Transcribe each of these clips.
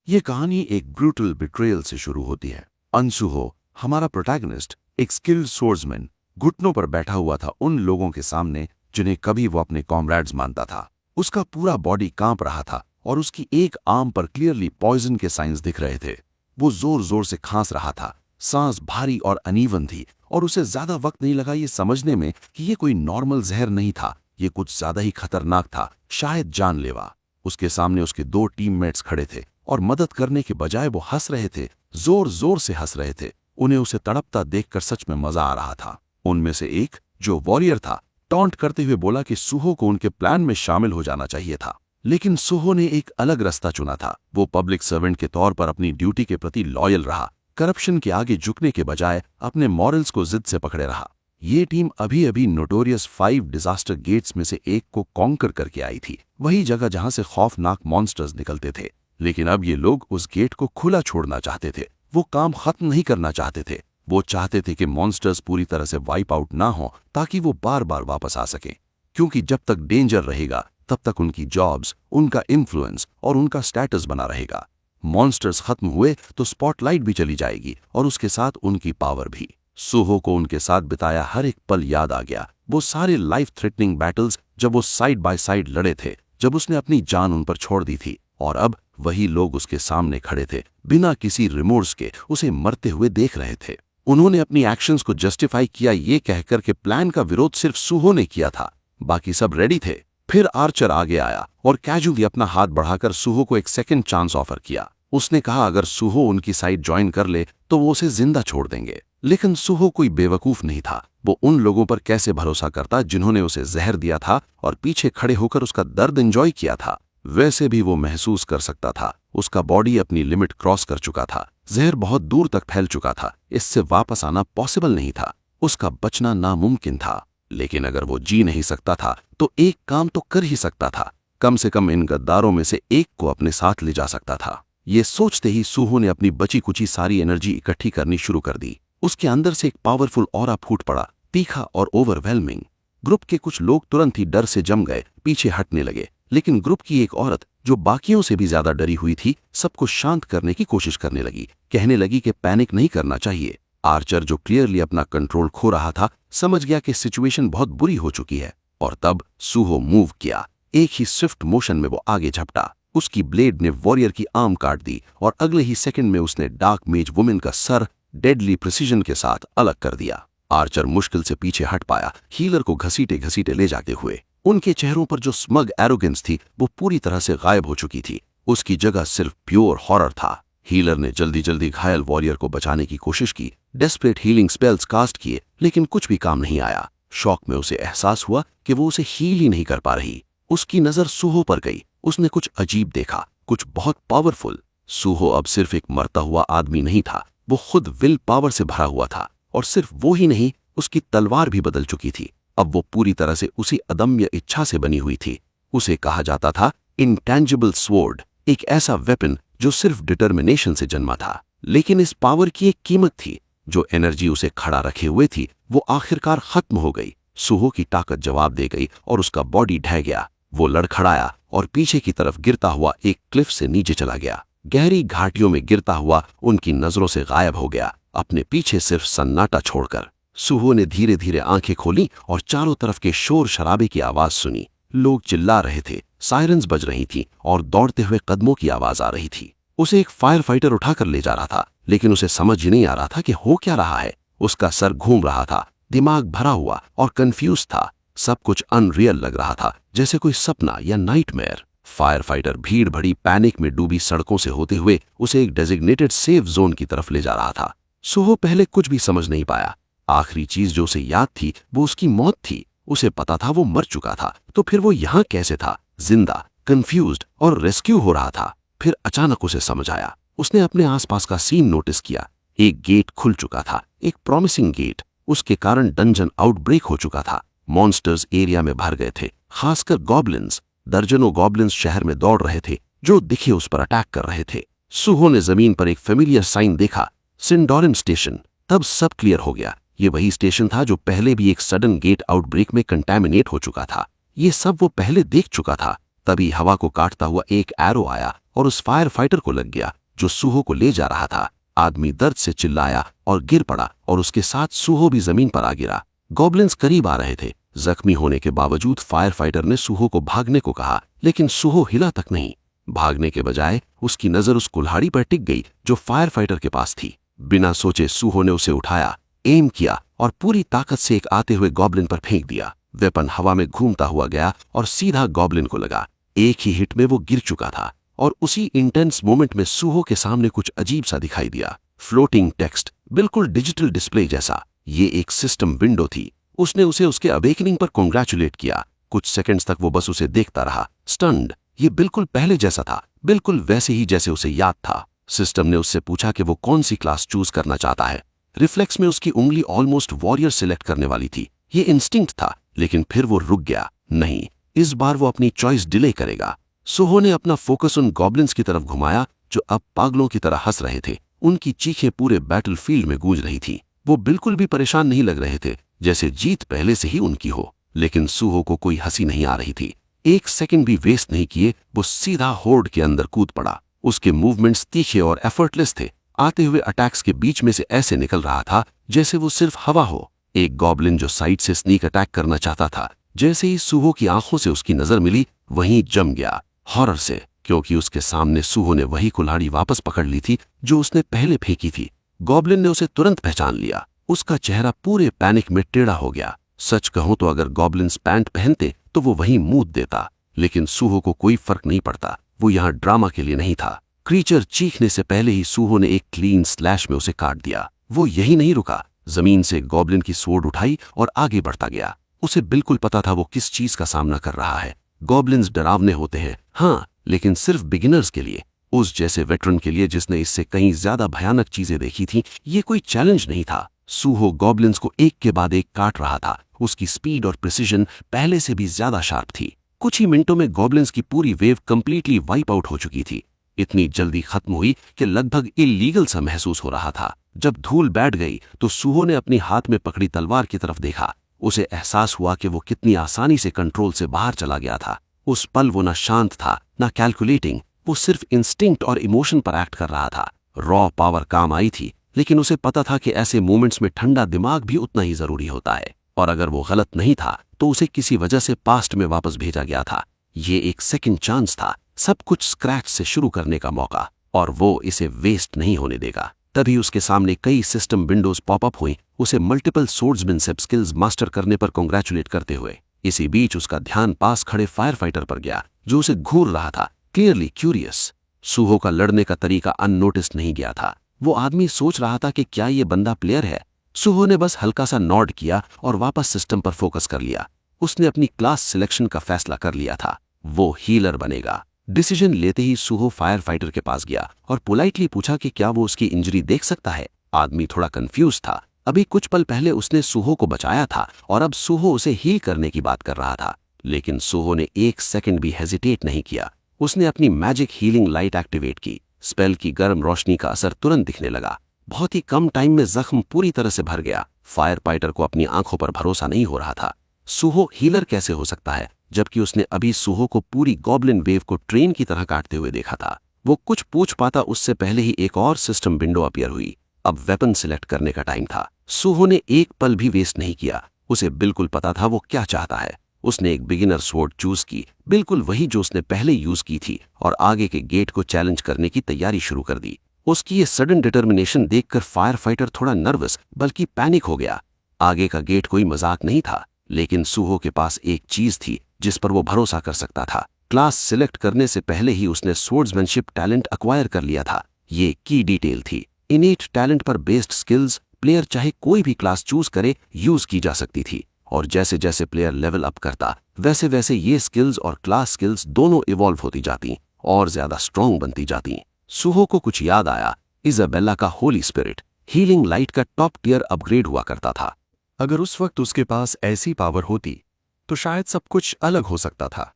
ये कहानी एक ब्रूटल बिट्रेयल से शुरू होती है। अनसुहो, हमारा प्रोटैगनिस्ट, एक स्किल्ड सोर्समैन, घुटनों पर बैठा हुआ था उन लोगों के सामने जिन्हें कभी वो अपने कॉमरेड्स मानता था। उसका पूरा बॉडी कांप रहा था और उसकी एक आर्म पर क्लियरली पॉइजन के साइंस दिख रहे थे। वो जोर जोर से खांस रहा था, सांस भारी और अनइवन थी और उसे ज्यादा वक्त नहीं लगा ये समझने में कि ये कोई नॉर्मल जहर नहीं था, ये कुछ ज्यादा ही खतरनाक था, शायद जानलेवा। उसके सामने उसके दो टीममेट्स खड़े थे और मदद करने के बजाय वो हंस रहे थे, जोर जोर से हंस रहे थे। उन्हें उसे तड़पता देखकर सच में मजा आ रहा था। उनमें से एक, जो वॉरियर था, टॉन्ट करते हुए बोला कि सुहो को उनके प्लान में शामिल हो जाना चाहिए था। लेकिन सुहो ने एक अलग रास्ता चुना था। वो पब्लिक सर्वेंट के तौर पर अपनी ड्यूटी के प्रति लॉयल रहा, करप्शन के आगे झुकने के बजाय अपने मॉरल्स को जिद से पकड़े रहा। ये टीम अभी अभी नोटोरियस 5 डिजास्टर गेट्स में से एक को कॉन्कर करके आई थी, वही जगह जहां से खौफनाक मॉन्स्टर्स निकलते थे। लेकिन अब ये लोग उस गेट को खुला छोड़ना चाहते थे। वो काम खत्म नहीं करना चाहते थे। वो चाहते थे कि मॉन्स्टर्स पूरी तरह से वाइप आउट ना हो ताकि वो बार बार वापस आ सके, क्योंकि जब तक डेंजर रहेगा तब तक उनकी जॉब्स, उनका इन्फ्लुएंस और उनका स्टेटस बना रहेगा। मॉन्स्टर्स खत्म हुए तो स्पॉटलाइट भी चली जाएगी और उसके साथ उनकी पावर भी। सुहो को उनके साथ बिताया हर एक पल याद आ गया। वो सारे लाइफ थ्रेटनिंग बैटल्स जब वो साइड बाय साइड लड़े थे, जब उसने अपनी जान उन पर छोड़ दी थी, और अब वही लोग उसके सामने खड़े थे, बिना किसी रिमोर्स के उसे मरते हुए देख रहे थे। उन्होंने अपनी एक्शंस को जस्टिफाई किया ये कहकर के प्लान का विरोध सिर्फ सुहो ने किया था, बाकी सब रेडी थे। फिर आर्चर आगे आया और कैजुअली अपना हाथ बढ़ाकर सुहो को एक सेकंड चांस ऑफर किया। उसने कहा अगर सुहो उनकी साइड ज्वाइन कर ले तो वो उसे जिंदा छोड़ देंगे। लेकिन सुहो कोई बेवकूफ नहीं था। वो उन लोगों पर कैसे भरोसा करता जिन्होंने उसे जहर दिया था और पीछे खड़े होकर उसका दर्द एंजॉय किया था। वैसे भी वो महसूस कर सकता था, उसका बॉडी अपनी लिमिट क्रॉस कर चुका था। जहर बहुत दूर तक फैल चुका था, इससे वापस आना पॉसिबल नहीं था, उसका बचना नामुमकिन था। लेकिन अगर वो जी नहीं सकता था तो एक काम तो कर ही सकता था, कम से कम इन गद्दारों में से एक को अपने साथ ले जा सकता था। ये सोचते ही सुहो ने अपनी बची कुची सारी एनर्जी इकट्ठी करनी शुरू कर दी। उसके अंदर से एक पावरफुल ऑरा फूट पड़ा, तीखा और ओवरवेलमिंग। ग्रुप के कुछ लोग तुरंत ही डर से जम गए, पीछे हटने लगे। लेकिन ग्रुप की एक औरत, जो बाकियों से भी ज्यादा डरी हुई थी, सबको शांत करने की कोशिश करने लगी। कहने लगी कि पैनिक नहीं करना चाहिए। आर्चर, जो क्लियरली अपना कंट्रोल खो रहा था, समझ गया कि सिचुएशन बहुत बुरी हो चुकी है। और तब सुहो मूव किया। एक ही स्विफ्ट मोशन में वो आगे झपटा। उसकी ब्लेड ने वॉरियर की आर्म काट दी और अगले ही सेकंड में उसने डार्क मेज वुमेन का सर डेडली प्रिसीजन के साथ अलग कर दिया। आर्चर मुश्किल से पीछे हट पाया, हीलर को घसीटे घसीटे ले जाते हुए। उनके चेहरों पर जो स्मग एरोगेंस थी वो पूरी तरह से गायब हो चुकी थी। उसकी जगह सिर्फ प्योर हॉरर था। हीलर ने जल्दी जल्दी घायल वॉरियर को बचाने की कोशिश की, डेस्परेट हीलिंग स्पेल्स कास्ट किए, लेकिन कुछ भी काम नहीं आया। शॉक में उसे एहसास हुआ कि वो उसे हील ही नहीं कर पा रही। उसकी नजर सुहो पर गई। उसने कुछ अजीब देखा, कुछ बहुत पावरफुल। सुहो अब सिर्फ एक मरता हुआ आदमी नहीं था, वो खुद विल पावर से भरा हुआ था। और सिर्फ वो ही नहीं, उसकी तलवार भी बदल चुकी थी। अब वो पूरी तरह से उसी अदम्य इच्छा से बनी हुई थी। उसे कहा जाता था इंटेंजिबल स्वॉर्ड, एक ऐसा वेपन जो सिर्फ डिटर्मिनेशन से जन्मा था। लेकिन इस पावर की एक कीमत थी। जो एनर्जी उसे खड़ा रखे हुए थी वो आखिरकार खत्म हो गई। सुहो की ताकत जवाब दे गई और उसका बॉडी ढह गया। वो लड़खड़ाया और पीछे की तरफ गिरता हुआ एक क्लिफ से नीचे चला गया। गहरी घाटियों में गिरता हुआ उनकी नजरों से गायब हो गया, अपने पीछे सिर्फ सन्नाटा छोड़कर। सुहो ने धीरे धीरे आंखें खोली और चारों तरफ के शोर शराबे की आवाज सुनी। लोग चिल्ला रहे थे, सायरन्स बज रही थी और दौड़ते हुए कदमों की आवाज आ रही थी। उसे एक फायर फाइटर उठाकर ले जा रहा था, लेकिन उसे समझ ही नहीं आ रहा था कि हो क्या रहा है। उसका सर घूम रहा था, दिमाग भरा हुआ और कंफ्यूज था। सब कुछ अनरियल लग रहा था, जैसे कोई सपना या नाइटमेयर। फायर फाइटर भीड़ भरी पैनिक में डूबी सड़कों से होते हुए उसे एक डेजिग्नेटेड सेफ जोन की तरफ ले जा रहा था। सुहो पहले कुछ भी समझ नहीं पाया। आखिरी चीज जो उसे याद थी वो उसकी मौत थी। उसे पता था वो मर चुका था, तो फिर वो यहाँ कैसे था, जिंदा, कंफ्यूज्ड और रेस्क्यू हो रहा था। फिर अचानक उसे समझ आया। उसने अपने आसपास का सीन नोटिस किया। एक गेट खुल चुका था, एक प्रॉमिसिंग गेट। उसके कारण डंजन आउटब्रेक हो चुका था। मॉन्स्टर्स एरिया में भर गए थे, खासकर गॉब्लिन्स। दर्जनों गॉब्लिन्स शहर में दौड़ रहे थे, जो दिखे उस पर अटैक कर रहे थे। सुहो ने जमीन पर एक फेमिलियर साइन देखा, सिंडोरिन स्टेशन। तब सब क्लियर हो गया। ये वही स्टेशन था जो पहले भी एक सडन गेट आउटब्रेक में कंटैमिनेट हो चुका था। ये सब वो पहले देख चुका था। तभी हवा को काटता हुआ एक एरो आया और उस फायर फाइटर को लग गया जो सूहो को ले जा रहा था। आदमी दर्द से चिल्लाया और गिर पड़ा और उसके साथ सूहो भी जमीन पर आ गिरा। गॉब्लिन्स करीब आ रहे थे। जख्मी होने के बावजूद फायर फाइटर ने सूहो को भागने को कहा, लेकिन सूहो हिला तक नहीं। भागने के बजाय उसकी नजर उस कुल्हाड़ी पर टिक गई जो फायर फाइटर के पास थी। बिना सोचे सूहो ने उसे उठाया, एम किया और पूरी ताकत से एक आते हुए गॉब्लिन पर फेंक दिया। वेपन हवा में घूमता हुआ गया और सीधा गॉब्लिन को लगा। एक ही हिट में वो गिर चुका था और उसी इंटेंस मोमेंट में सूहो के सामने कुछ अजीब सा दिखाई दिया। फ्लोटिंग टेक्स्ट, बिल्कुल डिजिटल डिस्प्ले जैसा। ये एक सिस्टम विंडो थी। उसने उसे उसके अवेकनिंग पर कॉन्ग्रेचुलेट किया। कुछ सेकंड्स तक वो बस उसे देखता रहा, स्टन्ड। ये बिल्कुल पहले जैसा था, बिल्कुल वैसे ही जैसे उसे याद था। सिस्टम ने उससे पूछा कि वो कौन सी क्लास चूज करना चाहता है। रिफ्लेक्स में उसकी उंगली ऑलमोस्ट वॉरियर सिलेक्ट करने वाली थी। ये इंस्टिंक्ट था, लेकिन फिर वो रुक गया। नहीं, इस बार वो अपनी चॉइस डिले करेगा। सूहो ने अपना फोकस उन गॉब्लिन्स की तरफ घुमाया जो अब पागलों की तरह हंस रहे थे। उनकी चीखें पूरे बैटलफील्ड में गूंज रही थी। वो बिल्कुल भी परेशान नहीं लग रहे थे, जैसे जीत पहले से ही उनकी हो। लेकिन सूहो को कोई हंसी नहीं आ रही थी। एक सेकंड भी वेस्ट नहीं किए वो सीधा होर्ड के अंदर कूद पड़ा। उसके मूवमेंट्स तीखे और एफर्टलेस थे। आते हुए अटैक्स के बीच में से ऐसे निकल रहा था जैसे वो सिर्फ हवा हो। एक गॉब्लिन जो साइड से स्नीक अटैक करना चाहता था, जैसे ही सूहो की आंखों से उसकी नजर मिली वहीं जम गया, हॉरर से, क्योंकि उसके सामने सूहो ने वही कुल्हाड़ी वापस पकड़ ली थी जो उसने पहले फेंकी थी। गॉब्लिन ने उसे तुरंत पहचान लिया। उसका चेहरा पूरे पैनिक में टेढ़ा हो गया। सच कहूं तो अगर गॉब्लिन्स पैंट पहनते तो वो वहीं मूत देता, लेकिन सूहो को कोई फर्क नहीं पड़ता। वो यहाँ ड्रामा के लिए नहीं था। क्रीचर चीखने से पहले ही सूहो ने एक क्लीन स्लैश में उसे काट दिया। वो यही नहीं रुका, जमीन से गॉब्लिन की स्वॉर्ड उठाई और आगे बढ़ता गया। उसे बिल्कुल पता था वो किस चीज का सामना कर रहा है। गॉब्लिन्स डरावने होते हैं, हाँ, लेकिन सिर्फ बिगिनर्स के लिए। उस जैसे वेटरन के लिए जिसने इससे कहीं ज्यादा भयानक चीजें देखी थी, ये कोई चैलेंज नहीं था। सूहो गॉब्लिन्स को एक के बाद एक काट रहा था। उसकी स्पीड और प्रिसीजन पहले से भी ज्यादा शार्प थी। कुछ ही मिनटों में गॉब्लिन्स की पूरी वेव कंप्लीटली वाइप आउट हो चुकी थी। इतनी जल्दी खत्म हुई कि लगभग इलीगल सा महसूस हो रहा था। जब धूल बैठ गई तो सूहो ने अपनी हाथ में पकड़ी तलवार की तरफ देखा। उसे एहसास हुआ कि वो कितनी आसानी से कंट्रोल से बाहर चला गया था। उस पल वो न शांत था, न कैलकुलेटिंग। वो सिर्फ इंस्टिंक्ट और इमोशन पर एक्ट कर रहा था। रॉ पावर काम आई थी, लेकिन उसे पता था कि ऐसे मोमेंट्स में ठंडा दिमाग भी उतना ही जरूरी होता है। और अगर वो गलत नहीं था तो उसे किसी वजह से पास्ट में वापस भेजा गया था। ये एक सेकंड चांस था, सब कुछ स्क्रैच से शुरू करने का मौका, और वो इसे वेस्ट नहीं होने देगा। तभी उसके सामने कई सिस्टम विंडोज पॉपअप हुई, उसे मल्टीपल सोर्ड्समैनशिप स्किल्स मास्टर करने पर कॉन्ग्रेचुलेट करते हुए। इसी बीच उसका ध्यान पास खड़े फायर फाइटर पर गया जो उसे घूर रहा था, क्लियरली क्यूरियस। सूहो का लड़ने का तरीका अननोटिस नहीं गया था। वो आदमी सोच रहा था कि क्या ये बंदा प्लेयर है। सूहो ने बस हल्का सा नॉड किया और वापस सिस्टम पर फोकस कर लिया। उसने अपनी क्लास सिलेक्शन का फैसला कर लिया था, वो हीलर बनेगा। डिसीजन लेते ही सूहो फायर फाइटर के पास गया और पोलाइटली पूछा कि क्या वो उसकी इंजरी देख सकता है। आदमी थोड़ा कंफ्यूज था। अभी कुछ पल पहले उसने सूहो को बचाया था और अब सूहो उसे हील करने की बात कर रहा था। लेकिन सूहो ने एक सेकंड भी हेजिटेट नहीं किया। उसने अपनी मैजिक हीलिंग लाइट एक्टिवेट की। स्पेल की गर्म रोशनी का असर तुरंत दिखने लगा। बहुत ही कम टाइम में जख्म पूरी तरह से भर गया। फायर फाइटर को अपनी आंखों पर भरोसा नहीं हो रहा था। सूहो हीलर कैसे हो सकता है, जबकि उसने अभी सूहो को पूरी गॉब्लिन वेव को ट्रेन की तरह काटते हुए देखा था। वो कुछ पूछ पाता उससे पहले ही एक और सिस्टम विंडो अपीयर हुई। अब वेपन सिलेक्ट करने का टाइम था। सूहो ने एक पल भी वेस्ट नहीं किया। उसे बिल्कुल पता था वो क्या चाहता है। उसने एक बिगिनर स्वॉर्ड चूज की, बिल्कुल वही जो उसने पहले यूज की थी, और आगे के गेट को चैलेंज करने की तैयारी शुरू कर दी। उसकी ये सडन डिटर्मिनेशन देखकर फायर फाइटर थोड़ा नर्वस बल्कि पैनिक हो गया। आगे का गेट कोई मजाक नहीं था, लेकिन सूहो के पास एक चीज थी जिस पर वो भरोसा कर सकता था। क्लास सिलेक्ट करने से पहले ही उसने स्वॉर्ड्समैनशिप टैलेंट एक्वायर कर लिया था। ये की डिटेल थी। इनेट टैलेंट पर बेस्ड स्किल्स प्लेयर चाहे कोई भी क्लास चूज करे यूज की जा सकती थी, और जैसे जैसे प्लेयर लेवल अप करता वैसे वैसे ये स्किल्स और क्लास स्किल्स दोनों इवॉल्व होती जाती और ज्यादा स्ट्रॉन्ग बनती जाती। सूहो को कुछ याद आया। इजाबेला का होली स्पिरिट हीलिंग लाइट का टॉप टियर अपग्रेड हुआ करता था। अगर उस वक्त उसके पास ऐसी पावर होती तो शायद सब कुछ अलग हो सकता था,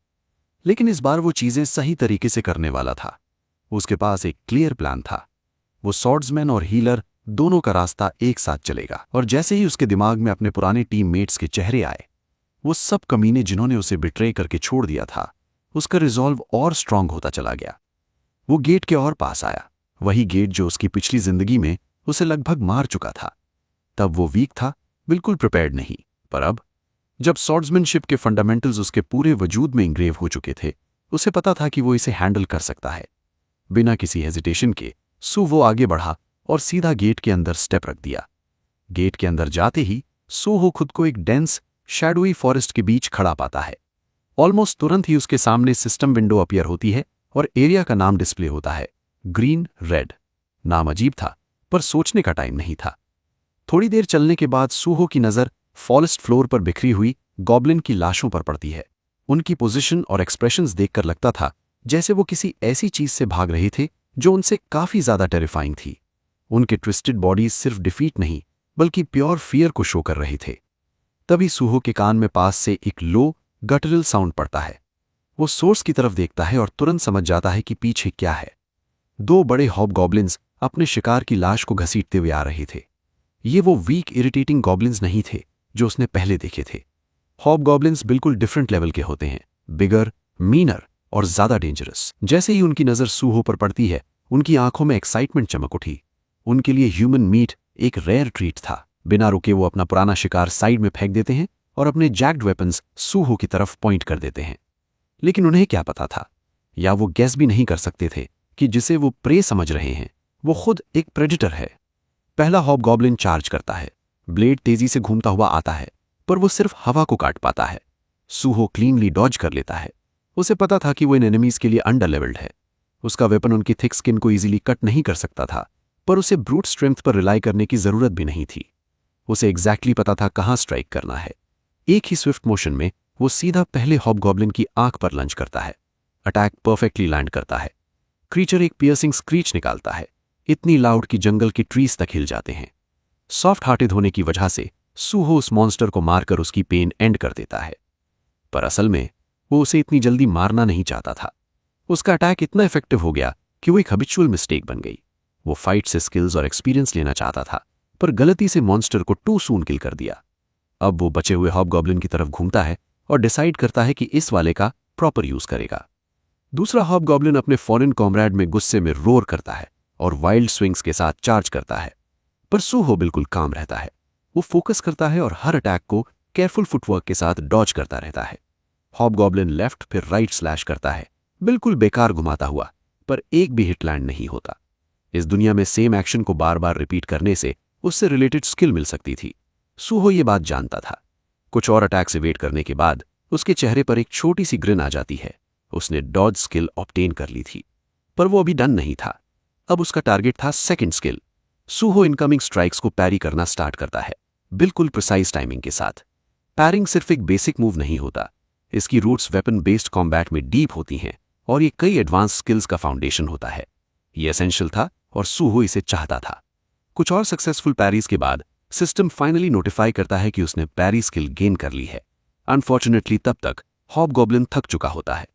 लेकिन इस बार वो चीजें सही तरीके से करने वाला था। उसके पास एक क्लियर प्लान था। वो स्वॉर्ड्समैन और हीलर दोनों का रास्ता एक साथ चलेगा। और जैसे ही उसके दिमाग में अपने पुराने टीममेट्स के चेहरे आए, वो सब कमीने जिन्होंने उसे बिट्रे करके छोड़ दिया था, उसका रिजॉल्व और स्ट्रांग होता चला गया। वो गेट के और पास आया, वही गेट जो उसकी पिछली जिंदगी में उसे लगभग मार चुका था। तब वो वीक था, बिल्कुल प्रिपेयर्ड नहीं। पर अब जब स्वॉर्ड्समैनशिप के फंडामेंटल्स उसके पूरे वजूद में इंग्रेव हो चुके थे, उसे पता था कि वो इसे हैंडल कर सकता है। बिना किसी हेजिटेशन के सू वो आगे बढ़ा और सीधा गेट के अंदर स्टेप रख दिया। गेट के अंदर जाते ही सूहो खुद को एक डेंस शैडोई फॉरेस्ट के बीच खड़ा पाता है। ऑलमोस्ट तुरंत ही उसके सामने सिस्टम विंडो अपीयर होती है और एरिया का नाम डिस्प्ले होता है, ग्रीन रेड। नाम अजीब था, पर सोचने का टाइम नहीं था। थोड़ी देर चलने के बाद सूहो की नजर फॉरेस्ट फ्लोर पर बिखरी हुई गॉब्लिन की लाशों पर पड़ती है। उनकी पोजीशन और एक्सप्रेशंस देखकर लगता था जैसे वो किसी ऐसी चीज से भाग रहे थे जो उनसे काफी ज्यादा टेरिफाइंग थी। उनके ट्विस्टेड बॉडीज सिर्फ डिफीट नहीं बल्कि प्योर फियर को शो कर रहे थे। तभी सूहो के कान में पास से एक लो गटरल साउंड पड़ता है। वो सोर्स की तरफ देखता है और तुरंत समझ जाता है कि पीछे क्या है। दो बड़े हॉबगॉब्लिन्स अपने शिकार की लाश को घसीटते हुए आ रहे थे। ये वो वीक इरिटेटिंग गॉब्लिन्स नहीं थे जो उसने पहले देखे थे। हॉबगॉब्लिन्स बिल्कुल डिफरेंट लेवल के होते हैं, बिगर, मीनर और ज्यादा डेंजरस। जैसे ही उनकी नजर सूहो पर पड़ती है, उनकी आंखों में एक्साइटमेंट चमक उठी। उनके लिए ह्यूमन मीट एक रेयर ट्रीट था। बिना रुके वो अपना पुराना शिकार साइड में फेंक देते हैं और अपने जैक्ड वेपन्स सूहो की तरफ पॉइंट कर देते हैं। लेकिन उन्हें क्या पता था, या वो गैस भी नहीं कर सकते थे कि जिसे वो प्रे समझ रहे हैं वो खुद एक प्रेडिटर है। पहला हॉबगॉब्लिन चार्ज करता है। ब्लेड तेजी से घूमता हुआ आता है, पर वो सिर्फ हवा को काट पाता है। सूहो क्लीनली डॉज कर लेता है। उसे पता था कि वो इन एनिमीज के लिए अंडर लेवल्ड है। उसका वेपन उनकी थिक स्किन को इजीली कट नहीं कर सकता था, पर उसे ब्रूट स्ट्रेंथ पर रिलाई करने की जरूरत भी नहीं थी। उसे एग्जैक्टली पता था कहां स्ट्राइक करना है। एक ही स्विफ्ट मोशन में वो सीधा पहले हॉबगॉब्लिन की आंख पर लंच करता है। अटैक परफेक्टली लैंड करता है। क्रीचर एक पियर्सिंग स्क्रीच निकालता है, इतनी लाउड कि जंगल के ट्रीज तक हिल जाते हैं। सॉफ्ट हार्टेड होने की वजह से सूहो उस मॉन्स्टर को मारकर उसकी पेन एंड कर देता है, पर असल में वो उसे इतनी जल्दी मारना नहीं चाहता था। उसका अटैक इतना इफेक्टिव हो गया कि वो एक हैबिचुअल मिस्टेक बन गई। वो फाइट से स्किल्स और एक्सपीरियंस लेना चाहता था, पर गलती से मॉन्स्टर को टू सून किल कर दिया। अब वो बचे हुए हॉबगॉब्लिन की तरफ घूमता है और डिसाइड करता है कि इस वाले का प्रॉपर यूज करेगा। दूसरा हॉबगॉब्लिन अपने फॉरेन कॉमरेड में गुस्से में रोर करता है और वाइल्ड स्विंग्स के साथ चार्ज करता है, पर सूहो बिल्कुल काम रहता है। वो फोकस करता है और हर अटैक को केयरफुल फुटवर्क के साथ डॉज करता रहता है। हॉबगॉब्लिन लेफ्ट फिर राइट स्लैश करता है, बिल्कुल बेकार घुमाता हुआ, पर एक भी हिट लैंड नहीं होता। इस दुनिया में सेम एक्शन को बार बार रिपीट करने से उससे रिलेटेड स्किल मिल सकती थी। सूहो ये बात जानता था। कुछ और अटैक से वेट करने के बाद उसके चेहरे पर एक छोटी सी ग्रिन आ जाती है। उसने डॉज स्किल ऑब्टेन कर ली थी, पर वो अभी डन नहीं था। अब उसका टारगेट था सेकंड स्किल। सूहो इनकमिंग स्ट्राइक्स को पैरी करना स्टार्ट करता है, बिल्कुल प्रिसाइज टाइमिंग के साथ। पैरिंग सिर्फ एक बेसिक मूव नहीं होता, इसकी रूट्स वेपन बेस्ड कॉम्बैट में डीप होती हैं और ये कई एडवांस स्किल्स का फाउंडेशन होता है। ये एसेंशियल था और सूहो इसे चाहता था। कुछ और सक्सेसफुल पैरीज के बाद सिस्टम फाइनली नोटिफाई करता है कि उसने पैरी स्किल गेन कर ली है। अनफॉर्चुनेटली तब तक हॉबगॉब्लिन थक चुका होता है।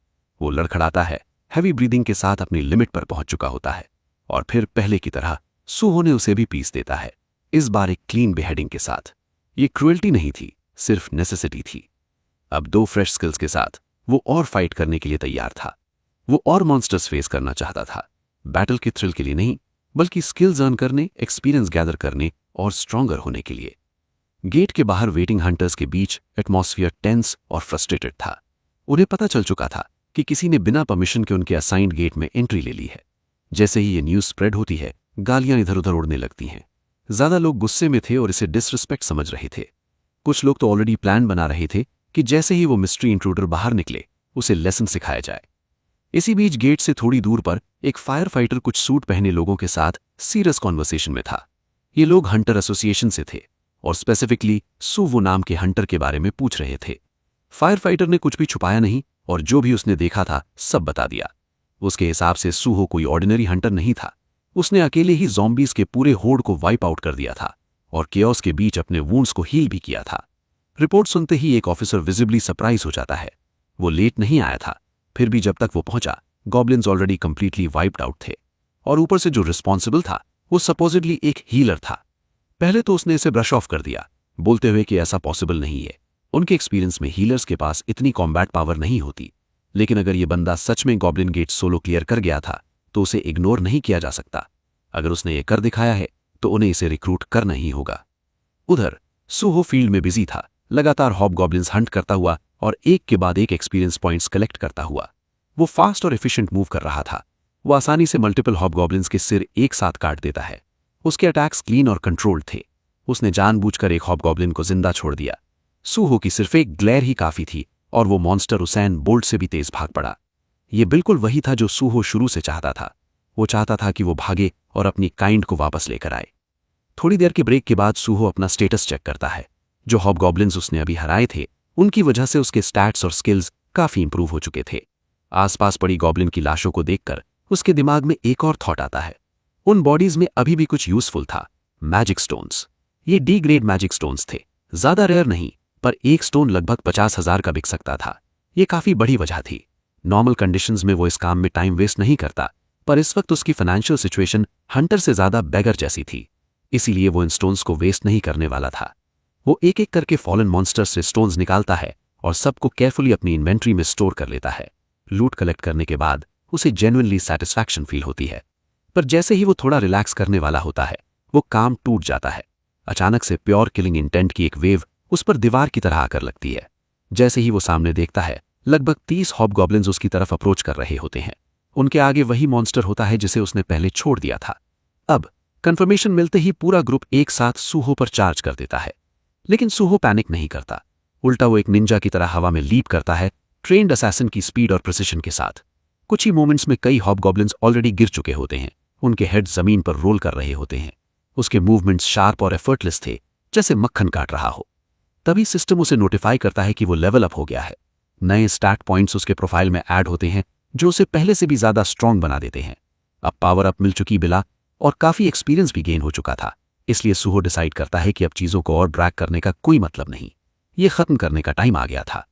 वो लड़खड़ाता है, हैवी ब्रीदिंग के साथ अपनी लिमिट पर पहुंच चुका होता है, और फिर पहले की तरह सूहो ने उसे भी पीस देता है, इस बार एक क्लीन बेहेडिंग के साथ। ये क्रुएल्टी नहीं थी, सिर्फ नेसेसिटी थी। अब दो फ्रेश स्किल्स के साथ वो और फाइट करने के लिए तैयार था। वो और मॉन्स्टर्स फेस करना चाहता था, बैटल के थ्रिल के लिए नहीं, बल्कि स्किल्स अर्न करने, एक्सपीरियंस गैदर करने और स्ट्रॉन्गर होने के लिए। गेट के बाहर वेटिंग हंटर्स के बीच एटमॉस्फियर टेंस और फ्रस्ट्रेटेड था। उन्हें पता चल चुका था कि किसी ने बिना परमिशन के उनके असाइंड गेट में एंट्री ले ली है। जैसे ही ये न्यूज स्प्रेड होती है, गालियां इधर उधर उड़ने लगती हैं। ज्यादा लोग गुस्से में थे और इसे डिसरिस्पेक्ट समझ रहे थे। कुछ लोग तो ऑलरेडी प्लान बना रहे थे कि जैसे ही वो मिस्ट्री इंट्रूडर बाहर निकले, उसे लेसन सिखाया जाए। इसी बीच गेट से थोड़ी दूर पर एक फायर फाइटर कुछ सूट पहने लोगों के साथ सीरियस कॉन्वर्सेशन में था। ये लोग हंटर एसोसिएशन से थे और स्पेसिफिकली सूवो नाम के हंटर के बारे में पूछ रहे थे। फायर फाइटर ने कुछ भी छुपाया नहीं और जो भी उसने देखा था सब बता दिया। उसके हिसाब से सूहो कोई ऑर्डिनरी हंटर नहीं था। उसने अकेले ही ज़ॉम्बीज के पूरे होड़ को वाइप आउट कर दिया था और केओस के बीच अपने वूंड्स को हील भी किया था। रिपोर्ट सुनते ही एक ऑफिसर विजिबली सरप्राइज हो जाता है। वो लेट नहीं आया था, फिर भी जब तक वो पहुंचा, goblins already completely wiped out थे और ऊपर से जो रिस्पॉन्सिबल था वो सपोजिटली एक हीलर था। पहले तो उसने इसे ब्रश ऑफ कर दिया, बोलते हुए कि ऐसा पॉसिबल नहीं है। उनके एक्सपीरियंस में हीलर्स के पास इतनी कॉम्बैट पावर नहीं होती। लेकिन अगर ये बंदा सच में गॉब्लिन गेट सोलो क्लियर कर गया था तो उसे इग्नोर नहीं किया जा सकता। अगर उसने ये कर दिखाया है तो उन्हें इसे रिक्रूट करना ही होगा। उधर सूहो फील्ड में बिजी था, लगातार हॉबगॉब्लिन्स हंट करता हुआ और एक के बाद एक एक्सपीरियंस पॉइंट्स कलेक्ट करता हुआ। वो फास्ट और एफिशिएंट मूव कर रहा था। वो आसानी से मल्टीपल हॉबगॉब्लिन्स के सिर एक साथ काट देता है। उसके अटैक्स क्लीन और कंट्रोल्ड थे। उसने जानबूझकर एक हॉबगॉब्लिन को जिंदा छोड़ दिया। सूहो की सिर्फ एक ग्लेयर ही काफी थी और वो मॉन्स्टर उसेन बोल्ट से भी तेज भाग पड़ा। ये बिल्कुल वही था जो सूहो शुरू से चाहता था। वो चाहता था कि वो भागे और अपनी काइंड को वापस लेकर आए। थोड़ी देर के ब्रेक के बाद सूहो अपना स्टेटस चेक करता है। जो हॉबगॉब्लिन्स उसने अभी हराए थे उनकी वजह से उसके स्टैट्स और स्किल्स काफी इंप्रूव हो चुके थे। आसपास पड़ी गॉब्लिन की लाशों को देखकर उसके दिमाग में एक और थॉट आता है। उन बॉडीज में अभी भी कुछ यूजफुल था, मैजिक स्टोन्स। ये डी ग्रेड मैजिक स्टोन्स थे, ज्यादा रेयर नहीं, पर एक स्टोन लगभग 50,000 का बिक सकता था। ये काफी बड़ी वजह थी। नॉर्मल कंडीशंस में वो इस काम में टाइम वेस्ट नहीं करता, पर इस वक्त उसकी फाइनेंशियल सिचुएशन हंटर से ज्यादा बेगर जैसी थी, इसीलिए वो इन स्टोन्स को वेस्ट नहीं करने वाला था। वो एक एक करके फॉलन मॉन्स्टर्स से स्टोन्स निकालता है और सबको केयरफुली अपनी इन्वेंट्री में स्टोर कर लेता है। लूट कलेक्ट करने के बाद उसे जेन्युइनली सैटिस्फैक्शन फील होती है, पर जैसे ही वो थोड़ा रिलैक्स करने वाला होता है वो काम टूट जाता है। अचानक से प्योर किलिंग इंटेंट की एक वेव उस पर दीवार की तरह आकर लगती है। जैसे ही वो सामने देखता है लगभग 30 हॉबगॉब्लिन्स उसकी तरफ अप्रोच कर रहे होते हैं। उनके आगे वही मॉन्स्टर होता है जिसे उसने पहले छोड़ दिया था। अब कंफर्मेशन मिलते ही पूरा ग्रुप एक साथ सूहो पर चार्ज कर देता है, लेकिन सूहो पैनिक नहीं करता। उल्टा वो एक निंजा की तरह हवा में लीप करता है, ट्रेन्ड असैसिन की स्पीड और प्रिसिशन के साथ। कुछ ही मोमेंट्स में कई हॉबगॉब्लिन्स ऑलरेडी गिर चुके होते हैं। उनके हेड जमीन पर रोल कर रहे होते हैं। उसके मूवमेंट्स शार्प और एफर्टलेस थे, जैसे मक्खन काट रहा हो। तभी सिस्टम उसे नोटिफाई करता है कि वो लेवल अप हो गया है। नए स्टैट पॉइंट्स उसके प्रोफाइल में ऐड होते हैं जो उसे पहले से भी ज्यादा स्ट्रांग बना देते हैं। अब पावर अप मिल चुकी बिला और काफी एक्सपीरियंस भी गेन हो चुका था, इसलिए सूहो डिसाइड करता है कि अब चीजों को और ड्रैग करने का कोई मतलब नहीं, ये खत्म करने का टाइम आ गया था।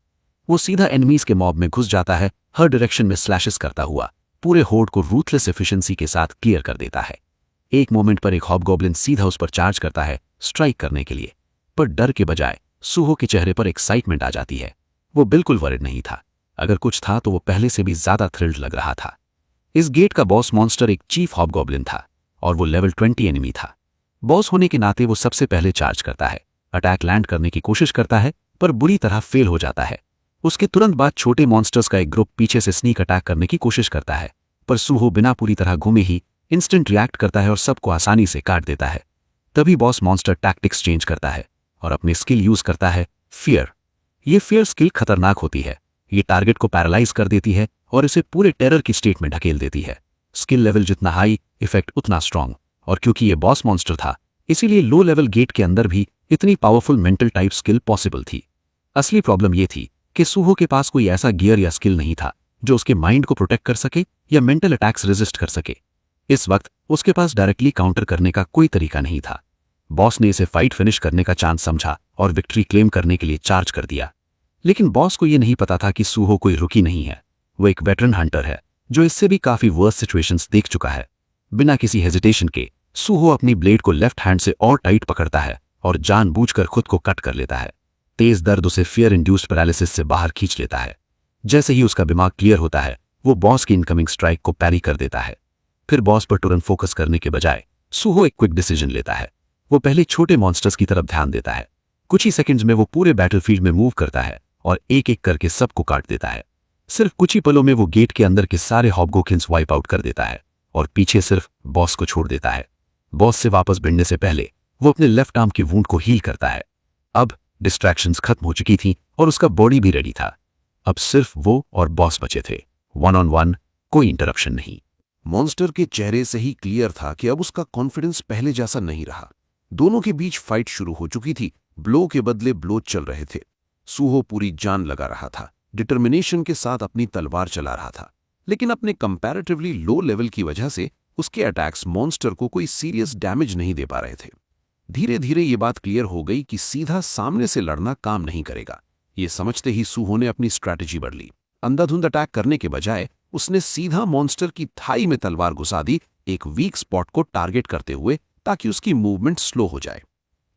वो सीधा एनिमीज के मॉब में घुस जाता है, हर डायरेक्शन में स्लैशेस करता हुआ पूरे होर्ड को रूथलेस एफिशिएंसी के साथ क्लियर कर देता है। एक मोमेंट पर एक हॉबगॉब्लिन सीधा उस पर चार्ज करता है स्ट्राइक करने के लिए, पर डर के बजाय सूहो के चेहरे पर एक्साइटमेंट आ जाती है। वो बिल्कुल वरिड नहीं था। अगर कुछ था तो वो पहले से भी ज्यादा थ्रिल्ड लग रहा था। इस गेट का बॉस मॉन्स्टर एक चीफ हॉबगॉब्लिन था और वो लेवल 20 एनिमी था। बॉस होने के नाते वो सबसे पहले चार्ज करता है, अटैक लैंड करने की कोशिश करता है, पर बुरी तरह फेल हो जाता है। उसके तुरंत बाद छोटे मॉन्स्टर्स का एक ग्रुप पीछे से स्नीक अटैक करने की कोशिश करता है, पर सूहो बिना पूरी तरह घूमे ही इंस्टेंट रिएक्ट करता है और सबको आसानी से काट देता है। तभी बॉस मॉन्स्टर टैक्टिक्स चेंज करता है और अपनी स्किल यूज करता है, फियर। ये फियर स्किल खतरनाक होती है। ये टारगेट को पैरालाइज कर देती है और इसे पूरे टेरर की स्टेट में ढकेल देती है। स्किल लेवल जितना हाई, इफेक्ट उतना स्ट्रांग। और क्योंकि ये बॉस मॉन्स्टर था, इसीलिए लो लेवल गेट के अंदर भी इतनी powerful mental type skill possible थी। असली प्रॉब्लम ये थी कि सूहो के पास कोई ऐसा गियर या स्किल नहीं था जो उसके माइंड को प्रोटेक्ट कर सके या मेंटल अटैक्स रेजिस्ट कर सके। इस वक्त उसके पास डायरेक्टली काउंटर करने का कोई तरीका नहीं था। बॉस ने इसे फाइट फिनिश करने का चांस समझा और विक्ट्री क्लेम करने के लिए चार्ज कर दिया। लेकिन बॉस को यह नहीं पता था कि सूहो कोई रुकी नहीं है। वो एक वेटरन हंटर है जो इससे भी काफी वर्स सिचुएशंस देख चुका है। बिना किसी हेजिटेशन के सूहो अपनी ब्लेड को लेफ्ट हैंड से और टाइट पकड़ता है और जानबूझकर खुद को कट कर लेता है। तेज दर्द उसे फियर इंड्यूस्ड पैरालिसिस से बाहर खींच लेता है। जैसे ही उसका दिमाग क्लियर होता है वो बॉस की इनकमिंग स्ट्राइक को पैरी कर देता है। फिर बॉस पर तुरंत फोकस करने के बजाय सूहो एक क्विक डिसीजन लेता है। वो पहले छोटे मॉन्स्टर्स की तरफ ध्यान देता है। कुछ ही सेकंड्स में वो पूरे बैटलफील्ड में मूव करता है और एक एक करके सबको काट देता है। सिर्फ कुछ ही पलों में वो गेट के अंदर के सारे हॉबगोब्लिन्स वाइप आउट कर देता है और पीछे सिर्फ बॉस को छोड़ देता है। बॉस से वापस भिड़ने से पहले वो अपने लेफ्ट आर्म की वूंड को हील करता है। अब डिस्ट्रैक्शंस खत्म हो चुकी थी और उसका बॉडी भी रेडी था। अब सिर्फ वो और बॉस बचे थे, 1-on-1, कोई इंटरप्शन नहीं। मॉन्स्टर के चेहरे से ही क्लियर था कि अब उसका कॉन्फिडेंस पहले जैसा नहीं रहा। दोनों के बीच फाइट शुरू हो चुकी थी। ब्लो के बदले ब्लो चल रहे थे। सूहो पूरी जान लगा रहा था, डिटर्मिनेशन के साथ अपनी तलवार चला रहा था, लेकिन अपने कंपैरेटिवली लो लेवल की वजह से उसके अटैक्स मॉन्स्टर को कोई सीरियस डैमेज नहीं दे पा रहे थे। धीरे धीरे ये बात क्लियर हो गई कि सीधा सामने से लड़ना काम नहीं करेगा। ये समझते ही सूहो ने अपनी स्ट्रैटेजी बदली। अंधाधुंध अटैक करने के बजाय उसने सीधा मॉन्स्टर की थाई में तलवार घुसा दी, एक वीक स्पॉट को टारगेट करते हुए, ताकि उसकी मूवमेंट स्लो हो जाए।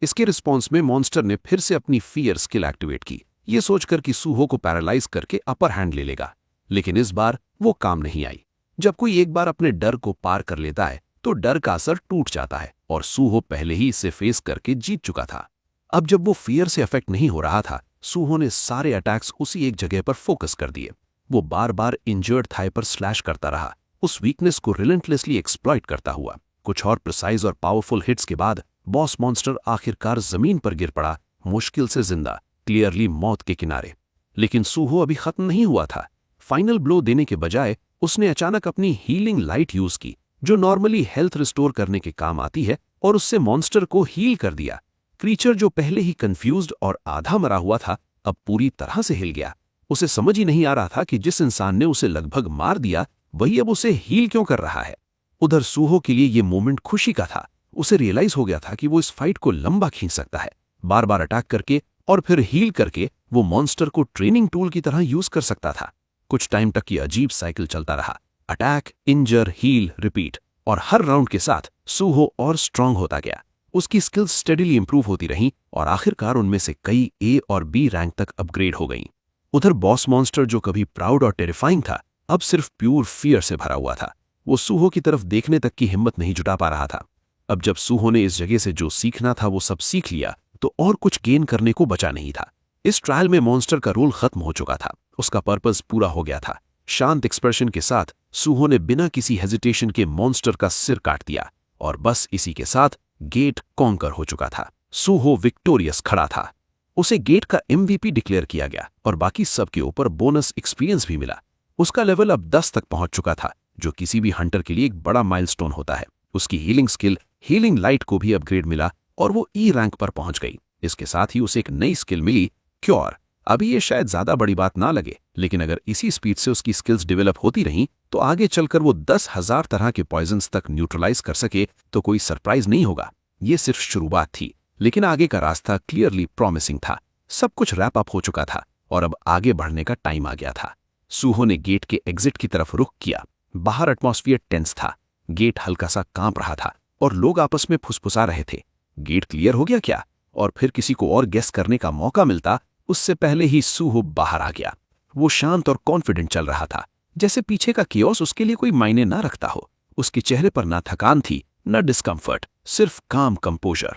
इसके रिस्पॉन्स में मॉन्स्टर ने फिर से अपनी फियर स्किल एक्टिवेट की, ये सोचकर कि सूहो को पैरालाइज करके अपर हैंड ले लेगा। लेकिन इस बार वो काम नहीं आई। जब कोई एक बार अपने डर को पार कर लेता है तो डर का असर टूट जाता है, और सूहो पहले ही इसे फेस करके जीत चुका था। अब जब वो फियर से अफेक्ट नहीं हो रहा था, सूहो ने सारे अटैक्स उसी एक जगह पर फोकस कर दिए। वो बार बार इंजर्ड थाई पर स्लैश करता रहा, उस वीकनेस को रिलेंटलेसली एक्सप्लॉइट करता हुआ। कुछ और प्रिसाइज और पावरफुल हिट्स के बाद बॉस मॉन्स्टर आखिरकार जमीन पर गिर पड़ा, मुश्किल से जिंदा, क्लियरली मौत के किनारे। लेकिन सूहो अभी खत्म नहीं हुआ था। फाइनल ब्लो देने के बजाय उसने अचानक अपनी हीलिंग लाइट यूज की, जो नॉर्मली हेल्थ रिस्टोर करने के काम आती है, और उससे मॉन्स्टर को हील कर दिया। क्रीचर जो पहले ही कंफ्यूज्ड और आधा मरा हुआ था, अब पूरी तरह से हिल गया। उसे समझ ही नहीं आ रहा था कि जिस इंसान ने उसे लगभग मार दिया, वही अब उसे हील क्यों कर रहा है। उधर सूहो के लिए ये मोमेंट खुशी का था। उसे रियलाइज हो गया था कि वो इस फाइट को लंबा खींच सकता है। बार बार अटैक करके और फिर हील करके वो मॉन्स्टर को ट्रेनिंग टूल की तरह यूज कर सकता था। कुछ टाइम तक ये अजीब साइकिल चलता रहा, अटैक, इंजर, हील, रिपीट, और हर राउंड के साथ सूहो और स्ट्रांग होता गया। उसकी स्किल्स स्टेडीली इंप्रूव होती रहीं और आखिरकार उनमें से कई ए और बी रैंक तक अपग्रेड हो गईं। उधर बॉस मॉन्स्टर, जो कभी प्राउड और टेरिफाइंग था, अब सिर्फ प्योर फियर से भरा हुआ था। वो सूहो की तरफ देखने तक की हिम्मत नहीं जुटा पा रहा था। अब जब सूहो ने इस जगह से जो सीखना था वो सब सीख लिया, तो और कुछ गेन करने को बचा नहीं था। इस ट्रायल में मॉन्स्टर का रोल खत्म हो चुका था, उसका पर्पस पूरा हो गया था। शांत एक्सप्रेशन के साथ सूहो ने बिना किसी हेजिटेशन के मॉन्स्टर का सिर काट दिया, और बस इसी के साथ गेट कॉन्कर हो चुका था। सूहो विक्टोरियस खड़ा था। उसे गेट का MVP डिक्लेयर किया गया और बाकी सबके ऊपर बोनस एक्सपीरियंस भी मिला। उसका लेवल अब 10 तक पहुंच चुका था, जो किसी भी हंटर के लिए एक बड़ा माइलस्टोन होता है। उसकी हीलिंग स्किल, हीलिंग लाइट को भी अपग्रेड मिला और वो E रैंक पर पहुंच गई। इसके साथ ही उसे एक नई स्किल मिली, क्योर। अभी ये शायद ज्यादा बड़ी बात ना लगे, लेकिन अगर इसी स्पीड से उसकी स्किल्स डेवलप होती रहीं तो आगे चलकर वो 10,000 तरह के पॉइजन्स तक न्यूट्रलाइज कर सके तो कोई सरप्राइज नहीं होगा। ये सिर्फ शुरुआत थी, लेकिन आगे का रास्ता क्लियरली प्रॉमिसिंग था। सब कुछ रैप अप हो चुका था और अब आगे बढ़ने का टाइम आ गया था। सूहो ने गेट के एग्जिट की तरफ रुख किया। बाहर एटमॉस्फियर टेंस था, गेट हल्का सा कांप रहा था और लोग आपस में फुसफुसा रहे थे। गेट क्लियर हो गया क्या? और फिर किसी को और गेस करने का मौका मिलता उससे पहले ही सूहो बाहर आ गया। वो शांत और कॉन्फिडेंट चल रहा था, जैसे पीछे का कियोस उसके लिए कोई मायने ना रखता हो। उसके चेहरे पर ना थकान थी, न डिस्कम्फर्ट, सिर्फ काम कंपोजर।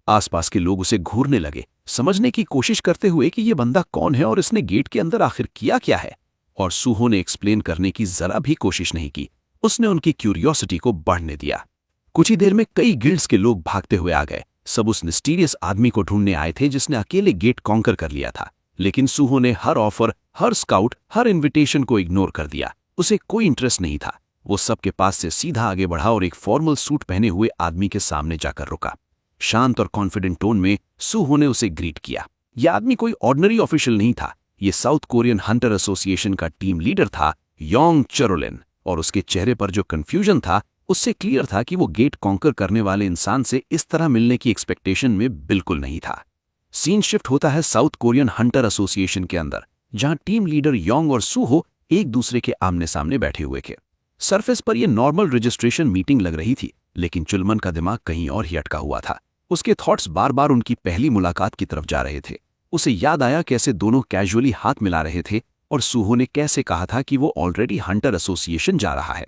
आसपास के लोग उसे घूरने लगे, समझने की कोशिश करते हुए कि ये बंदा कौन है और इसने गेट के अंदर आखिर किया क्या है। और सूहो ने एक्सप्लेन करने की जरा भी कोशिश नहीं की। उसने उनकी क्यूरियोसिटी को बढ़ने दिया। कुछ ही देर में कई गिल्ड्स के लोग भागते हुए आ गए। सब उस मिस्टीरियस आदमी को ढूंढने आए थे जिसने अकेले गेट कॉन्कर कर लिया था। लेकिन सूहो ने हर ऑफर, हर स्काउट, हर इन्विटेशन को इग्नोर कर दिया। उसे कोई इंटरेस्ट नहीं था। वो सबके पास से सीधा आगे बढ़ा और एक फॉर्मल सूट पहने हुए आदमी के सामने जाकर रुका। शांत और कॉन्फिडेंट टोन में सूहो ने उसे ग्रीट किया। यह आदमी कोई ऑर्डिनरी ऑफिशियल नहीं था। ये साउथ कोरियन हंटर एसोसिएशन का टीम लीडर था, योंग चरोलिन। और उसके चेहरे पर जो कंफ्यूजन था, उससे क्लियर था कि वो गेट कॉन्कर करने वाले इंसान से इस तरह मिलने की एक्सपेक्टेशन में बिल्कुल नहीं था। सीन शिफ्ट होता है साउथ कोरियन हंटर एसोसिएशन के अंदर, जहां टीम लीडर योंग और सूहो एक दूसरे के आमने सामने बैठे हुए थे। सरफेस पर यह नॉर्मल रजिस्ट्रेशन मीटिंग लग रही थी, लेकिन चुलमन का दिमाग कहीं और ही अटका हुआ था। उसके थॉट्स बार बार उनकी पहली मुलाकात की तरफ जा रहे थे। उसे याद आया कैसे दोनों कैजुअली हाथ मिला रहे थे और सूहो ने कैसे कहा था कि वो ऑलरेडी हंटर एसोसिएशन जा रहा है।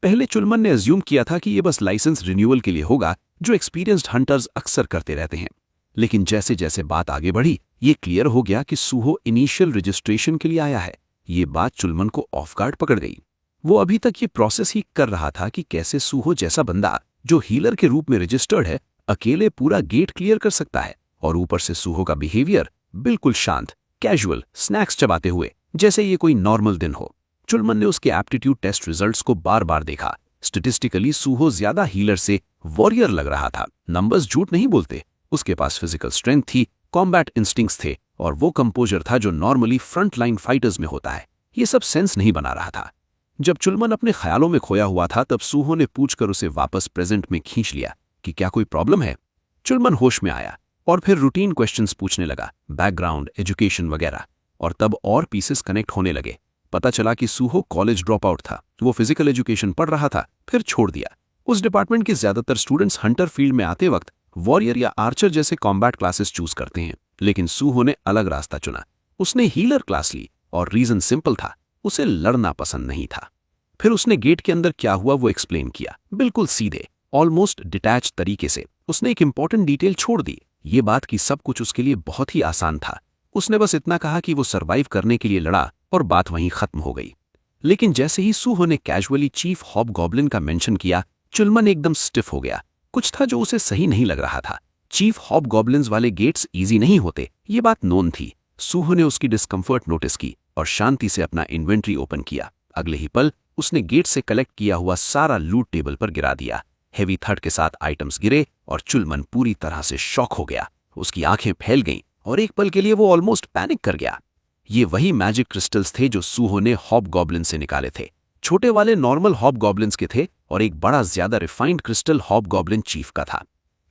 पहले चुलमन ने अज्यूम किया था कि ये बस लाइसेंस रिन्यूअल के लिए होगा, जो एक्सपीरियंस्ड हंटर्स अक्सर करते रहते हैं। लेकिन जैसे जैसे बात आगे बढ़ी, ये क्लियर हो गया कि सूहो इनिशियल रजिस्ट्रेशन के लिए आया है। ये बात चुलमन को ऑफ गार्ड पकड़ गई। वो अभी तक ये प्रोसेस ही कर रहा था कि कैसे सूहो जैसा बंदा, जो हीलर के रूप में रजिस्टर्ड है, अकेले पूरा गेट क्लियर कर सकता है। और ऊपर से सूहो का बिहेवियर बिल्कुल शांत, कैजुअल, स्नैक्स चबाते हुए, जैसे ये कोई नॉर्मल दिन हो। चुलमन ने उसके एप्टीट्यूड टेस्ट रिजल्ट्स को बार बार देखा। स्टेटिस्टिकली सूहो ज्यादा हीलर से वॉरियर लग रहा था। नंबर्स झूठ नहीं बोलते। उसके पास फिजिकल स्ट्रेंथ थी, कॉम्बैट इंस्टिंक्ट्स थे, और वो कंपोजर था जो नॉर्मली फ्रंट लाइन फाइटर्स में होता है। ये सब सेंस नहीं बना रहा था। जब चुलमन अपने ख्यालों में खोया हुआ था, तब सूहो ने पूछकर उसे वापस प्रेजेंट में खींच लिया कि क्या कोई प्रॉब्लम है। चुलमन होश में आया और फिर रूटीन क्वेश्चंस पूछने लगा, बैकग्राउंड, एजुकेशन वगैरह। और तब और पीसेस कनेक्ट होने लगे। पता चला कि सूहो कॉलेज ड्रॉप आउट था। वो फिजिकल एजुकेशन पढ़ रहा था, फिर छोड़ दिया। उस डिपार्टमेंट के ज्यादातर स्टूडेंट्स हंटर फील्ड में आते वक्त वॉरियर या आर्चर जैसे कॉम्बैट क्लासेस चूज करते हैं, लेकिन सूहो ने अलग रास्ता चुना। उसने हीलर क्लास ली और रीजन सिंपल था। उसे लड़ना पसंद नहीं था। फिर उसने गेट के अंदर क्या हुआ वो एक्सप्लेन किया, बिल्कुल सीधे, ऑलमोस्ट डिटैच तरीके से। उसने एक इंपॉर्टेंट डिटेल छोड़ दी, ये बात कि सब कुछ उसके लिए बहुत ही आसान था। उसने बस इतना कहा कि वो सरवाइव करने के लिए लड़ा और बात वहीं खत्म हो गई। लेकिन जैसे ही सूहो ने कैजुअली चीफ हॉबगॉब्लिन का मेंशन किया, चुलमन एकदम स्टिफ हो गया। कुछ था जो उसे सही नहीं लग रहा था। चीफ हॉबगॉब्लिन्स वाले गेट्स इजी नहीं होते, ये बात नोन थी। सूहो ने उसकी डिस्कम्फर्ट नोटिस की और शांति से अपना इन्वेंट्री ओपन किया। अगले ही पल उसने गेट से कलेक्ट किया हुआ सारा लूट टेबल पर गिरा दिया। हेवी थड के साथ आइटम्स गिरे और चुलमन पूरी तरह से शॉक हो गया। उसकी आंखें फैल गईं और एक पल के लिए वो ऑलमोस्ट पैनिक कर गया। ये वही मैजिक क्रिस्टल्स थे जो सूहो ने हॉबगॉब्लिन से निकाले थे। छोटे वाले नॉर्मल हॉबगॉब्लिन्स के थे और एक बड़ा ज्यादा रिफाइंड क्रिस्टल हॉबगॉब्लिन चीफ का था।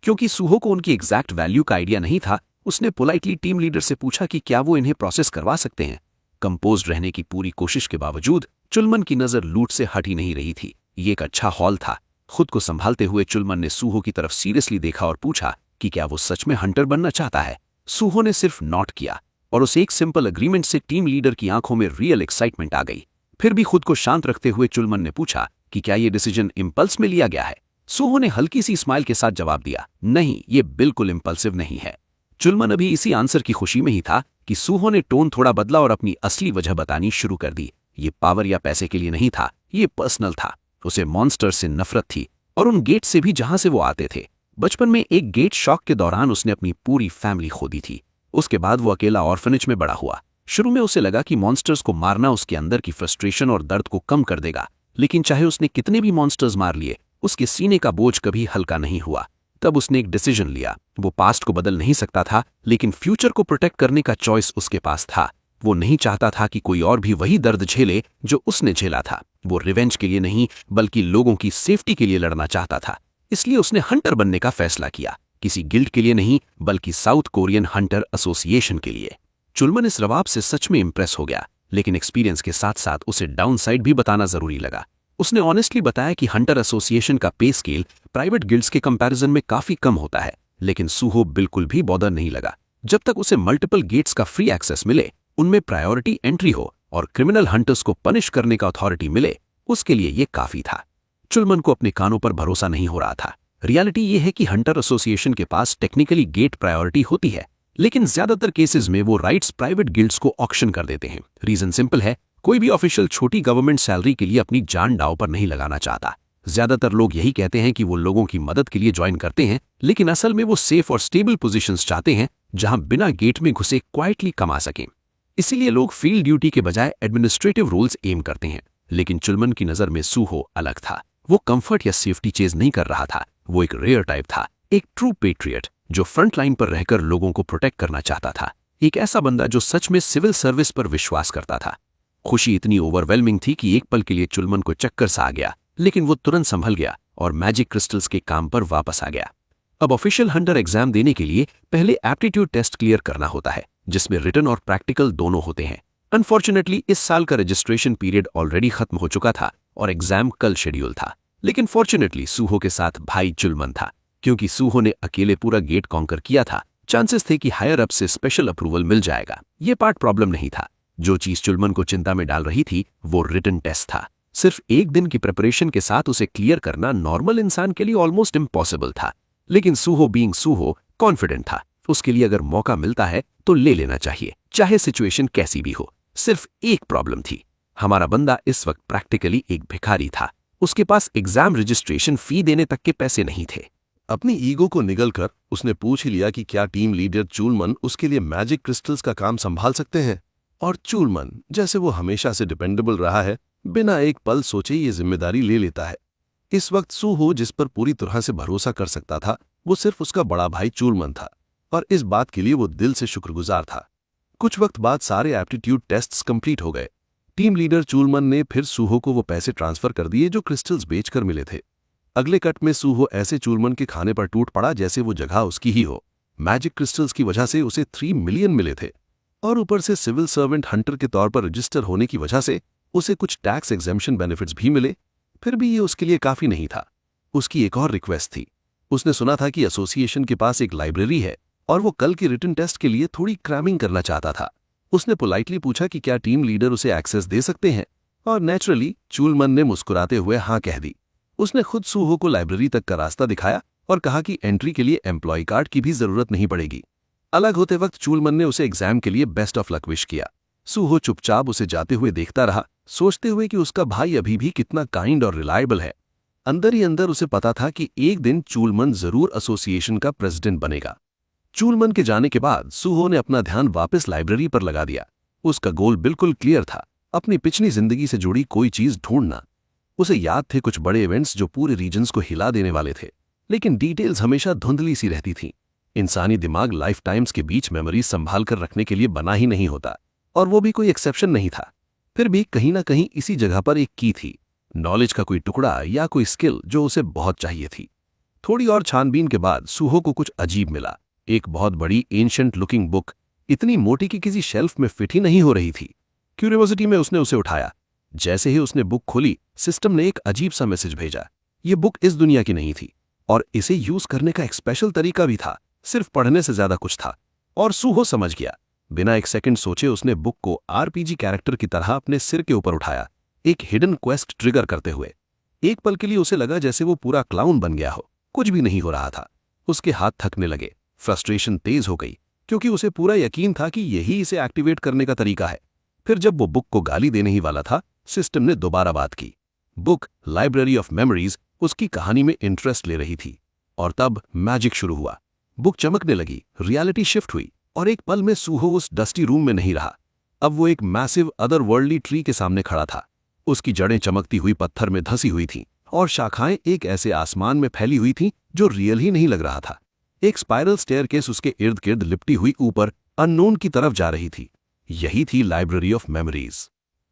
क्योंकि सूहो को उनकी एग्जैक्ट वैल्यू का आइडिया नहीं था, उसने पोलाइटली टीम लीडर से पूछा कि क्या वो इन्हें प्रोसेस करवा सकते हैं। कंपोज्ड रहने की पूरी कोशिश के बावजूद चुलमन की नजर लूट से हट ही नहीं रही थी। ये एक अच्छा हॉल था। खुद को संभालते हुए चुलमन ने सूहो की तरफ सीरियसली देखा और पूछा कि क्या वो सच में हंटर बनना चाहता है। सूहो ने सिर्फ नॉट किया और उस एक सिंपल अग्रीमेंट से टीम लीडर की आंखों में रियल एक्साइटमेंट आ गई। फिर भी खुद को शांत रखते हुए चुलमन ने पूछा कि क्या ये डिसीजन इंपल्स में लिया गया है। सूहो ने हल्की सी स्माइल के साथ जवाब दिया, नहीं, ये बिल्कुल इंपल्सिव नहीं है। चुलमन अभी इसी आंसर की खुशी में ही था कि सूहो ने टोन थोड़ा बदला और अपनी असली वजह बतानी शुरू कर दी। ये पावर या पैसे के लिए नहीं था, ये पर्सनल था। उसे मॉन्स्टर से नफरत थी और उन गेट से भी जहां से वो आते थे। बचपन में एक गेट शॉक के दौरान उसने अपनी पूरी फैमिली खो दी थी। उसके बाद वो अकेला ऑर्फनेज में बड़ा हुआ। शुरू में उसे लगा कि मॉन्स्टर्स को मारना उसके अंदर की फ्रस्ट्रेशन और दर्द को कम कर देगा, लेकिन चाहे उसने कितने भी मॉन्स्टर्स मार लिए, उसके सीने का बोझ कभी हल्का नहीं हुआ। तब उसने एक डिसीजन लिया। वो पास्ट को बदल नहीं सकता था, लेकिन फ्यूचर को प्रोटेक्ट करने का चॉइस उसके पास था। वो नहीं चाहता था कि कोई और भी वही दर्द झेले जो उसने झेला था। वो रिवेंज के लिए नहीं, बल्कि लोगों की सेफ्टी के लिए लड़ना चाहता था। इसलिए उसने हंटर बनने का फैसला किया, किसी गिल्ड के लिए नहीं, बल्कि साउथ कोरियन हंटर एसोसिएशन के लिए। चुलमन इस रवाब से सच में इंप्रेस हो गया, लेकिन एक्सपीरियंस के साथ साथ उसे डाउन साइड भी बताना जरूरी लगा। उसने ऑनेस्टली बताया कि हंटर एसोसिएशन का पे स्केल प्राइवेट गिल्ड्स के कंपैरिजन में काफी कम होता है, लेकिन सूहो बिल्कुल भी बॉदर नहीं लगा। जब तक उसे मल्टीपल गेट्स का फ्री एक्सेस मिले, उनमें प्रायोरिटी एंट्री हो और क्रिमिनल हंटर्स को पनिश करने का अथॉरिटी मिले, उसके लिए ये काफी था। चुलमन को अपने कानों पर भरोसा नहीं हो रहा था। रियलिटी ये है कि हंटर एसोसिएशन के पास टेक्निकली गेट प्रायोरिटी होती है, लेकिन ज्यादातर केसेस में वो राइट्स प्राइवेट गिल्ड्स को ऑक्शन कर देते हैं। रीजन सिंपल है, कोई भी ऑफिशियल छोटी गवर्नमेंट सैलरी के लिए अपनी जान दांव पर नहीं लगाना चाहता। ज्यादातर लोग यही कहते हैं कि वो लोगों की मदद के लिए ज्वाइन करते हैं, लेकिन असल में वो सेफ और स्टेबल पोजीशंस चाहते हैं जहां बिना गेट में घुसे क्वाइटली कमा सकें। इसीलिए लोग फील्ड ड्यूटी के बजाय एडमिनिस्ट्रेटिव रोल्स एम करते हैं। लेकिन चुलमन की नजर में सूहो अलग था। वो कंफर्ट या सेफ्टी चेज नहीं कर रहा था। वो एक रेयर टाइप था, एक ट्रू पेट्रियट जो फ्रंट लाइन पर रहकर लोगों को प्रोटेक्ट करना चाहता था। एक ऐसा बंदा जो सच में सिविल सर्विस पर विश्वास करता था। खुशी इतनी ओवरवेलमिंग थी कि एक पल के लिए चुलमन को चक्कर सा आ गया, लेकिन वो तुरंत संभल गया और मैजिक क्रिस्टल्स के काम पर वापस आ गया। अब ऑफिशियल हंटर एग्जाम देने के लिए पहले एप्टीट्यूड टेस्ट क्लियर करना होता है, जिसमें रिटन और प्रैक्टिकल दोनों होते हैं। अनफॉर्चुनेटली इस साल का रजिस्ट्रेशन पीरियड ऑलरेडी खत्म हो चुका था और एग्जाम कल शेड्यूल था। लेकिन फॉर्चुनेटली सूहो के साथ भाई चुलमन था। क्योंकि सूहो ने अकेले पूरा गेट कॉन्कर किया था, चांसेस थे कि हायर अप से स्पेशल अप्रूवल मिल जाएगा। ये पार्ट प्रॉब्लम नहीं था। जो चीज चुलमन को चिंता में डाल रही थी वो रिटन टेस्ट था। सिर्फ एक दिन की प्रिपरेशन के साथ उसे क्लियर करना नॉर्मल इंसान के लिए ऑलमोस्ट इम्पॉसिबल था। लेकिन सूहो बीइंग सूहो कॉन्फिडेंट था। उसके लिए अगर मौका मिलता है तो ले लेना चाहिए, चाहे सिचुएशन कैसी भी हो। सिर्फ एक प्रॉब्लम थी, हमारा बंदा इस वक्त प्रैक्टिकली एक भिखारी था। उसके पास एग्जाम रजिस्ट्रेशन फी देने तक के पैसे नहीं थे। अपनी ईगो को निगलकर उसने पूछ ही लिया कि क्या टीम लीडर चुलमन उसके लिए मैजिक क्रिस्टल्स का काम संभाल सकते हैं। और चुलमन, जैसे वो हमेशा से डिपेंडेबल रहा है, बिना एक पल सोचे ये जिम्मेदारी ले लेता है। इस वक्त सूहो जिस पर पूरी तरह से भरोसा कर सकता था, वो सिर्फ उसका बड़ा भाई चुलमन था, और इस बात के लिए वो दिल से शुक्रगुजार था। कुछ वक्त बाद सारे एप्टीट्यूड टेस्ट्स कंप्लीट हो गए। टीम लीडर चुलमन ने फिर सूहो को वो पैसे ट्रांसफर कर दिए जो क्रिस्टल्स बेचकर मिले थे। अगले कट में सूहो ऐसे चुलमन के खाने पर टूट पड़ा जैसे वो जगह उसकी ही हो। मैजिक क्रिस्टल्स की वजह से उसे 3 मिलियन मिले थे, और ऊपर से सिविल सर्वेंट हंटर के तौर पर रजिस्टर होने की वजह से उसे कुछ टैक्स एग्जेम्पशन बेनिफिट्स भी मिले। फिर भी ये उसके लिए काफी नहीं था। उसकी एक और रिक्वेस्ट थी। उसने सुना था कि एसोसिएशन के पास एक लाइब्रेरी है और वो कल के रिटन टेस्ट के लिए थोड़ी क्रैमिंग करना चाहता था। उसने पोलाइटली पूछा कि क्या टीम लीडर उसे एक्सेस दे सकते हैं, और नेचुरली चूलमन ने मुस्कुराते हुए हाँ कह दी। उसने खुद सूहो को लाइब्रेरी तक का रास्ता दिखाया और कहा कि एंट्री के लिए एम्प्लॉय कार्ड की भी जरूरत नहीं पड़ेगी। अलग होते वक्त चूलमन ने उसे एग्जाम के लिए बेस्ट ऑफ लक विश किया। सूहो चुपचाप उसे जाते हुए देखता रहा, सोचते हुए कि उसका भाई अभी भी कितना काइंड और रिलायबल है। अंदर ही अंदर उसे पता था कि एक दिन चूलमन जरूर एसोसिएशन का प्रेसिडेंट बनेगा। चूलमन के जाने के बाद सूहो ने अपना ध्यान वापस लाइब्रेरी पर लगा दिया। उसका गोल बिल्कुल क्लियर था, अपनी पिछली जिंदगी से जुड़ी कोई चीज ढूंढना। उसे याद थे कुछ बड़े इवेंट्स जो पूरे रीजन्स को हिला देने वाले थे, लेकिन डिटेल्स हमेशा धुंधली सी रहती थी। इंसानी दिमाग लाइफ टाइम्स के बीच मेमोरीज संभाल कर रखने के लिए बना ही नहीं होता, और वो भी कोई एक्सेप्शन नहीं था। फिर भी कहीं ना कहीं इसी जगह पर एक की थी, नॉलेज का कोई टुकड़ा या कोई स्किल जो उसे बहुत चाहिए थी। थोड़ी और छानबीन के बाद सूहो को कुछ अजीब मिला। एक बहुत बड़ी एंशिएंट लुकिंग बुक, इतनी मोटी कि किसी शेल्फ में फिट ही नहीं हो रही थी। क्यूरियोसिटी में उसने उसे उठाया। जैसे ही उसने बुक खोली, सिस्टम ने एक अजीब सा मैसेज भेजा। ये बुक इस दुनिया की नहीं थी, और इसे यूज करने का एक स्पेशल तरीका भी था, सिर्फ पढ़ने से ज्यादा कुछ था। और सूहो समझ गया। बिना एक सेकंड सोचे उसने बुक को आरपीजी कैरेक्टर की तरह अपने सिर के ऊपर उठाया, एक हिडन क्वेस्ट ट्रिगर करते हुए। एक पल के लिए उसे लगा जैसे वो पूरा क्लाउन बन गया हो। कुछ भी नहीं हो रहा था। उसके हाथ थकने लगे, फ्रस्ट्रेशन तेज हो गई, क्योंकि उसे पूरा यकीन था कि यही इसे एक्टिवेट करने का तरीका है। फिर जब वो बुक को गाली देने ही वाला था, सिस्टम ने दोबारा बात की। बुक लाइब्रेरी ऑफ मेमोरीज उसकी कहानी में इंटरेस्ट ले रही थी, और तब मैजिक शुरू हुआ। बुक चमकने लगी, रियलिटी शिफ्ट हुई, और एक पल में सूहो उस डस्टी रूम में नहीं रहा। अब वो एक मैसिव अदर वर्ल्डली ट्री के सामने खड़ा था। उसकी जड़ें चमकती हुई पत्थर में धंसी हुई थीं, और शाखाएं एक ऐसे आसमान में फैली हुई थीं जो रियल ही नहीं लग रहा था। एक स्पाइरल स्टेयरकेस उसके इर्द गिर्द लिपटी हुई ऊपर अननोन की तरफ जा रही थी। यही थी लाइब्रेरी ऑफ मेमोरीज।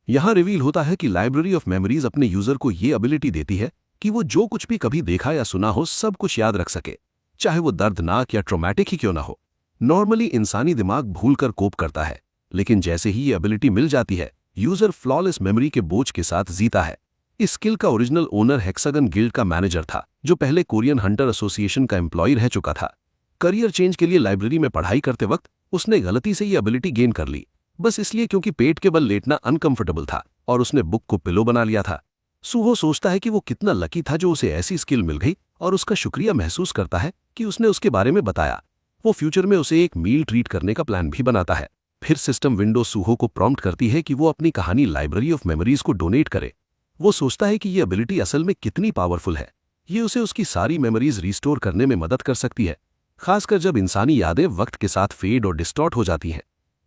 यहां रिवील होता है कि लाइब्रेरी ऑफ मेमोरीज अपने यूजर को ये एबिलिटी देती है कि वो जो कुछ भी कभी देखा या सुना हो सब कुछ याद रख सके, चाहे वो दर्दनाक या ट्रोमैटिक ही क्यों ना हो। नॉर्मली इंसानी दिमाग भूलकर कोप करता है, लेकिन जैसे ही ये एबिलिटी मिल जाती है, यूजर फ्लॉलेस मेमोरी के बोझ के साथ जीता है। इस स्किल का ओरिजिनल ओनर हेक्सागन गिल्ड का मैनेजर था, जो पहले कोरियन हंटर एसोसिएशन का एम्प्लॉय रह चुका था। करियर चेंज के लिए लाइब्रेरी में पढ़ाई करते वक्त उसने गलती से ये एबिलिटी गेन कर ली, बस इसलिए क्योंकि पेट के बल लेटना अनकंफर्टेबल था, और उसने बुक को पिलो बना लिया था। सूहो सोचता है कि वो कितना लकी था जो उसे ऐसी स्किल मिल गई, और उसका शुक्रिया महसूस करता है कि उसने उसके बारे में बताया। वो फ्यूचर में उसे एक मील ट्रीट करने का प्लान भी बनाता है। फिर सिस्टम विंडो सूहो को प्रॉम्प्ट करती है कि वो अपनी कहानी लाइब्रेरी ऑफ मेमोरीज को डोनेट करे। वो सोचता है कि ये एबिलिटी असल में कितनी पावरफुल है। ये उसे उसकी सारी मेमोरीज रिस्टोर करने में मदद कर सकती है, खासकर जब इंसानी यादें वक्त के साथ फेड और डिस्टॉर्ट हो जाती हैं।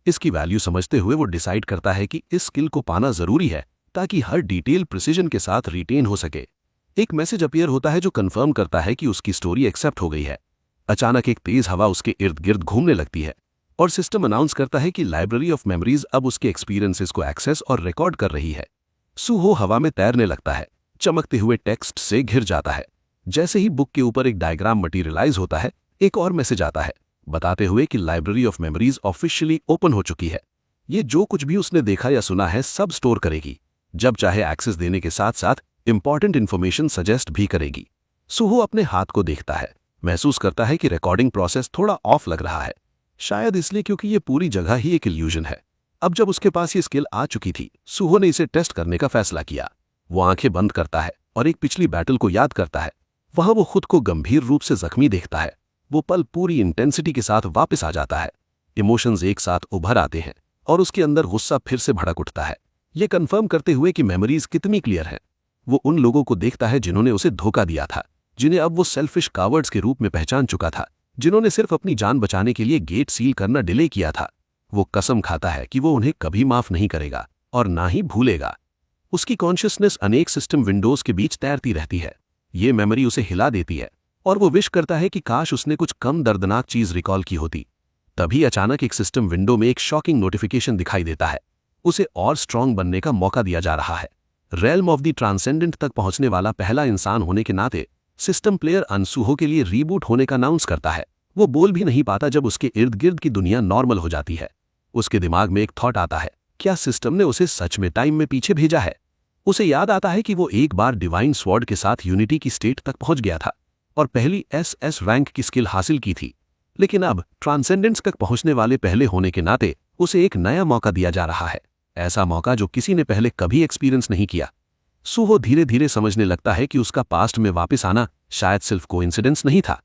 इसकी वैल्यू समझते हुए वो डिसाइड करता है कि इस स्किल को पाना जरूरी है, ताकि हर डिटेल प्रिसीजन के साथ रिटेन हो सके। एक मैसेज अपीयर होता है जो कंफर्म करता है कि उसकी स्टोरी एक्सेप्ट हो गई है। अचानक एक तेज हवा उसके इर्द गिर्द घूमने लगती है, और सिस्टम अनाउंस करता है कि लाइब्रेरी ऑफ मेमोरीज अब उसके एक्सपीरियंसेस को एक्सेस और रिकॉर्ड कर रही है। सूहो हवा में तैरने लगता है, चमकते हुए टेक्स्ट से घिर जाता है। जैसे ही बुक के ऊपर एक डायग्राम मटीरियलाइज होता है, एक और मैसेज आता है, बताते हुए कि library of memories officially open हो चुकी है। ये जो कुछ भी उसने देखा या सुना है सब स्टोर करेगी, जब चाहे एक्सेस देने के साथ साथ इंपॉर्टेंट इंफॉर्मेशन सजेस्ट भी करेगी। सूहो अपने हाथ को देखता है, महसूस करता है कि रिकॉर्डिंग प्रोसेस थोड़ा ऑफ लग रहा है, शायद इसलिए क्योंकि ये पूरी जगह ही एक इल्यूजन है। अब जब उसके पास ये स्किल आ चुकी थी, सूहो ने इसे टेस्ट करने का फैसला किया। वो आंखें बंद करता है और एक पिछली बैटल को याद करता है। वहां वो खुद को गंभीर रूप से जख्मी देखता है। वो पल पूरी इंटेंसिटी के साथ वापस आ जाता है। इमोशंस एक साथ उभर आते हैं, और उसके अंदर गुस्सा फिर से भड़क उठता है, ये कंफर्म करते हुए कि मेमोरीज कितनी क्लियर है। वो उन लोगों को देखता है जिन्होंने उसे धोखा दिया था, जिन्हें अब वो सेल्फिश कावर्ड्स के रूप में पहचान चुका था, जिन्होंने सिर्फ अपनी जान बचाने के लिए गेट सील करना डिले किया था। वो कसम खाता है कि वो उन्हें कभी माफ नहीं करेगा और ना ही भूलेगा। उसकी कॉन्शियसनेस अनेक सिस्टम विंडोज के बीच तैरती रहती है। ये मेमोरी उसे हिला देती है, और वो विश करता है कि काश उसने कुछ कम दर्दनाक चीज रिकॉल की होती। तभी अचानक एक सिस्टम विंडो में एक शॉकिंग नोटिफिकेशन दिखाई देता है। उसे और स्ट्रांग बनने का मौका दिया जा रहा है। रेल्म ऑफ द ट्रांसेंडेंट तक पहुंचने वाला पहला इंसान होने के नाते सिस्टम प्लेयर अनसूहो के लिए रीबूट होने का अनाउंस करता है। वो बोल भी नहीं पाता जब उसके इर्द गिर्द की दुनिया नॉर्मल हो जाती है। उसके दिमाग में एक थॉट आता है, क्या सिस्टम ने उसे सच में टाइम में पीछे भेजा है? उसे याद आता है कि वो एक बार डिवाइन स्वॉर्ड के साथ यूनिटी की स्टेट तक पहुंच गया था और पहली एसएस रैंक की स्किल हासिल की थी, लेकिन अब ट्रांसेंडेंस तक पहुंचने वाले पहले होने के नाते उसे एक नया मौका दिया जा रहा है, ऐसा मौका जो किसी ने पहले कभी एक्सपीरियंस नहीं किया। सूहो धीरे धीरे समझने लगता है कि उसका पास्ट में वापस आना शायद सिर्फ कोइंसिडेंस नहीं था।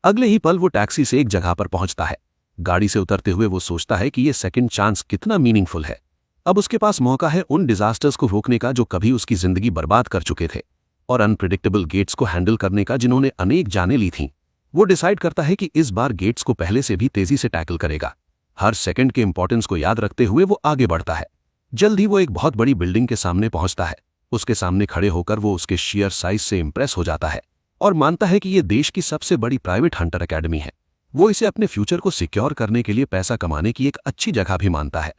अगले ही पल वो टैक्सी से एक जगह पर पहुंचता है। गाड़ी से उतरते हुए वो सोचता है कि ये सेकंड चांस कितना मीनिंगफुल है। अब उसके पास मौका है उन डिजास्टर्स को रोकने का जो कभी उसकी जिंदगी बर्बाद कर चुके थे, और अनप्रिडिक्टेबल गेट्स को हैंडल करने का जिन्होंने अनेक जानें ली थीं। वो डिसाइड करता है कि इस बार गेट्स को पहले से भी तेजी से टैकल करेगा। हर सेकंड के इंपॉर्टेंस को याद रखते हुए वो आगे बढ़ता है। जल्द ही वो एक बहुत बड़ी बिल्डिंग के सामने पहुंचता है। उसके सामने खड़े होकर वो उसके शेयर साइज से इंप्रेस हो जाता है और मानता है कि ये देश की सबसे बड़ी प्राइवेट हंटर एकेडमी है। वो इसे अपने फ्यूचर को सिक्योर करने के लिए पैसा कमाने की एक अच्छी जगह भी मानता है।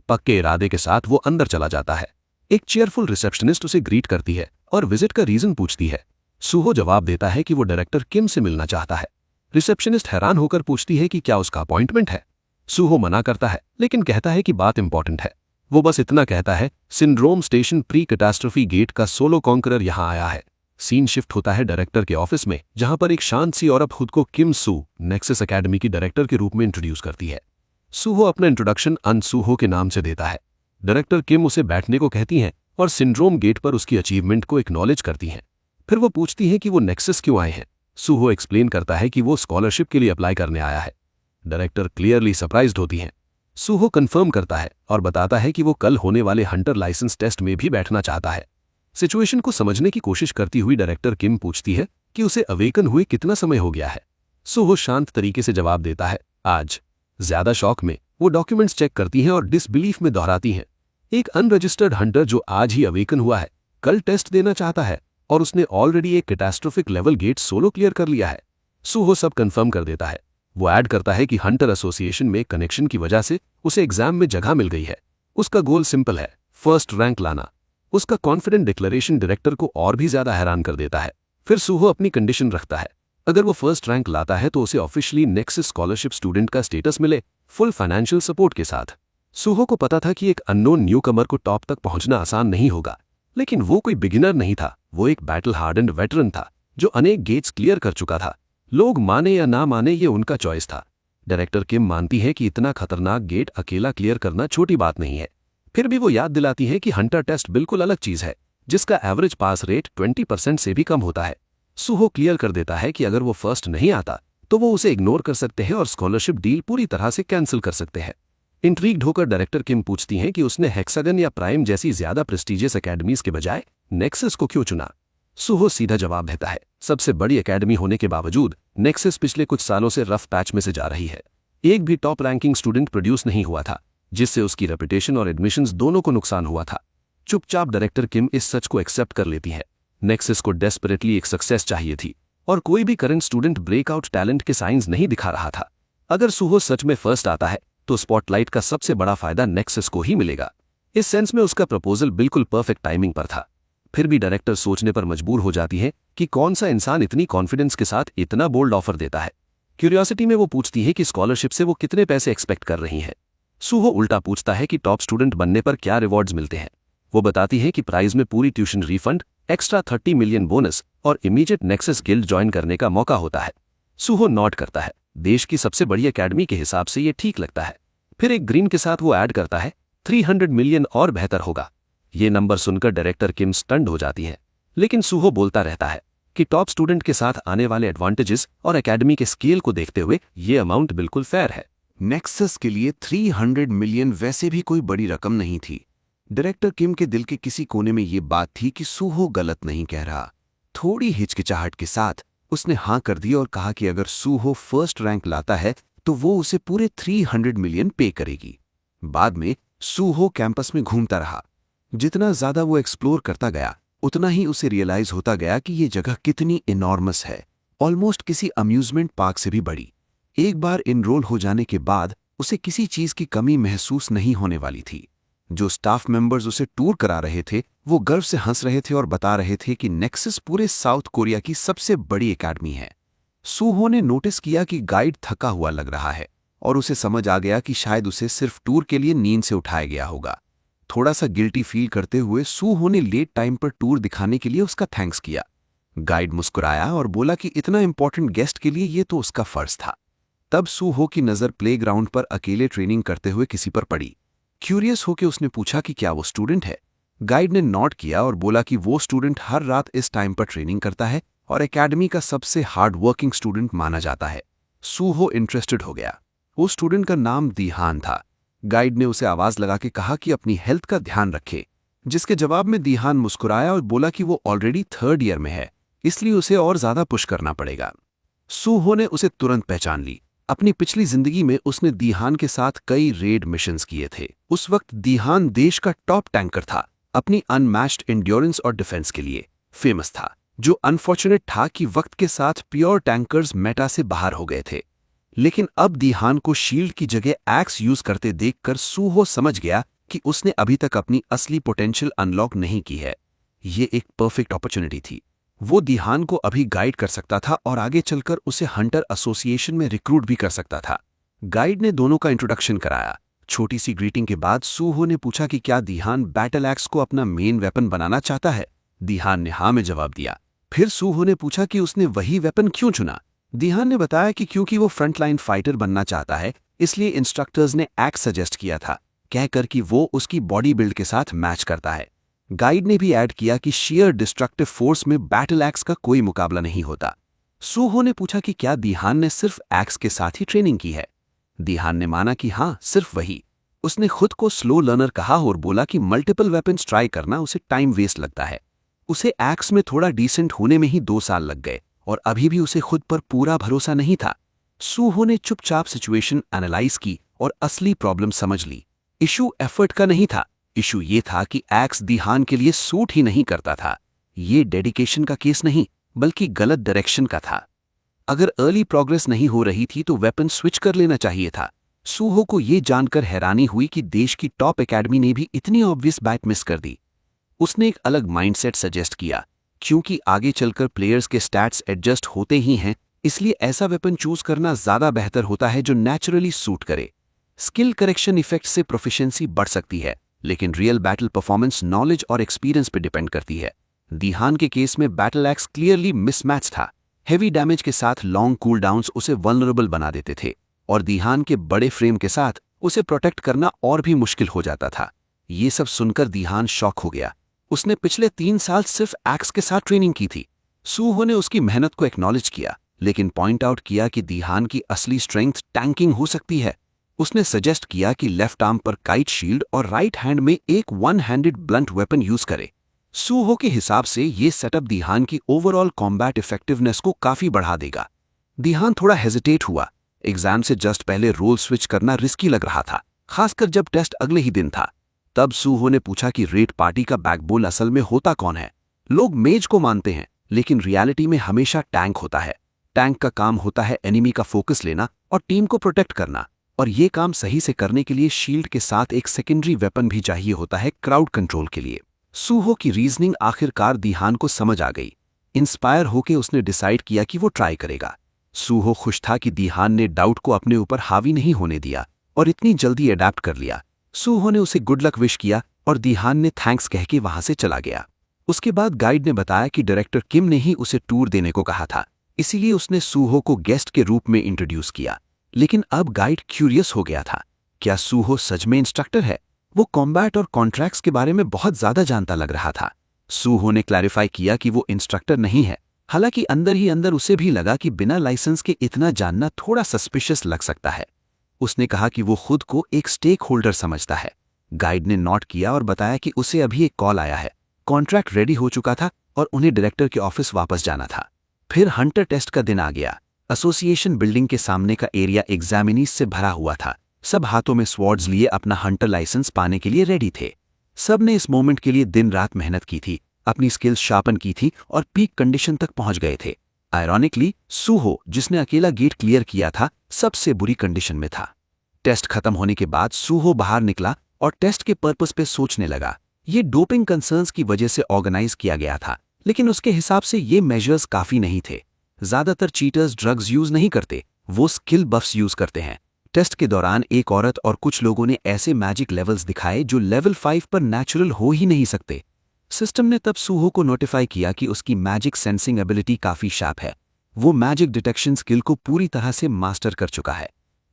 पक्के इरादे के साथ वो अंदर चला जाता है। एक चेयरफुल रिसेप्शनिस्ट उसे ग्रीट करती है और विजिट का रीजन पूछती है। सूहो जवाब देता है कि वो डायरेक्टर किम से मिलना चाहता है। रिसेप्शनिस्ट हैरान होकर पूछती है कि क्या उसका अपॉइंटमेंट है। सूहो मना करता है, लेकिन कहता है कि बात इंपॉर्टेंट है। वो बस इतना कहता है, syndrome station pre catastrophe gate का सोलो कॉन्करर यहां आया है। सीन शिफ्ट होता है डायरेक्टर के ऑफिस में, जहां पर एक शांत सी औरत खुद को किम सू नेक्सस एकेडमी की डायरेक्टर के रूप में इंट्रोड्यूस करती है। सूहो अपना इंट्रोडक्शन अन सूहो के नाम से देता है। डायरेक्टर किम उसे बैठने को कहती हैं और सिंड्रोम गेट पर उसकी अचीवमेंट को एक्नॉलेज करती हैं। फिर वो पूछती हैं कि वो नेक्सस क्यों आए हैं। सूहो एक्सप्लेन करता है कि वो स्कॉलरशिप के लिए अप्लाई करने आया है। डायरेक्टर क्लियरली सरप्राइज्ड होती हैं। सूहो कंफर्म करता है और बताता है कि वो कल होने वाले हंटर लाइसेंस टेस्ट में भी बैठना चाहता है। सिचुएशन को समझने की कोशिश करती हुई डायरेक्टर किम पूछती है कि उसे अवेकन हुए कितना समय हो गया है। सूहो शांत तरीके से जवाब देता है, आज। ज्यादा शॉक में वो डॉक्यूमेंट्स चेक करती हैं और डिसबिलीफ में दोहराती हैं। एक अनरजिस्टर्ड हंटर जो आज ही अवेकन हुआ है, कल टेस्ट देना चाहता है और उसने ऑलरेडी एक catastrophic level gate solo clear कर लिया है। सूहो सब कंफर्म कर देता है। वो ऐड करता है कि हंटर एसोसिएशन में कनेक्शन की वजह से उसे एग्जाम में जगह मिल गई है। उसका गोल सिंपल है, फर्स्ट रैंक लाना। उसका कॉन्फिडेंट डिक्लेरेशन डायरेक्टर को और भी ज्यादा हैरान कर देता है। फिर सूहो अपनी कंडीशन रखता है, अगर वो फर्स्ट रैंक लाता है तो उसे ऑफिशियली नेक्सस स्कॉलरशिप स्टूडेंट का स्टेटस मिले, फुल फाइनेंशियल सपोर्ट के साथ। सूहो को पता था कि एक अननोन न्यूकमर को टॉप तक पहुंचना आसान नहीं होगा, लेकिन वो कोई बिगिनर नहीं था। वो एक बैटल हार्डन्ड वेटरन था जो अनेक गेट्स क्लियर कर चुका था। लोग माने या ना माने ये उनका चॉइस था। डायरेक्टर किम मानती है कि इतना खतरनाक गेट अकेला क्लियर करना छोटी बात नहीं है। फिर भी वो याद दिलाती है कि हंटर टेस्ट बिल्कुल अलग चीज है, जिसका एवरेज पास रेट 20% से भी कम होता है। सूहो क्लियर कर देता है कि अगर वो फर्स्ट नहीं आता तो वो उसे इग्नोर कर सकते हैं और स्कॉलरशिप डील पूरी तरह से कैंसिल कर सकते हैं। इंट्रीग्ड होकर डायरेक्टर किम पूछती हैं कि उसने हेक्सागन या प्राइम जैसी ज्यादा प्रेस्टीजियस एकेडमीज के बजाय नेक्सस को क्यों चुना। सूहो सीधा जवाब देता है, सबसे बड़ी एकेडमी होने के बावजूद नेक्सस पिछले कुछ सालों से रफ पैच में से जा रही है। एक भी टॉप रैंकिंग स्टूडेंट प्रोड्यूस नहीं हुआ था, जिससे उसकी रेपुटेशन और एडमिशंस दोनों को नुकसान हुआ था। चुपचाप डायरेक्टर किम इस सच को एक्सेप्ट कर लेती है। नेक्सस को डेस्परेटली एक सक्सेस चाहिए थी और कोई भी करंट स्टूडेंट ब्रेकआउट टैलेंट के साइंस नहीं दिखा रहा था। अगर सूहो सच में फर्स्ट आता है तो स्पॉटलाइट का सबसे बड़ा फायदा नेक्सस को ही मिलेगा। इस सेंस में उसका प्रपोजल बिल्कुल परफेक्ट टाइमिंग पर था। फिर भी डायरेक्टर सोचने पर मजबूर हो जाती है कि कौन सा इंसान इतनी कॉन्फिडेंस के साथ इतना बोल्ड ऑफर देता है। क्यूरियोसिटी में वो पूछती है कि स्कॉलरशिप से वो कितने पैसे एक्सपेक्ट कर रही हैं। सूहो उल्टा पूछता है कि टॉप स्टूडेंट बनने पर क्या रिवॉर्ड्स मिलते हैं। वो बताती है कि प्राइज में पूरी tuition refund, extra 30 million bonus और इमीडिएट नेक्सस गिल्ड ज्वाइन करने का मौका होता है। सूहो नॉट करता है। देश की सबसे बड़ी एकेडमी के हिसाब से ये ठीक लगता है। फिर एक ग्रीन के साथ वो ऐड करता है, 300 मिलियन और बेहतर होगा। ये नंबर सुनकर डायरेक्टर किम स्टन्ड हो जाती है, लेकिन सूहो बोलता रहता है कि टॉप स्टूडेंट के साथ आने वाले एडवांटेजेस और एकेडमी के स्केल को देखते हुए ये अमाउंट बिल्कुल फेयर है। नेक्सस के लिए 300 मिलियन वैसे भी कोई बड़ी रकम नहीं थी। डायरेक्टर किम के दिल के किसी कोने में ये बात थी कि सूहो गलत नहीं कह रहा। थोड़ी हिचकिचाहट के साथ उसने हाँ कर दी और कहा कि अगर सूहो फर्स्ट रैंक लाता है तो वो उसे पूरे 300 मिलियन पे करेगी। बाद में सूहो कैंपस में घूमता रहा। जितना ज्यादा वो एक्सप्लोर करता गया, उतना ही उसे रियलाइज होता गया कि ये जगह कितनी इनॉर्मस है, ऑलमोस्ट किसी अम्यूजमेंट पार्क से भी बड़ी। एक बार इनरोल हो जाने के बाद उसे किसी चीज की कमी महसूस नहीं होने वाली थी। जो स्टाफ मेंबर्स उसे टूर करा रहे थे वो गर्व से हंस रहे थे और बता रहे थे कि नेक्सस पूरे साउथ कोरिया की सबसे बड़ी एकेडमी है। सूहो ने नोटिस किया कि गाइड थका हुआ लग रहा है और उसे समझ आ गया कि शायद उसे सिर्फ टूर के लिए नींद से उठाया गया होगा। थोड़ा सा गिल्टी फील करते हुए सूहो ने लेट टाइम पर टूर दिखाने के लिए उसका थैंक्स किया। गाइड मुस्कुराया और बोला कि इतना इंपॉर्टेंट गेस्ट के लिए ये तो उसका फर्ज था। तब सूहो की नज़र प्लेग्राउंड पर अकेले ट्रेनिंग करते हुए किसी पर पड़ी। क्यूरियस होकर उसने पूछा कि क्या वो स्टूडेंट है। गाइड ने नोट किया और बोला कि वो स्टूडेंट हर रात इस टाइम पर ट्रेनिंग करता है और एकेडमी का सबसे हार्ड वर्किंग स्टूडेंट माना जाता है। सूहो इंटरेस्टेड हो गया। वो स्टूडेंट का नाम दीहान था। गाइड ने उसे आवाज लगा के कहा कि अपनी हेल्थ का ध्यान रखे, जिसके जवाब में दीहान मुस्कुराया और बोला कि वो ऑलरेडी 3rd ईयर में है, इसलिए उसे और ज्यादा पुश करना पड़ेगा। सूहो ने उसे तुरंत पहचान ली। अपनी पिछली जिंदगी में उसने दीहान के साथ कई रेड मिशंस किए थे। उस वक्त दीहान देश का टॉप टैंकर था, अपनी अनमैच्ड एंड्योरेंस और डिफेंस के लिए फेमस था। जो अनफॉर्चुनेट था कि वक्त के साथ प्योर टैंकर्स मेटा से बाहर हो गए थे। लेकिन अब दीहान को शील्ड की जगह एक्स यूज करते देखकर सूहो समझ गया कि उसने अभी तक अपनी असली पोटेंशियल अनलॉक नहीं की है। ये एक परफेक्ट अपॉर्चुनिटी थी। वो दीहान को अभी गाइड कर सकता था और आगे चलकर उसे हंटर एसोसिएशन में रिक्रूट भी कर सकता था। गाइड ने दोनों का इंट्रोडक्शन कराया। छोटी सी ग्रीटिंग के बाद सूहो ने पूछा कि क्या दीहान बैटल एक्स को अपना मेन वेपन बनाना चाहता है। दीहान ने हाँ में जवाब दिया। फिर सूहो ने पूछा कि उसने वही वेपन क्यों चुना। दीहान ने बताया कि क्योंकि वो फ्रंटलाइन फाइटर बनना चाहता है, इसलिए इंस्ट्रक्टर्स ने एक्स सजेस्ट किया था, कहकर कि वो उसकी बॉडी बिल्ड के साथ मैच करता है। गाइड ने भी ऐड किया कि शेयर डिस्ट्रक्टिव फोर्स में बैटल एक्स का कोई मुकाबला नहीं होता। सूहो ने पूछा कि क्या दीहान ने सिर्फ एक्स के साथ ही ट्रेनिंग की है। दीहान ने माना कि हाँ, सिर्फ वही। उसने खुद को स्लो लर्नर कहा और बोला कि मल्टीपल वेपन्स ट्राई करना उसे टाइम वेस्ट लगता है। उसे एक्स में थोड़ा डिसेंट होने में ही 2 साल लग गए और अभी भी उसे खुद पर पूरा भरोसा नहीं था। सूहो ने चुपचाप सिचुएशन एनालाइज की और असली प्रॉब्लम समझ ली। इशू एफर्ट का नहीं था, इशू ये था कि एक्स दीहान के लिए सूट ही नहीं करता था। ये डेडिकेशन का केस नहीं, बल्कि गलत डायरेक्शन का था। अगर अर्ली प्रोग्रेस नहीं हो रही थी तो वेपन स्विच कर लेना चाहिए था। सूहो को यह जानकर हैरानी हुई कि देश की टॉप एकेडमी ने भी इतनी ऑब्वियस बैट मिस कर दी। उसने एक अलग माइंडसेट सजेस्ट किया, क्योंकि आगे चलकर प्लेयर्स के स्टैट्स एडजस्ट होते ही हैं, इसलिए ऐसा वेपन चूज करना ज्यादा बेहतर होता है जो नेचुरली सूट करे। स्किल करेक्शन इफेक्ट से प्रोफिशिएंसी बढ़ सकती है, लेकिन रियल बैटल परफॉर्मेंस नॉलेज और एक्सपीरियंस पर डिपेंड करती है। दीहान के केस में बैटल एक्स क्लियरली मिसमैच था। हेवी डैमेज के साथ लॉन्ग कूल डाउन्स उसे वल्नरेबल बना देते थे और दीहान के बड़े फ्रेम के साथ उसे प्रोटेक्ट करना और भी मुश्किल हो जाता था। ये सब सुनकर दीहान शॉक हो गया। उसने पिछले 3 साल सिर्फ एक्स के साथ ट्रेनिंग की थी। सूहो ने उसकी मेहनत को एक्नॉलेज किया, लेकिन पॉइंट आउट किया कि दीहान की असली स्ट्रेंथ टैंकिंग हो सकती है। उसने सजेस्ट किया कि लेफ्ट आर्म पर काइट शील्ड और राइट हैंड में एक 1-हैंडेड ब्लंट वेपन यूज करे। सूहो के हिसाब से ये सेटअप दीहान की ओवरऑल कॉम्बैट इफेक्टिवनेस को काफी बढ़ा देगा। दीहान थोड़ा हेजिटेट हुआ। एग्जाम से जस्ट पहले रोल स्विच करना रिस्की लग रहा था, खासकर जब टेस्ट अगले ही दिन था। तब सूहो ने पूछा कि रेड पार्टी का बैकबोन असल में होता कौन है। लोग मेज को मानते हैं, लेकिन रियलिटी में हमेशा टैंक होता है। टैंक का काम होता है एनिमी का फोकस लेना और टीम को प्रोटेक्ट करना, और ये काम सही से करने के लिए शील्ड के साथ एक सेकेंडरी वेपन भी चाहिए होता है क्राउड कंट्रोल के लिए। सूहो की रीजनिंग आखिरकार दीहान को समझ आ गई। इंस्पायर होके उसने डिसाइड किया कि वो ट्राई करेगा। सूहो खुश था कि दीहान ने डाउट को अपने ऊपर हावी नहीं होने दिया और इतनी जल्दी अडेप्ट कर लिया। सूहो ने उसे गुड लक विश किया और दीहान ने थैंक्स कह के वहां से चला गया। उसके बाद गाइड ने बताया कि डायरेक्टर किम ने ही उसे टूर देने को कहा था, इसीलिए उसने सूहो को गेस्ट के रूप में इंट्रोड्यूस किया। लेकिन अब गाइड क्यूरियस हो गया था, क्या सूहो सच में इंस्ट्रक्टर है? वो कॉम्बैट और कॉन्ट्रैक्ट्स के बारे में बहुत ज्यादा जानता लग रहा था। सूहो ने क्लैरिफाई किया कि वो इंस्ट्रक्टर नहीं है, हालांकि अंदर ही अंदर उसे भी लगा कि बिना लाइसेंस के इतना जानना थोड़ा सस्पिशियस लग सकता है। उसने कहा कि वो खुद को एक स्टेक होल्डर समझता है। गाइड ने नोट किया और बताया कि उसे अभी एक कॉल आया है। कॉन्ट्रैक्ट रेडी हो चुका था और उन्हें डायरेक्टर के ऑफिस वापस जाना था। फिर हंटर टेस्ट का दिन आ गया। एसोसिएशन बिल्डिंग के सामने का एरिया एग्जामिनीज से भरा हुआ था। सब हाथों में स्वॉर्ड्स लिए अपना हंटर लाइसेंस पाने के लिए रेडी थे। सब ने इस मोमेंट के लिए दिन रात मेहनत की थी, अपनी स्किल्स शार्पन की थी और पीक कंडीशन तक पहुंच गए थे। आयरॉनिकली सूहो, जिसने अकेला गेट क्लियर किया था, सबसे बुरी कंडीशन में था। टेस्ट खत्म होने के बाद सूहो बाहर निकला और टेस्ट के पर्पस पे सोचने लगा। ये डोपिंग कंसर्न्स की वजह से ऑर्गेनाइज किया गया था, लेकिन उसके हिसाब से ये मेजर्स काफी नहीं थे। ज्यादातर चीटर्स ड्रग्स यूज नहीं करते, वो स्किल बफ्स यूज करते हैं। टेस्ट के दौरान एक औरत और कुछ लोगों ने ऐसे मैजिक लेवल्स दिखाए जो लेवल 5 पर नेचुरल हो ही नहीं सकते। सिस्टम ने तब सूहो को नोटिफाई किया कि उसकी मैजिक सेंसिंग एबिलिटी काफी शार्प है। वो मैजिक डिटेक्शन स्किल को पूरी तरह से मास्टर कर चुका है।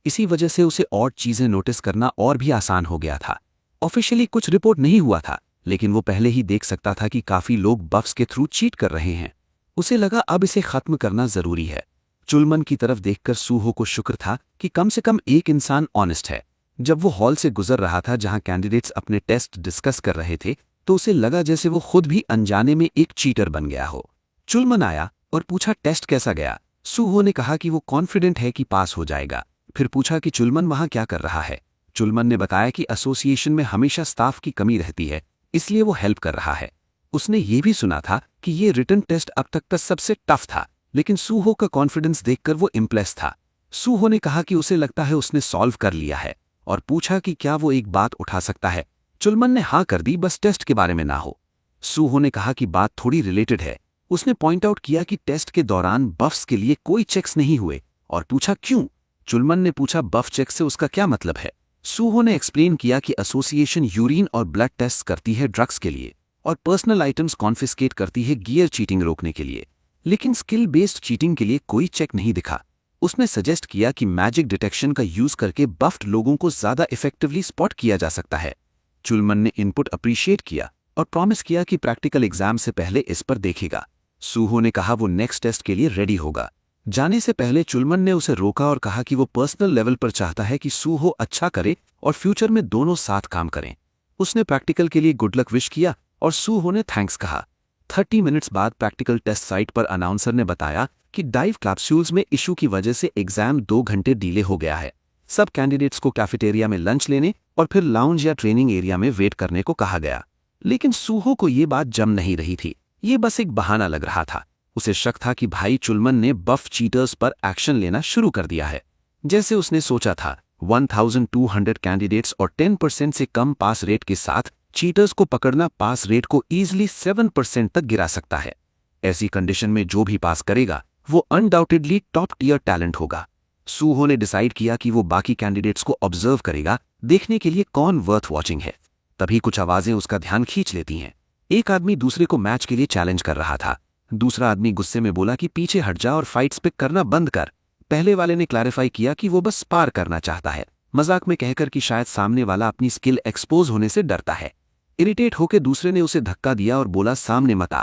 इसी वजह से उसे और चीजें नोटिस करना और भी आसान हो गया था। ऑफिशियली कुछ रिपोर्ट नहीं हुआ था, लेकिन वो पहले ही देख सकता था कि काफी लोग बफ्स के थ्रू चीट कर रहे हैं। उसे लगा अब इसे खत्म करना जरूरी है। चुलमन की तरफ देखकर सूहो को शुक्र था कि कम से कम एक इंसान ऑनेस्ट है। जब वो हॉल से गुजर रहा था जहां कैंडिडेट्स अपने टेस्ट डिस्कस कर रहे थे, तो उसे लगा जैसे वो खुद भी अनजाने में एक चीटर बन गया हो। चुलमन आया और पूछा टेस्ट कैसा गया। सूहो ने कहा कि वो कॉन्फिडेंट है कि पास हो जाएगा। फिर पूछा कि चुलमन वहां क्या कर रहा है। चुलमन ने बताया कि एसोसिएशन में हमेशा स्टाफ की कमी रहती है, इसलिए वो हेल्प कर रहा है। उसने ये भी सुना था कि ये रिटन टेस्ट अब तक का सबसे टफ था, लेकिन सूहो का कॉन्फिडेंस देखकर वो इम्प्रेस था। सूहो ने कहा कि उसे लगता है उसने सॉल्व कर लिया है और पूछा कि क्या वो एक बात उठा सकता है। चुलमन ने हाँ कर दी, बस टेस्ट के बारे में ना हो। सूहो ने कहा कि बात थोड़ी रिलेटेड है। उसने पॉइंट आउट किया कि टेस्ट के दौरान बफ्स के लिए कोई चेक्स नहीं हुए और पूछा क्यों। चुलमन ने पूछा बफ चेक से उसका क्या मतलब है। सूहो ने एक्सप्लेन किया कि एसोसिएशन यूरिन और ब्लड टेस्ट करती है ड्रग्स के लिए और पर्सनल आइटम्स कॉन्फिस्केट करती है गियर चीटिंग रोकने के लिए, लेकिन स्किल बेस्ड चीटिंग के लिए कोई चेक नहीं दिखा। उसने सजेस्ट किया कि मैजिक डिटेक्शन का यूज करके बफ्ड लोगों को ज्यादा इफेक्टिवली स्पॉट किया जा सकता है। चुलमन ने इनपुट अप्रिशिएट किया और प्रॉमिस किया कि प्रैक्टिकल एग्जाम से पहले इस पर देखेगा। सूहो ने कहा वो नेक्स्ट टेस्ट के लिए रेडी होगा। जाने से पहले चुलमन ने उसे रोका और कहा कि वो पर्सनल लेवल पर चाहता है कि सूहो अच्छा करे और फ्यूचर में दोनों साथ काम करें। उसने प्रैक्टिकल के लिए गुड लक विश किया और सूहो ने थैंक्स कहा। 30 मिनट्स बाद प्रैक्टिकल टेस्ट साइट पर अनाउंसर ने बताया कि डाइव कैप्सूल्स में इशू की वजह से एग्जाम 2 घंटे डिले हो गया है। सब कैंडिडेट्स को कैफेटेरिया में लंच लेने और फिर लाउंज या ट्रेनिंग एरिया में वेट करने को कहा गया, लेकिन सूहो को ये बात जम नहीं रही थी। ये बस एक बहाना लग रहा था। उसे शक था कि भाई चुलमन ने बफ चीटर्स पर एक्शन लेना शुरू कर दिया है। जैसे उसने सोचा था, 1200 कैंडिडेट्स और 10% से कम पास रेट के साथ चीटर्स को पकड़ना पास रेट को ईजिली 7% तक गिरा सकता है। ऐसी कंडीशन में जो भी पास करेगा वो अनडाउटेडली टॉप टियर टैलेंट होगा। सूहो ने डिसाइड किया कि वो बाकी कैंडिडेट्स को ऑब्जर्व करेगा, देखने के लिए कौन वर्थ वॉचिंग है। तभी कुछ आवाजें उसका ध्यान खींच लेती हैं। एक आदमी दूसरे को मैच के लिए चैलेंज कर रहा था। दूसरा आदमी गुस्से में बोला कि पीछे हट जा और फाइट्स पिक करना बंद कर। पहले वाले ने क्लैरिफाई किया कि वो बस स्पार करना चाहता है, मजाक में कहकर कि शायद सामने वाला अपनी स्किल एक्सपोज होने से डरता है। इरिटेट होकर दूसरे ने उसे धक्का दिया और बोला सामने मत आ।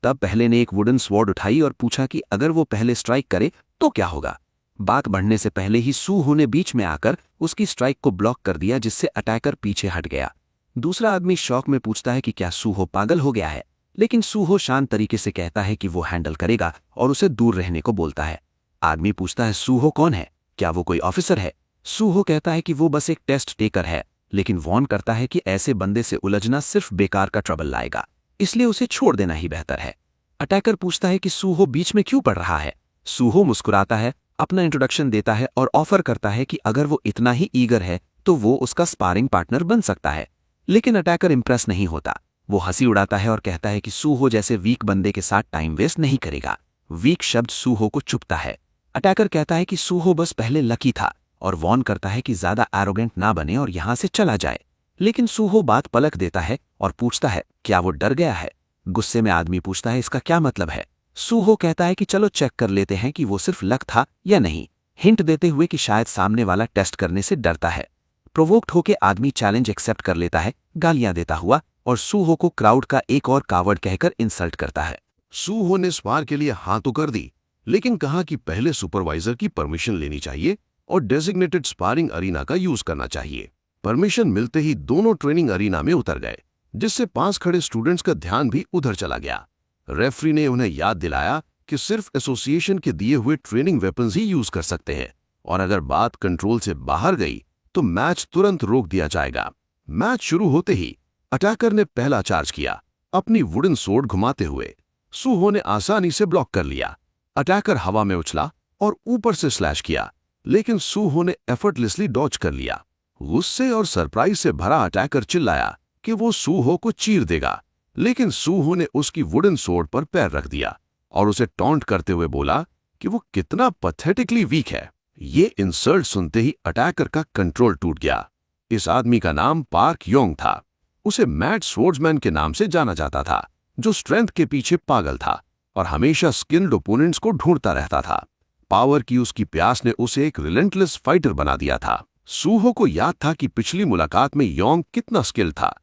तब पहले ने एक वुडन स्वॉर्ड उठाई और पूछा कि अगर वो पहले स्ट्राइक करे तो क्या होगा। बात बढ़ने से पहले ही सूहो ने बीच में आकर उसकी स्ट्राइक को ब्लॉक कर दिया, जिससे अटैकर पीछे हट गया। दूसरा आदमी शॉक में पूछता है कि क्या सूहो पागल हो गया है, लेकिन सूहो शांत तरीके से कहता है कि वो हैंडल करेगा और उसे दूर रहने को बोलता है। आदमी पूछता है सूहो कौन है, क्या वो कोई ऑफिसर है। सूहो कहता है कि वो बस एक टेस्ट टेकर है, लेकिन वॉर्न करता है कि ऐसे बंदे से उलझना सिर्फ बेकार का ट्रबल लाएगा, इसलिए उसे छोड़ देना ही बेहतर है। अटैकर पूछता है कि सूहो बीच में क्यों पड़ रहा है। सूहो मुस्कुराता है, अपना इंट्रोडक्शन देता है और ऑफर करता है कि अगर वो इतना ही ईगर है तो वो उसका स्पारिंग पार्टनर बन सकता है। लेकिन अटैकर इंप्रेस नहीं होता। वो हंसी उड़ाता है और कहता है कि सूहो जैसे वीक बंदे के साथ टाइम वेस्ट नहीं करेगा। वीक शब्द सूहो को चुभता है। अटैकर कहता है कि सूहो बस पहले लकी था और वॉर्न करता है कि ज्यादा एरोगेंट ना बने और यहां से चला जाए। लेकिन सूहो बात पलक देता है और पूछता है क्या वो डर गया है। गुस्से में आदमी पूछता है इसका क्या मतलब है। सूहो कहता है कि चलो चेक कर लेते हैं कि वो सिर्फ लक था या नहीं, हिंट देते हुए कि शायद सामने वाला टेस्ट करने से डरता है। प्रोवोक्ड होके आदमी चैलेंज एक्सेप्ट कर लेता है, गालियां देता हुआ, और सूहो को क्राउड का एक और कावर्ड कहकर इंसल्ट करता है। सूहो ने स्पार के लिए हाँ तो कर दी, लेकिन कहा कि पहले सुपरवाइजर की परमिशन लेनी चाहिए और डेजिग्नेटेड स्पारिंग अरीना का यूज करना चाहिए। परमिशन मिलते ही दोनों ट्रेनिंग अरीना में उतर गए, जिससे पास खड़े स्टूडेंट्स का ध्यान भी उधर चला गया। रेफरी ने उन्हें याद दिलाया कि सिर्फ एसोसिएशन के दिए हुए ट्रेनिंग वेपन्स ही यूज कर सकते हैं और अगर बात कंट्रोल से बाहर गई तो मैच तुरंत रोक दिया जाएगा। मैच शुरू होते ही अटैकर ने पहला चार्ज किया, अपनी वुडन सोर्ड घुमाते हुए। सूहो ने आसानी से ब्लॉक कर लिया। अटैकर हवा में उछला और ऊपर से स्लैश किया, लेकिन सूहो ने एफर्टलेसली डॉज कर लिया। गुस्से और सरप्राइज से भरा अटैकर चिल्लाया कि वो सूहो को चीर देगा, लेकिन सूहो ने उसकी वुडन सोर्ड पर पैर रख दिया और उसे टॉन्ट करते हुए बोला कि वो कितना पैथेटिकली वीक है। ये इंसल्ट सुनते ही अटैकर का कंट्रोल टूट गया। इस आदमी का नाम पार्क योंग था। उसे मैड स्वॉर्ड्समैन के नाम से जाना जाता था, जो स्ट्रेंथ के पीछे पागल था। और हमेशा स्किल्ड ओपोनेंट्स को ढूंढता रहता था। पावर की उसकी प्यास ने उसे एक रिलेंटलेस फाइटर बना दिया था। सूहो को याद था कि पिछली मुलाकात में योंग कितना स्किल्ड था,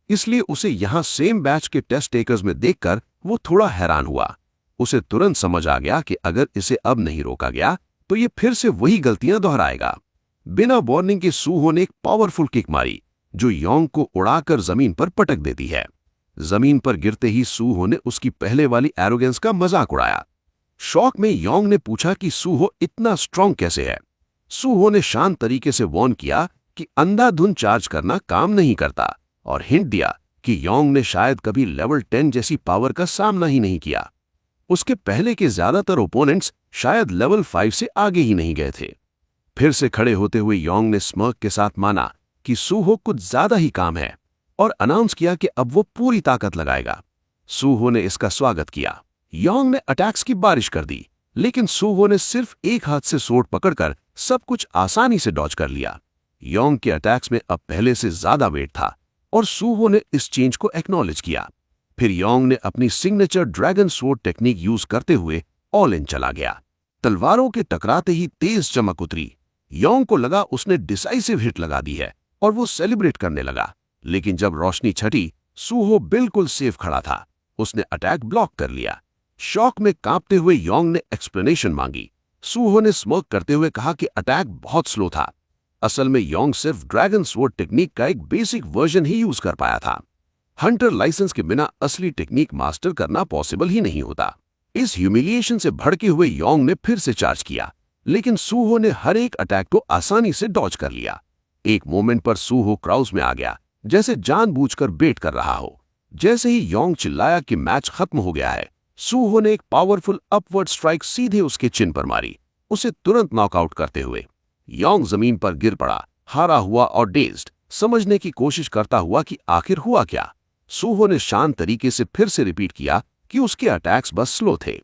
इसलिए उसे यहां सेम बैच के टेस्ट टेकर्स में देखकर वो थोड़ा हैरान हुआ। उसे तुरंत समझ आ गया कि अगर इसे अब नहीं रोका गया तो ये फिर से वही गलतियां दोहराएगा। बिना वार्निंग के सूहो ने एक पावरफुल किक मारी जो योंग को उड़ाकर जमीन पर पटक देती है। जमीन पर गिरते ही सूहो ने उसकी पहले वाली एरोगेंस का मजाक उड़ाया। शॉक में योंग ने पूछा कि सूहो इतना स्ट्रांग कैसे है। सूहो ने शांत तरीके से वार्न किया कि अंधाधुंध चार्ज करना काम नहीं करता और हिंट दिया कि योंग ने शायद कभी लेवल 10 जैसी पावर का सामना ही नहीं किया। उसके पहले के ज्यादातर ओपोनेंट्स शायद लेवल 5 से आगे ही नहीं गए थे। फिर से खड़े होते हुए योंग ने स्मर्क के साथ माना कि सूहो कुछ ज्यादा ही काम है और अनाउंस किया कि अब वो पूरी ताकत लगाएगा। सूहो ने इसका स्वागत किया। योंग ने अटैक्स की बारिश कर दी, लेकिन सूहो ने सिर्फ एक हाथ से सोर्ड पकड़कर सब कुछ आसानी से डॉज कर लिया। योंग के अटैक्स में अब पहले से ज्यादा वेट था और सूहो ने इस चेंज को एक्नॉलेज किया। फिर योंग ने अपनी signature dragon sword technique use करते हुए ऑल इन चला गया। तलवारों के टकराते ही तेज चमक उतरी। योंग को लगा उसने डिसाइसिव हिट लगा दी है और वो सेलिब्रेट करने लगा, लेकिन जब रोशनी छटी सूहो बिल्कुल सेफ खड़ा था। उसने अटैक ब्लॉक कर लिया। शॉक में कांपते हुए योंग ने एक्सप्लेनेशन मांगी। सूहो ने स्मोक करते हुए कहा कि अटैक बहुत स्लो था। असल में योंग सिर्फ ड्रैगन स्वॉर्ड टेक्निक का एक बेसिक वर्जन ही यूज कर पाया था। हंटर लाइसेंस के बिना असली टेक्निक मास्टर करना पॉसिबल ही नहीं होता। इस ह्यूमिलिएशन से भड़के हुए योंग ने फिर से चार्ज किया, लेकिन सूहो ने हर एक अटैक को आसानी से डॉज कर लिया। एक मोमेंट पर सूहो क्राउज में आ गया, जैसे जानबूझकर बेट कर रहा हो। जैसे ही योंग चिल्लाया कि मैच खत्म हो गया है, सूहो ने एक पावरफुल अपवर्ड स्ट्राइक सीधे उसके चिन पर मारी, उसे तुरंत नॉकआउट करते हुए। योंग जमीन पर गिर पड़ा, हारा हुआ और डेज्ड, समझने की कोशिश करता हुआ कि आखिर हुआ क्या। सूहो ने शांत तरीके से फिर से रिपीट किया कि उसके अटैक्स बस स्लो थे।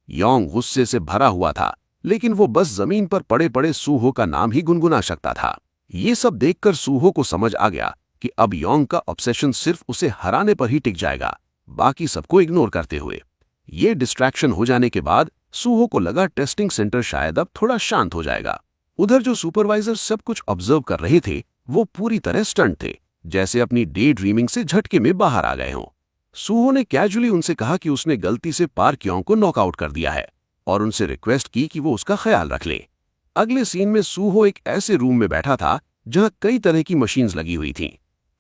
योंग गुस्से से भरा हुआ था, लेकिन वो बस जमीन पर पड़े पड़े सूहो का नाम ही गुनगुना सकता था। ये सब देखकर सूहो को समझ आ गया कि अब योंग का ऑब्सेशन सिर्फ उसे हराने पर ही टिक जाएगा, बाकी सबको इग्नोर करते हुए। ये डिस्ट्रैक्शन हो जाने के बाद सूहो को लगा टेस्टिंग सेंटर शायद अब थोड़ा शांत हो जाएगा। उधर जो सुपरवाइजर सब कुछ ऑब्जर्व कर रहे थे वो पूरी तरह स्टंट थे, जैसे अपनी डे ड्रीमिंग से झटके में बाहर आ गए हों। सूहो ने कैजुअली उनसे कहा कि उसने गलती से पार्क योंग को नॉकआउट कर दिया है और उनसे रिक्वेस्ट की कि वो उसका ख्याल रख ले। अगले सीन में सूहो एक ऐसे रूम में बैठा था जहां कई तरह की मशीन्स लगी हुई थीं।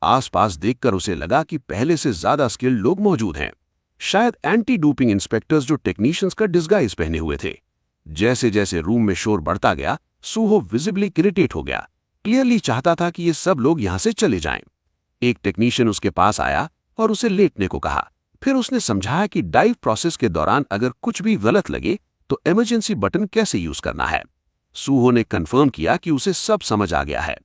आसपास देखकर उसे लगा कि पहले से ज्यादा स्किल्ड लोग मौजूद हैं, शायद एंटी डोपिंग इंस्पेक्टर्स जो टेक्नीशियंस का डिस्गाइज पहने हुए थे। जैसे जैसे रूम में शोर बढ़ता गया, सूहो विजिबली इरिटेट हो गया, क्लियरली चाहता था कि ये सब लोग यहां से चले जाएं। एक टेक्नीशियन उसके पास आया और उसे लेटने को कहा। फिर उसने समझाया कि डाइव प्रोसेस के दौरान अगर कुछ भी गलत लगे तो इमरजेंसी बटन कैसे यूज करना है। सूहो ने कंफर्म किया कि उसे सब समझ आ गया है।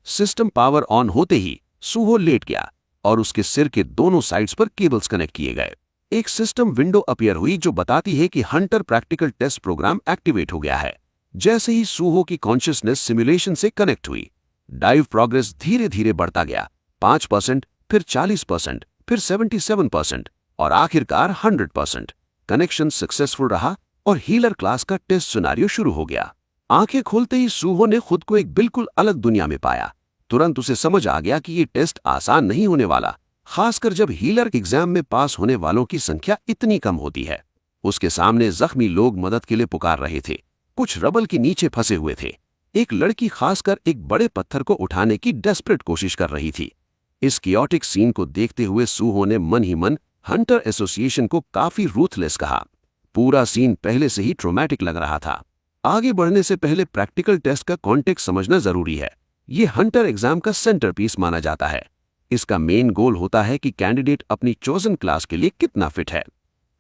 सिस्टम पावर ऑन होते ही सूहो लेट गया और उसके सिर के दोनों साइड्स पर केबल्स कनेक्ट किए गए। एक सिस्टम विंडो अपीयर हुई जो बताती है कि hunter practical test program activate हो गया है। जैसे ही सूहो की कॉन्शियसनेस सिमुलेशन से कनेक्ट हुई, डाइव प्रोग्रेस धीरे धीरे बढ़ता गया। 5%, फिर 40%, फिर 77% और आखिरकार 100%। कनेक्शन सक्सेसफुल रहा और हीलर क्लास का टेस्ट सिनेरियो शुरू हो गया। आंखें खोलते ही सूहो ने खुद को एक बिल्कुल अलग दुनिया में पाया। तुरंत उसे समझ आ गया कि ये टेस्ट आसान नहीं होने वाला, खासकर जब हीलर एग्जाम में पास होने वालों की संख्या इतनी कम होती है। उसके सामने जख्मी लोग मदद के लिए पुकार रहे थे, कुछ रबल के नीचे फंसे हुए थे। एक लड़की खासकर एक बड़े पत्थर को उठाने की डेस्परेट कोशिश कर रही थी। इस कियोटिक सीन को देखते हुए सूहो ने मन ही मन हंटर एसोसिएशन को काफी रूथलेस कहा। पूरा सीन पहले से ही ट्रोमैटिक लग रहा था। आगे बढ़ने से पहले प्रैक्टिकल टेस्ट का कॉन्टेक्स्ट समझना जरूरी है। ये हंटर एग्जाम का सेंटरपीस माना जाता है। इसका मेन गोल होता है कि कैंडिडेट अपनी चोजन क्लास के लिए कितना फिट है।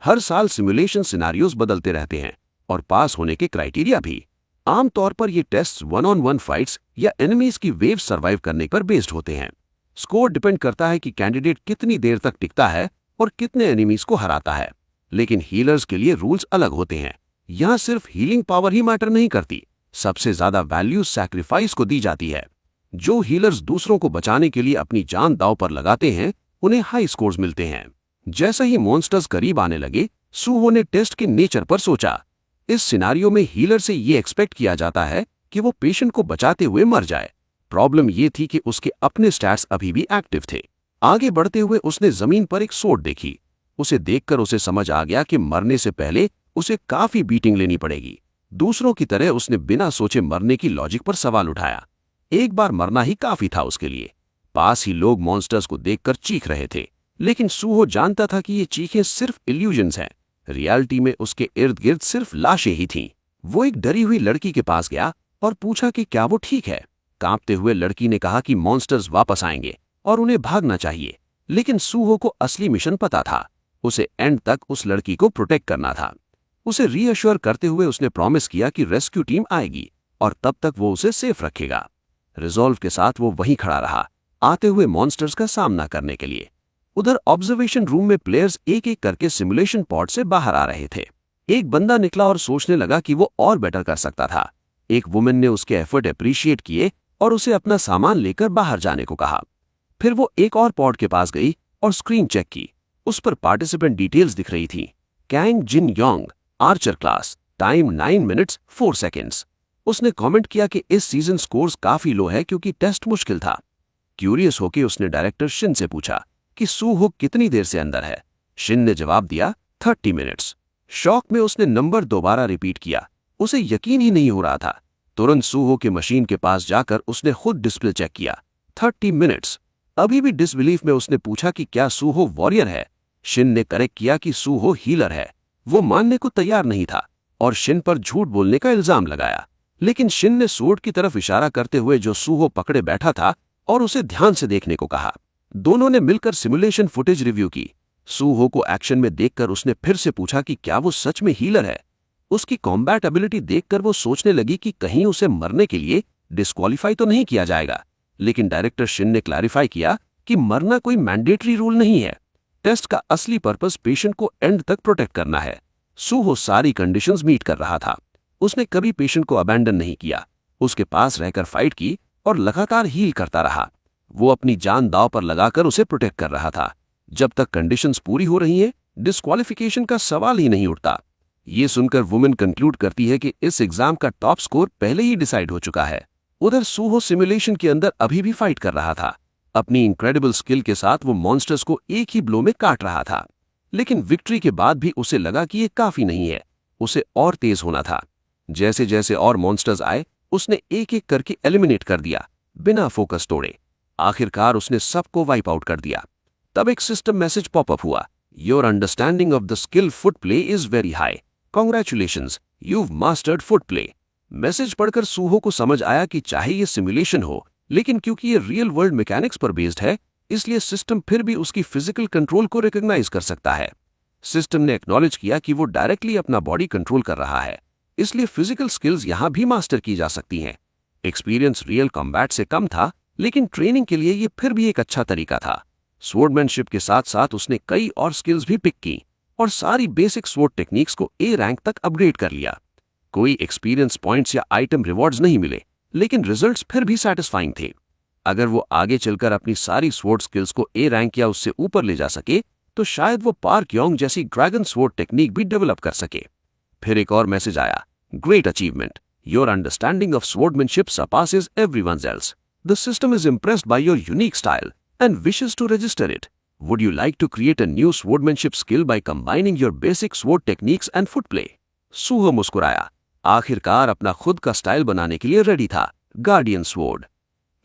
हर साल सिमुलेशन सिनेरियोज बदलते रहते हैं और पास होने के क्राइटेरिया भी। आमतौर पर ये टेस्ट 1-on-1 फाइट्स या एनिमीज की वेव सर्वाइव करने पर बेस्ड होते हैं। स्कोर डिपेंड करता है कि कैंडिडेट कितनी देर तक टिकता है और कितने एनिमीज को हराता है। लेकिन हीलर्स के लिए रूल्स अलग होते हैं। यहां सिर्फ हीलिंग पावर ही मैटर नहीं करती, सबसे ज्यादा वैल्यू सैक्रिफाइस को दी जाती है। जो हीलर्स दूसरों को बचाने के लिए अपनी जान दांव पर लगाते हैं, उन्हें हाई स्कोर्स मिलते हैं। जैसे ही मॉन्स्टर्स करीब आने लगे, सूहो ने टेस्ट के नेचर पर सोचा। इस सिनारियो में हीलर से ये एक्सपेक्ट किया जाता है कि वो पेशेंट को बचाते हुए मर जाए। प्रॉब्लम ये थी कि उसके अपने स्टैट्स अभी भी एक्टिव थे। आगे बढ़ते हुए उसने जमीन पर एक सोट देखी। उसे देखकर उसे समझ आ गया कि मरने से पहले उसे काफी बीटिंग लेनी पड़ेगी। दूसरों की तरह उसने बिना सोचे मरने की लॉजिक पर सवाल उठाया। एक बार मरना ही काफी था उसके लिए। पास ही लोग मॉन्स्टर्स को देखकर चीख रहे थे, लेकिन सूहो जानता था कि ये चीखें सिर्फ इल्यूजन्स हैं। रियलिटी में उसके इर्द गिर्द सिर्फ लाशें ही थीं। वो एक डरी हुई लड़की के पास गया और पूछा कि क्या वो ठीक है। कांपते हुए लड़की ने कहा कि मॉन्स्टर्स वापस आएंगे और उन्हें भागना चाहिए। लेकिन सूहो को असली मिशन पता था। उसे एंड तक उस लड़की को प्रोटेक्ट करना था। उसे रीअश्योर करते हुए उसने प्रॉमिस किया कि रेस्क्यू टीम आएगी और तब तक वो उसे सेफ रखेगा। रिजॉल्व के साथ वो वहीं खड़ा रहा, आते हुए मॉन्स्टर्स का सामना करने के लिए। उधर ऑब्जर्वेशन रूम में प्लेयर्स एक एक करके सिमुलेशन पॉड से बाहर आ रहे थे। एक बंदा निकला और सोचने लगा कि वो और बेटर कर सकता था। एक वुमेन ने उसके एफर्ट अप्रिशिएट किए और उसे अपना सामान लेकर बाहर जाने को कहा। फिर वो एक और पॉड के पास गई और स्क्रीन चेक की। उस पर पार्टिसिपेंट डिटेल्स दिख रही थी। Kang Jin Young, archer class, time 9 minutes 4 seconds. उसने कमेंट किया कि इस सीजन स्कोर्स काफी लो है क्योंकि टेस्ट मुश्किल था। क्यूरियस होकर उसने डायरेक्टर शिन से पूछा कि सूहो कितनी देर से अंदर है। शिन ने जवाब दिया 30 मिनट्स। शॉक में उसने नंबर दोबारा रिपीट किया। उसे यकीन ही नहीं हो रहा था। तुरंत सूहो के मशीन के पास जाकर उसने खुद डिस्प्ले चेक किया। 30 मिनट्स। अभी भी डिसबिलीफ में उसने पूछा कि क्या सूहो वॉरियर है। शिन ने करेक्ट किया कि सूहो हीलर है। वो मानने को तैयार नहीं था और शिन पर झूठ बोलने का इल्जाम लगाया। लेकिन शिन ने सोर्ड की तरफ इशारा करते हुए जो सूहो पकड़े बैठा था और उसे ध्यान से देखने को कहा। दोनों ने मिलकर सिमुलेशन फुटेज रिव्यू की। सूहो को एक्शन में देखकर उसने फिर से पूछा कि क्या वो सच में हीलर है। उसकी कॉम्बैट एबिलिटी देखकर वो सोचने लगी कि कहीं उसे मरने के लिए डिस्क्वालीफाई तो नहीं किया जाएगा। लेकिन डायरेक्टर शिन ने क्लैरिफाई किया कि मरना कोई मैंडेटरी रूल नहीं है। टेस्ट का असली पर्पस पेशेंट को एंड तक प्रोटेक्ट करना है। सूहो सारी कंडीशंस मीट कर रहा था। उसने कभी पेशेंट को अबैंडन नहीं किया। उसके पास रहकर फाइट की और लगातार हील करता रहा। वो अपनी जान दांव पर लगाकर उसे प्रोटेक्ट कर रहा था। जब तक कंडीशंस पूरी हो रही हैं, डिस्क्वालिफिकेशन का सवाल ही नहीं उठता। ये सुनकर वुमेन कंक्लूड करती है कि इस एग्जाम का टॉप स्कोर पहले ही डिसाइड हो चुका है। उधर सूहो सिमुलेशन के अंदर अभी भी फाइट कर रहा था। अपनी इनक्रेडिबल स्किल के साथ वो मॉन्स्टर्स को एक ही ब्लो में काट रहा था। लेकिन विक्ट्री के बाद भी उसे लगा कि ये काफी नहीं है। उसे और तेज होना था। जैसे जैसे और मॉन्स्टर्स आए, उसने एक एक करके एलिमिनेट कर दिया, बिना फोकस तोड़े। आखिरकार उसने सबको वाइप आउट कर दिया। तब एक सिस्टम मैसेज पॉपअप हुआ। Your understanding of the skill foot play is very high. Congratulations, you've mastered foot play. Message पढ़कर सूहो को समझ आया कि चाहे ये सिमुलेशन हो, लेकिन क्योंकि ये रियल वर्ल्ड मैकेनिक्स पर बेस्ड है, इसलिए सिस्टम फिर भी उसकी फिजिकल कंट्रोल को रिकॉग्नाइज कर सकता है। सिस्टम ने एक्नॉलेज किया कि वो डायरेक्टली अपना बॉडी कंट्रोल कर रहा है, इसलिए फिजिकल स्किल्स यहां भी मास्टर की जा सकती हैं। एक्सपीरियंस रियल कॉम्बैट से कम था, लेकिन ट्रेनिंग के लिए ये फिर भी एक अच्छा तरीका था। स्वॉर्डमैनशिप के साथ साथ उसने कई और स्किल्स भी पिक की और सारी बेसिक स्वॉर्ड टेक्निक्स को ए रैंक तक अपग्रेड कर लिया। कोई एक्सपीरियंस पॉइंट्स या आइटम रिवॉर्ड्स नहीं मिले, लेकिन रिजल्ट्स फिर भी सैटिस्फाइंग थे। अगर वो आगे चलकर अपनी सारी स्वॉर्ड स्किल्स को ए रैंक या उससे ऊपर ले जा सके, तो शायद वो पार्क योंग जैसी ड्रैगन स्वॉर्ड टेक्निक भी डेवलप कर सके। फिर एक और मैसेज आया, great achievement, your understanding of swordsmanship surpasses everyone else. The system is impressed by your unique style and wishes to register it. Would you like to create a new swordmanship skill by combining your basic sword techniques and foot play? सूहो मुस्कुराया। आखिरकार अपना खुद का style बनाने के लिए ready था, guardian sword.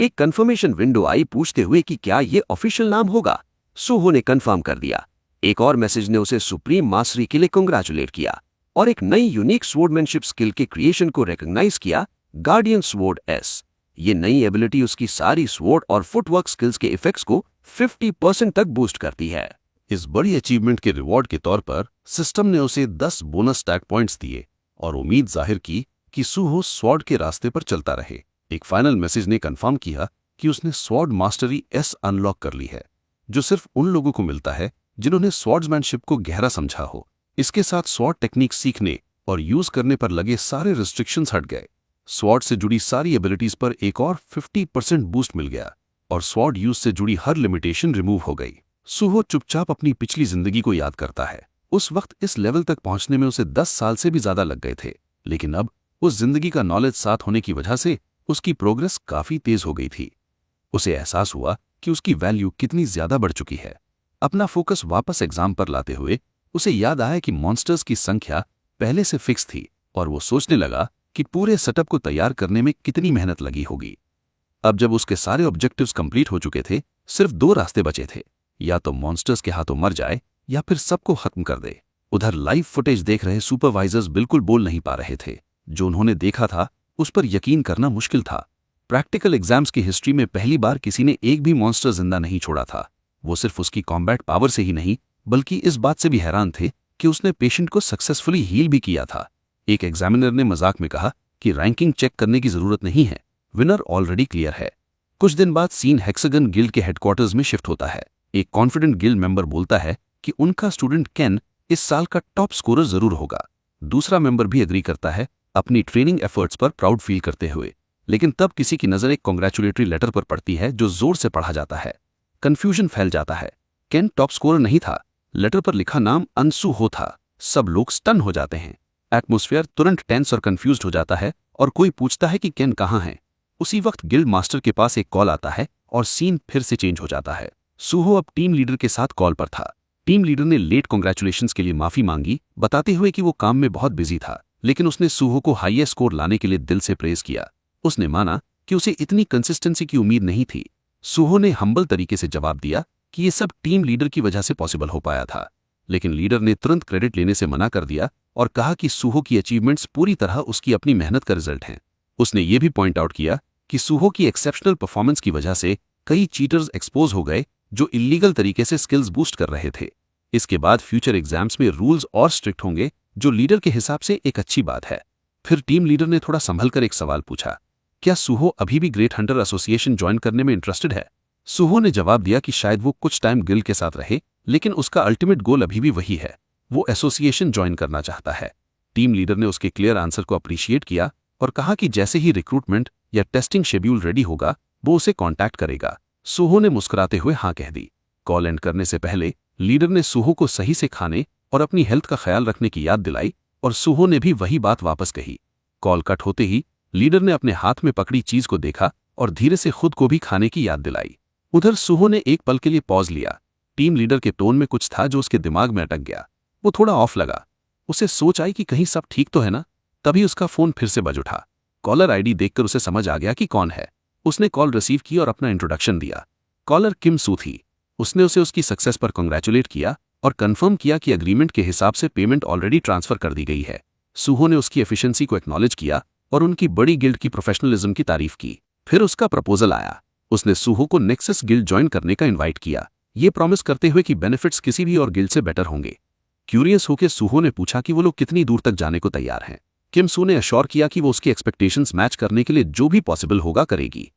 एक कंफर्मेशन विंडो आई पूछते हुए कि क्या ये ऑफिशियल नाम होगा। सूहो ने कंफर्म कर दिया। एक और मैसेज ने उसे सुप्रीम मास्टरी के लिए कंग्रेचुलेट किया और एक नई यूनिक स्वॉर्डमैनशिप स्किल के क्रिएशन को रिकॉग्नाइज किया, गार्डियन स्वॉर्ड एस। ये नई एबिलिटी उसकी सारी स्वॉर्ड और फुटवर्क स्किल्स के इफेक्ट्स को 50% तक बूस्ट करती है। इस बड़ी अचीवमेंट के रिवॉर्ड के तौर पर सिस्टम ने उसे 10 बोनस स्टैक पॉइंट्स दिए और उम्मीद जाहिर की कि सूहो स्वॉर्ड के रास्ते पर चलता रहे। एक फाइनल मैसेज ने कंफर्म किया कि उसने स्वॉर्ड मास्टरी एस अनलॉक कर ली है, जो सिर्फ उन लोगों को मिलता है जिन्होंने स्वॉर्ड्समैनशिप को गहरा समझा हो। इसके साथ स्वॉर्ड टेक्निक सीखने और यूज करने पर लगे सारे रिस्ट्रिक्शंस हट गए। स्वॉर्ड से जुड़ी सारी एबिलिटीज पर एक और 50% बूस्ट मिल गया और स्वॉर्ड यूज से जुड़ी हर लिमिटेशन रिमूव हो गई। सूहो चुपचाप अपनी पिछली जिंदगी को याद करता है उस वक्त इस लेवल तक पहुंचने में उसे 10 साल से भी ज्यादा लग गए थे, लेकिन अब उस जिंदगी का नॉलेज साथ होने की वजह से उसकी प्रोग्रेस काफी तेज हो गई थी। उसे एहसास हुआ कि उसकी वैल्यू कितनी ज्यादा बढ़ चुकी है। अपना फोकस वापस एग्जाम पर लाते हुए उसे याद आया कि मॉन्स्टर्स की संख्या पहले से फिक्स थी और वो सोचने लगा कि पूरे सेटअप को तैयार करने में कितनी मेहनत लगी होगी। अब जब उसके सारे ऑब्जेक्टिव्स कंप्लीट हो चुके थे, सिर्फ 2 रास्ते बचे थे, या तो मॉन्स्टर्स के हाथों मर जाए या फिर सबको खत्म कर दे। उधर लाइव फुटेज देख रहे सुपरवाइजर्स बिल्कुल बोल नहीं पा रहे थे। जो उन्होंने देखा था उस पर यकीन करना मुश्किल था। प्रैक्टिकल एग्जाम्स की हिस्ट्री में पहली बार किसी ने एक भी मॉन्स्टर जिंदा नहीं छोड़ा था। वो सिर्फ उसकी कॉम्बैट पावर से ही नहीं बल्कि इस बात से भी हैरान थे कि उसने पेशेंट को सक्सेसफुली हील भी किया था। एक एग्जामिनर ने मजाक में कहा कि रैंकिंग चेक करने की जरूरत नहीं है, विनर ऑलरेडी क्लियर है। कुछ दिन बाद सीन हेक्सागन गिल्ड के हेडक्वार्टर्स में शिफ्ट होता है। एक कॉन्फिडेंट गिल्ड मेंबर बोलता है कि उनका स्टूडेंट केन इस साल का टॉप स्कोरर जरूर होगा। दूसरा मेंबर भी एग्री करता है, अपनी ट्रेनिंग एफर्ट्स पर प्राउड फील करते हुए। लेकिन तब किसी की नजर एक कॉन्ग्रेचुलेटरी लेटर पर पड़ती है जो जोर से पढ़ा जाता है। कंफ्यूजन फैल जाता है। केन टॉप स्कोरर नहीं था, लेटर पर लिखा नाम अंशु हो था। सब लोग स्टन हो जाते हैं। एटमॉस्फेयर तुरंत टेंस और कंफ्यूज्ड हो जाता है और कोई पूछता है कि केन कहाँ है। उसी वक्त गिल्ड मास्टर के पास एक कॉल आता है और सीन फिर से चेंज हो जाता है। सुहो अब टीम लीडर के साथ कॉल पर था। टीम लीडर ने लेट कॉन्ग्रेचुलेशंस के लिए माफी मांगी, बताते हुए कि वो काम में बहुत बिजी था, लेकिन उसने सुहो को हाईएस्ट स्कोर लाने के लिए दिल से प्रेज किया। उसने माना कि उसे इतनी कंसिस्टेंसी की उम्मीद नहीं थी। सुहो ने हम्बल तरीके से जवाब दिया कि ये सब टीम लीडर की वजह से पॉसिबल हो पाया था, लेकिन लीडर ने तुरंत क्रेडिट लेने से मना कर दिया और कहा कि सुहो की अचीवमेंट्स पूरी तरह उसकी अपनी मेहनत का रिजल्ट हैं। उसने ये भी पॉइंट आउट किया कि सुहो की एक्सेप्शनल परफॉर्मेंस की वजह से कई चीटर्स एक्सपोज हो गए जो इलीगल तरीके से स्किल्स बूस्ट कर रहे थे। इसके बाद फ्यूचर एग्जाम्स में रूल्स और स्ट्रिक्ट होंगे, जो लीडर के हिसाब से एक अच्छी बात है। फिर टीम लीडर ने थोड़ा संभल कर एक सवाल पूछा, क्या सुहो अभी भी ग्रेट हंटर एसोसिएशन ज्वाइन करने में इंटरेस्टेड है? सुहो ने जवाब दिया कि शायद वो कुछ टाइम गिल्ड के साथ रहे, लेकिन उसका अल्टीमेट गोल अभी भी वही है, वो एसोसिएशन ज्वाइन करना चाहता है। टीम लीडर ने उसके क्लियर आंसर को अप्रिशिएट किया और कहा कि जैसे ही रिक्रूटमेंट या टेस्टिंग शेड्यूल रेडी होगा वो उसे कांटेक्ट करेगा। सुहो ने मुस्कुराते हुए हाँ कह दी। कॉल एंड करने से पहले लीडर ने सुहो को सही से खाने और अपनी हेल्थ का ख्याल रखने की याद दिलाई और सुहो ने भी वही बात वापस कही। कॉल कट होते ही लीडर ने अपने हाथ में पकड़ी चीज को देखा और धीरे से खुद को भी खाने की याद दिलाई। उधर सुहो ने एक पल के लिए पॉज लिया। टीम लीडर के टोन में कुछ था जो उसके दिमाग में अटक गया। वो थोड़ा ऑफ लगा। उसे सोच आई कि कहीं सब ठीक तो है ना। तभी उसका फोन फिर से बज उठा। कॉलर आईडी देखकर उसे समझ आ गया कि कौन है। उसने कॉल रिसीव की और अपना इंट्रोडक्शन दिया। कॉलर किम सू थी। उसने उसे उसकी सक्सेस पर कांग्रेचुलेट किया और कंफर्म किया कि एग्रीमेंट के हिसाब से पेमेंट ऑलरेडी ट्रांसफर कर दी गई है। सुहो ने उसकी एफिशिएंसी को एक्नॉलेज किया और उनकी बड़ी गिल्ड की प्रोफेशनलिज्म की तारीफ की। फिर उसका प्रपोजल आया। उसने सुहो को नेक्सस गिल्ड ज्वाइन करने का इनवाइट किया, ये प्रॉमिस करते हुए कि बेनिफिट्स किसी भी और गिल्ड से बेटर होंगे। क्यूरियस होकर सुहो ने पूछा कि वो लोग कितनी दूर तक जाने को तैयार हैं। किम सू ने अश्योर किया कि वो उसकी एक्सपेक्टेशंस मैच करने के लिए जो भी पॉसिबल होगा करेगी।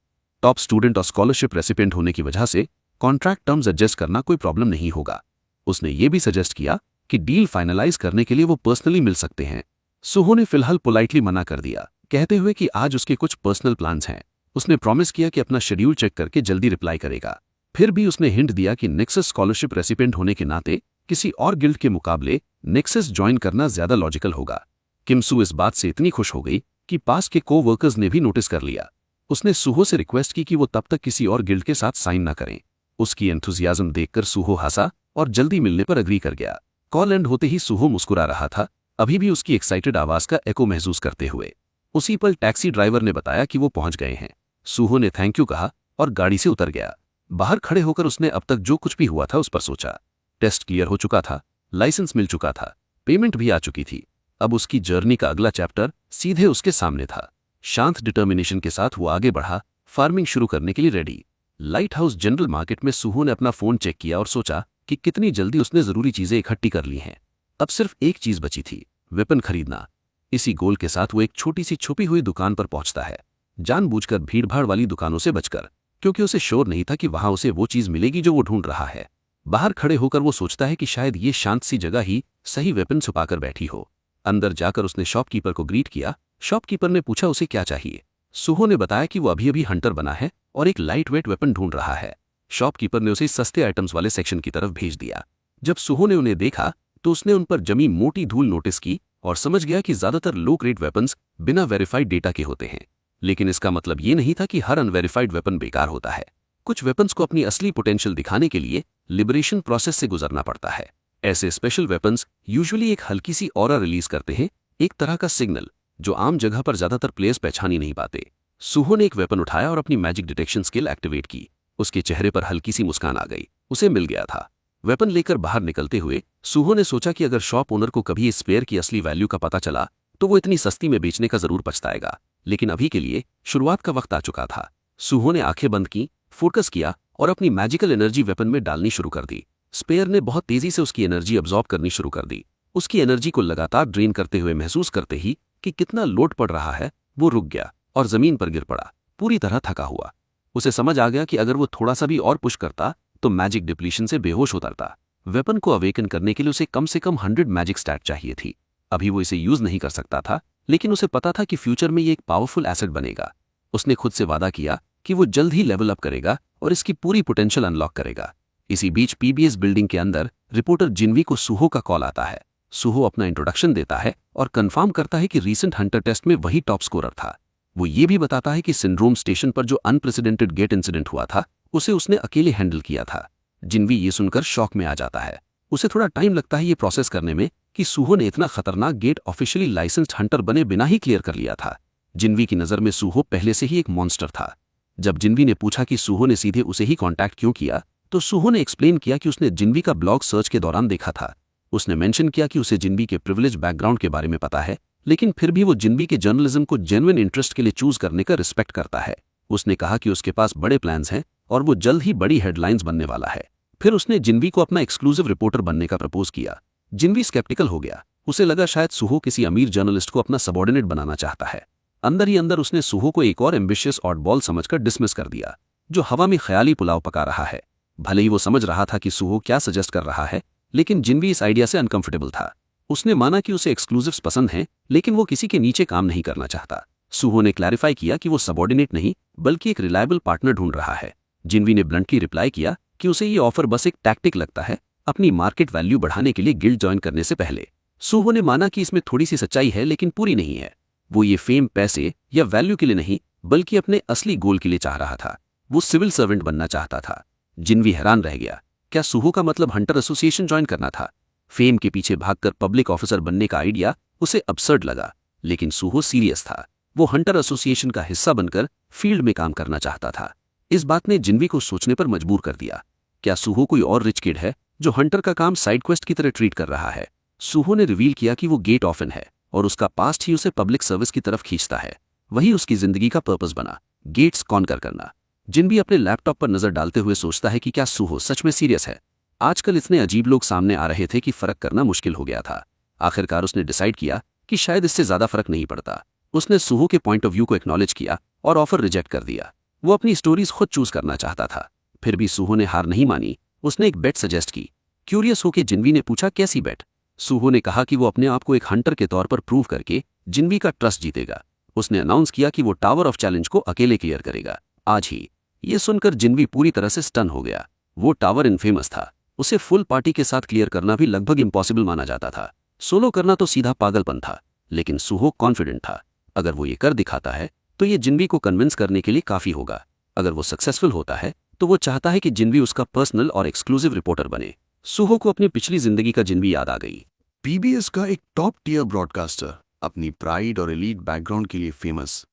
टॉप स्टूडेंट और स्कॉलरशिप रेसिपिएंट होने की वजह से कॉन्ट्रैक्ट टर्म्स एडजस्ट करना कोई प्रॉब्लम नहीं होगा। उसने ये भी सजेस्ट किया कि डील फाइनलाइज करने के लिए वो पर्सनली मिल सकते हैं। सुहो ने फिलहाल पोलाइटली मना कर दिया, कहते हुए कि आज उसके कुछ पर्सनल प्लान्स हैं। उसने प्रॉमिस किया कि अपना शेड्यूल चेक करके जल्दी रिप्लाई करेगा। फिर भी उसने हिंट दिया कि नेक्सस स्कॉलरशिप रेसिपिएंट होने के नाते किसी और गिल्ड के मुकाबले नेक्सस ज्वाइन करना ज्यादा लॉजिकल होगा। किम सू इस बात से इतनी खुश हो गई कि पास के को-वर्कर्स ने भी नोटिस कर लिया। उसने सुहो से रिक्वेस्ट की कि वो तब तक किसी और गिल्ड के साथ साइन न करें। उसकी एंथुजियाज्म देखकर सुहो हंसा और जल्दी मिलने पर अग्री कर गया। कॉल एंड होते ही सुहो मुस्कुरा रहा था, अभी भी उसकी एक्साइटेड आवाज का एको महसूस करते हुए। उसी पल टैक्सी ड्राइवर ने बताया कि वो पहुंच गए हैं। सुहो ने थैंक यू कहा और गाड़ी से उतर गया। बाहर खड़े होकर उसने अब तक जो कुछ भी हुआ था उस पर सोचा। टेस्ट क्लियर हो चुका था, लाइसेंस मिल चुका था, पेमेंट भी आ चुकी थी। अब उसकी जर्नी का अगला चैप्टर सीधे उसके सामने था। शांत डिटर्मिनेशन के साथ वो आगे बढ़ा, फार्मिंग शुरू करने के लिए ready. Light house general market में सुहो ने अपना फोन चेक किया और सोचा कि कितनी जल्दी उसने जरूरी चीजें इकट्ठी कर ली हैं। अब सिर्फ एक चीज बची थी, वेपन खरीदना। इसी गोल के साथ वो एक छोटी सी छुपी हुई दुकान पर पहुंचता है, जानबूझकर भीड़भाड़ वाली दुकानों से बचकर, क्योंकि उसे श्योर नहीं था कि वहां उसे वो चीज मिलेगी जो वो ढूंढ रहा है। बाहर खड़े होकर वो सोचता है कि शायद ये शांत सी जगह ही सही वेपन छुपाकर बैठी हो। अंदर जाकर उसने शॉपकीपर को ग्रीट किया। शॉपकीपर ने पूछा उसे क्या चाहिए। सुहो ने बताया कि वो अभी अभी हंटर बना है और एक लाइट वेट वेपन ढूंढ रहा है। शॉपकीपर ने उसे सस्ते आइटम्स वाले सेक्शन की तरफ भेज दिया। जब सुहो ने उन्हें देखा तो उसने उन पर जमी मोटी धूल नोटिस की और समझ गया कि ज्यादातर लो ग्रेड वेपन्स बिना वेरीफाइड डेटा के होते हैं। लेकिन इसका मतलब ये नहीं था कि हर अनवेरीफाइड वेपन बेकार होता है। कुछ वेपन्स को अपनी असली पोटेंशियल दिखाने के लिए लिबरेशन प्रोसेस से गुजरना पड़ता है। ऐसे स्पेशल वेपन्स यूजुअली एक हल्की सी ऑरा रिलीज करते हैं, एक तरह का सिग्नल जो आम जगह पर ज्यादातर प्लेयर्स पहचान ही नहीं पाते। सूहो ने एक वेपन उठाया और अपनी मैजिक डिटेक्शन स्किल एक्टिवेट की। उसके चेहरे पर हल्की सी मुस्कान आ गई, उसे मिल गया था। वेपन लेकर बाहर निकलते हुए सूहो ने सोचा कि अगर शॉप ओनर को कभी इस स्पेयर की असली वैल्यू का पता चला तो वो इतनी सस्ती में बेचने का जरूर पछताएगा। लेकिन अभी के लिए शुरुआत का वक्त आ चुका था। सूहो ने आंखें बंद की, फोकस किया और अपनी मैजिकल एनर्जी वेपन में डालनी शुरू कर दी। स्पेयर ने बहुत तेजी से उसकी एनर्जी अब्जॉर्ब करनी शुरू कर दी। उसकी एनर्जी को लगातार ड्रेन करते हुए महसूस करते ही कि कितना लोड पड़ रहा है, वो रुक गया और जमीन पर गिर पड़ा, पूरी तरह थका हुआ। उसे समझ आ गया कि अगर वो थोड़ा सा भी और पुश करता तो मैजिक डिप्लीशन से बेहोश उतरता। वेपन को अवेकन करने के लिए उसे कम से कम 100 मैजिक स्टैट चाहिए थी। अभी वो इसे यूज नहीं कर सकता था, लेकिन उसे पता था कि फ्यूचर में ये एक पावरफुल एसेट बनेगा। उसने खुद से वादा किया कि वो जल्द ही लेवल अप करेगा और इसकी पूरी पोटेंशियल अनलॉक करेगा। इसी बीच पीबीएस बिल्डिंग के अंदर रिपोर्टर जिन्वी को सूहो का कॉल आता है। सूहो अपना इंट्रोडक्शन देता है और कंफर्म करता है कि रीसेंट हंटर टेस्ट में वही टॉप स्कोरर था। वो ये भी बताता है कि सिंड्रोम स्टेशन पर जो अनप्रेसिडेंटेड गेट इंसिडेंट हुआ था उसे उसने अकेले हैंडल किया था। जिन्वी ये सुनकर शॉक में आ जाता है। उसे थोड़ा टाइम लगता है ये प्रोसेस करने में कि सूहो ने इतना खतरनाक गेट ऑफिशियली लाइसेंस्ड हंटर बने बिना ही क्लियर कर लिया था। जिन्वी की नज़र में सूहो पहले से ही एक मॉन्स्टर था। जब जिन्वी ने पूछा कि सूहो ने सीधे उसे ही कांटेक्ट क्यों किया तो सूहो ने एक्सप्लेन किया कि उसने जिन्वी का ब्लॉग सर्च के दौरान देखा था। उसने मेंशन किया कि उसे जिन्वी के प्रिविलेज बैकग्राउंड के बारे में पता है, लेकिन फिर भी वो जिन्वी के जर्नलिज्म को जेन्युइन इंटरेस्ट के लिए चूज करने का रिस्पेक्ट करता है। उसने कहा कि उसके पास बड़े प्लान्स हैं और वो जल्द ही बड़ी हेडलाइंस बनने वाला है। फिर उसने जिन्वी को अपना एक्सक्लूसिव रिपोर्टर बनने का प्रपोज किया। जिन्वी स्केप्टिकल हो गया। उसे लगा शायद सूहो किसी अमीर जर्नलिस्ट को अपना सबॉर्डिनेट बनाना चाहता है। अंदर ही अंदर उसने सूहो को एक और एम्बिशियस ऑड बॉल समझकर डिसमिस कर दिया, जो हवा में ख्याली पुलाव पका रहा है। भले ही वो समझ रहा था कि सूहो क्या सजेस्ट कर रहा है, लेकिन जिन्वी इस आइडिया से अनकंफर्टेबल था। उसने माना कि उसे एक्सक्लूसिव्स पसंद हैं, लेकिन वो किसी के नीचे काम नहीं करना चाहता। सूहो ने क्लैरिफाई किया कि वो सबॉर्डिनेट नहीं बल्कि एक रिलायबल पार्टनर ढूंढ रहा है। जिन्वी ने ब्लंटली रिप्लाई किया कि उसे ये ऑफर बस एक टैक्टिक लगता है, अपनी मार्केट वैल्यू बढ़ाने के लिए गिल्ड ज्वाइन करने से पहले। सूहो ने माना कि इसमें थोड़ी सी सच्चाई है, लेकिन पूरी नहीं है। वो ये फेम, पैसे या वैल्यू के लिए नहीं बल्कि अपने असली गोल के लिए चाह रहा था। वो सिविल सर्वेंट बनना चाहता था। जिन्वी हैरान रह गया। क्या सूहो का मतलब हंटर एसोसिएशन ज्वाइन करना था? फेम के पीछे भागकर पब्लिक ऑफिसर बनने का आइडिया उसे अब्सर्ड लगा, लेकिन सूहो सीरियस था। वो हंटर एसोसिएशन का हिस्सा बनकर फील्ड में काम करना चाहता था। इस बात ने जिन्वी को सोचने पर मजबूर कर दिया। क्या सूहो कोई और रिच किड है जो हंटर का काम साइड क्वेस्ट की तरह ट्रीट कर रहा है? सूहो ने रिवील किया कि वो गेट ऑफन है और उसका पास्ट ही उसे पब्लिक सर्विस की तरफ खींचता है। वही उसकी जिंदगी का पर्पस बना, गेट्स कॉन्कर करना। जिन्वी अपने लैपटॉप पर नजर डालते हुए सोचता है कि क्या सूहो सच में सीरियस है। आजकल इतने अजीब लोग सामने आ रहे थे कि फर्क करना मुश्किल हो गया था। आखिरकार उसने डिसाइड किया कि शायद इससे ज्यादा फर्क नहीं पड़ता। उसने सूहो के पॉइंट ऑफ व्यू को एक्नॉलेज किया और ऑफर रिजेक्ट कर दिया। वो अपनी स्टोरीज खुद चूज करना चाहता था। फिर भी सूहो ने हार नहीं मानी। उसने एक बेट सजेस्ट की। क्यूरियस होकर जिन्वी ने पूछा, कैसी बेट? सूहो ने कहा कि वो अपने आप को एक हंटर के तौर पर प्रूव करके जिन्वी का ट्रस्ट जीतेगा। उसने अनाउंस किया कि वो टावर ऑफ चैलेंज को अकेले क्लियर करेगा, आज ही। ये सुनकर जिन्वी पूरी तरह से स्टन हो गया। वो टावर इनफेमस था। उसे फुल पार्टी के साथ क्लियर करना भी लगभग इम्पॉसिबल माना जाता था। सोलो करना तो सीधा पागलपन था, लेकिन सूहो कॉन्फिडेंट था। अगर वो ये कर दिखाता है तो ये जिन्वी को कन्विंस करने के लिए काफी होगा। अगर वो सक्सेसफुल होता है तो वो चाहता है कि जिन्वी उसका पर्सनल और एक्सक्लूसिव रिपोर्टर बने। सूहो को अपनी पिछली जिंदगी का जिन्वी याद आ गई। पीबीएस का एक टॉप टियर ब्रॉडकास्टर, अपनी प्राइड और एलीट बैकग्राउंड के लिए फेमस।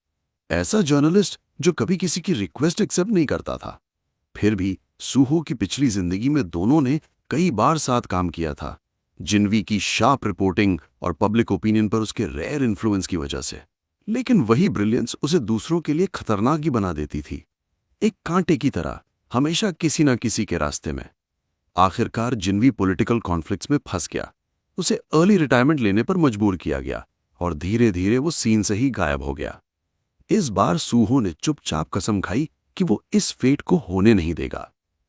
ऐसा जर्नलिस्ट जो कभी किसी की रिक्वेस्ट एक्सेप्ट नहीं करता था। फिर भी सूहो की पिछली जिंदगी में दोनों ने कई बार साथ काम किया था, जिन्वी की शार्प रिपोर्टिंग और पब्लिक ओपिनियन पर उसके रेयर इन्फ्लुएंस की वजह से। लेकिन वही ब्रिलियंस उसे दूसरों के लिए खतरनाक ही बना देती थी, एक कांटे की तरह, हमेशा किसी न किसी के रास्ते में। आखिरकार जिन्वी पॉलिटिकल कॉन्फ्लिक्ट्स में फंस गया। उसे अर्ली रिटायरमेंट लेने पर मजबूर किया गया और धीरे धीरे वो सीन से ही गायब हो गया। इस बार सूहो ने चुपचाप कसम खाई कि वो इस फेट को होने नहीं देगा।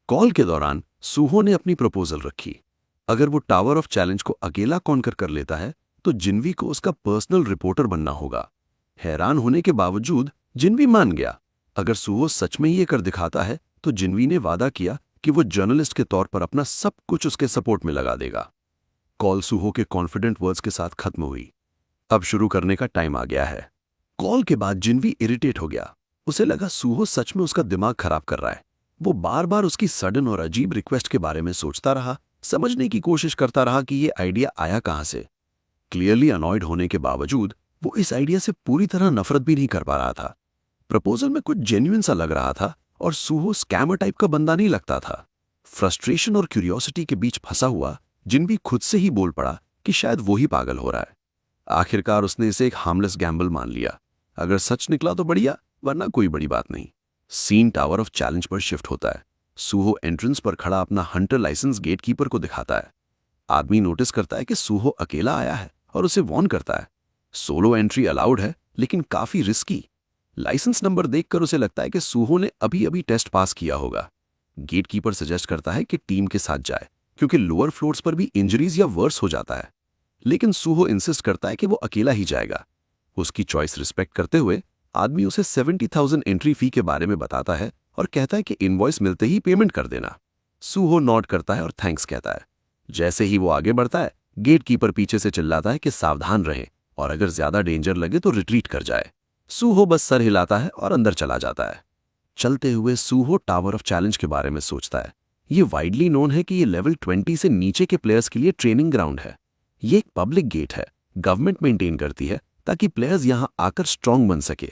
कॉल के दौरान सूहो ने अपनी प्रपोजल रखी। अगर वो टावर ऑफ चैलेंज को अकेला कॉन्कर कर लेता है तो जिन्वी को उसका पर्सनल रिपोर्टर बनना होगा। हैरान होने के बावजूद जिन्वी मान गया। अगर सूहो सच में ये कर दिखाता है तो जिन्वी ने वादा किया कि वो जर्नलिस्ट के तौर पर अपना सब कुछ उसके सपोर्ट में लगा देगा। कॉल सूहो के कॉन्फिडेंट वर्ड्स के साथ खत्म हुई। अब शुरू करने का टाइम आ गया है। कॉल के बाद जिन्वी इरिटेट हो गया। उसे लगा सूहो सच में उसका दिमाग खराब कर रहा है। वो बार बार उसकी सडन और अजीब रिक्वेस्ट के बारे में सोचता रहा, समझने की कोशिश करता रहा कि ये आइडिया आया कहां से। क्लियरली अनॉयड होने के बावजूद वो इस आइडिया से पूरी तरह नफरत भी नहीं कर पा रहा था। प्रपोजल में कुछ जेन्युइन सा लग रहा था और सूहो स्कैमर टाइप का बंदा नहीं लगता था। फ्रस्ट्रेशन और क्यूरियोसिटी के बीच फंसा हुआ जिन्वी खुद से ही बोल पड़ा कि शायद वो ही पागल हो रहा है। आखिरकार उसने इसे एक हार्मलेस गैम्बल मान लिया। अगर सच निकला तो बढ़िया, वरना कोई बड़ी बात नहीं। सीन टावर ऑफ चैलेंज पर शिफ्ट होता है। सूहो एंट्रेंस पर खड़ा अपना हंटर लाइसेंस गेटकीपर को दिखाता है। आदमी नोटिस करता है कि सूहो अकेला आया है और उसे वॉर्न करता है। सोलो एंट्री अलाउड है, लेकिन काफी रिस्की। लाइसेंस नंबर देखकर उसे लगता है कि सूहो ने अभी अभी टेस्ट पास किया होगा। गेटकीपर सजेस्ट करता है कि टीम के साथ जाए, क्योंकि लोअर फ्लोर्स पर भी इंजरीज या वर्स हो जाता है। लेकिन सूहो इंसिस्ट करता है कि वो अकेला ही जाएगा। उसकी चॉइस रिस्पेक्ट करते हुए आदमी उसे 70,000 एंट्री फी के बारे में बताता है और कहता है कि इनवॉइस मिलते ही पेमेंट कर देना। सूहो नॉड करता है और थैंक्स कहता है। जैसे ही वो आगे बढ़ता है, गेटकीपर पीछे से चिल्लाता है कि सावधान रहें और अगर ज्यादा डेंजर लगे तो रिट्रीट कर जाए। सूहो बस सर हिलाता है और अंदर चला जाता है। चलते हुए सूहो टावर ऑफ चैलेंज के बारे में सोचता है। ये वाइडली नोन है कि ये लेवल 20 से नीचे के प्लेयर्स के लिए ट्रेनिंग ग्राउंड है। ये एक पब्लिक गेट है, गवर्नमेंट मेंटेन करती है ताकि प्लेयर्स यहां आकर स्ट्रांग बन सके।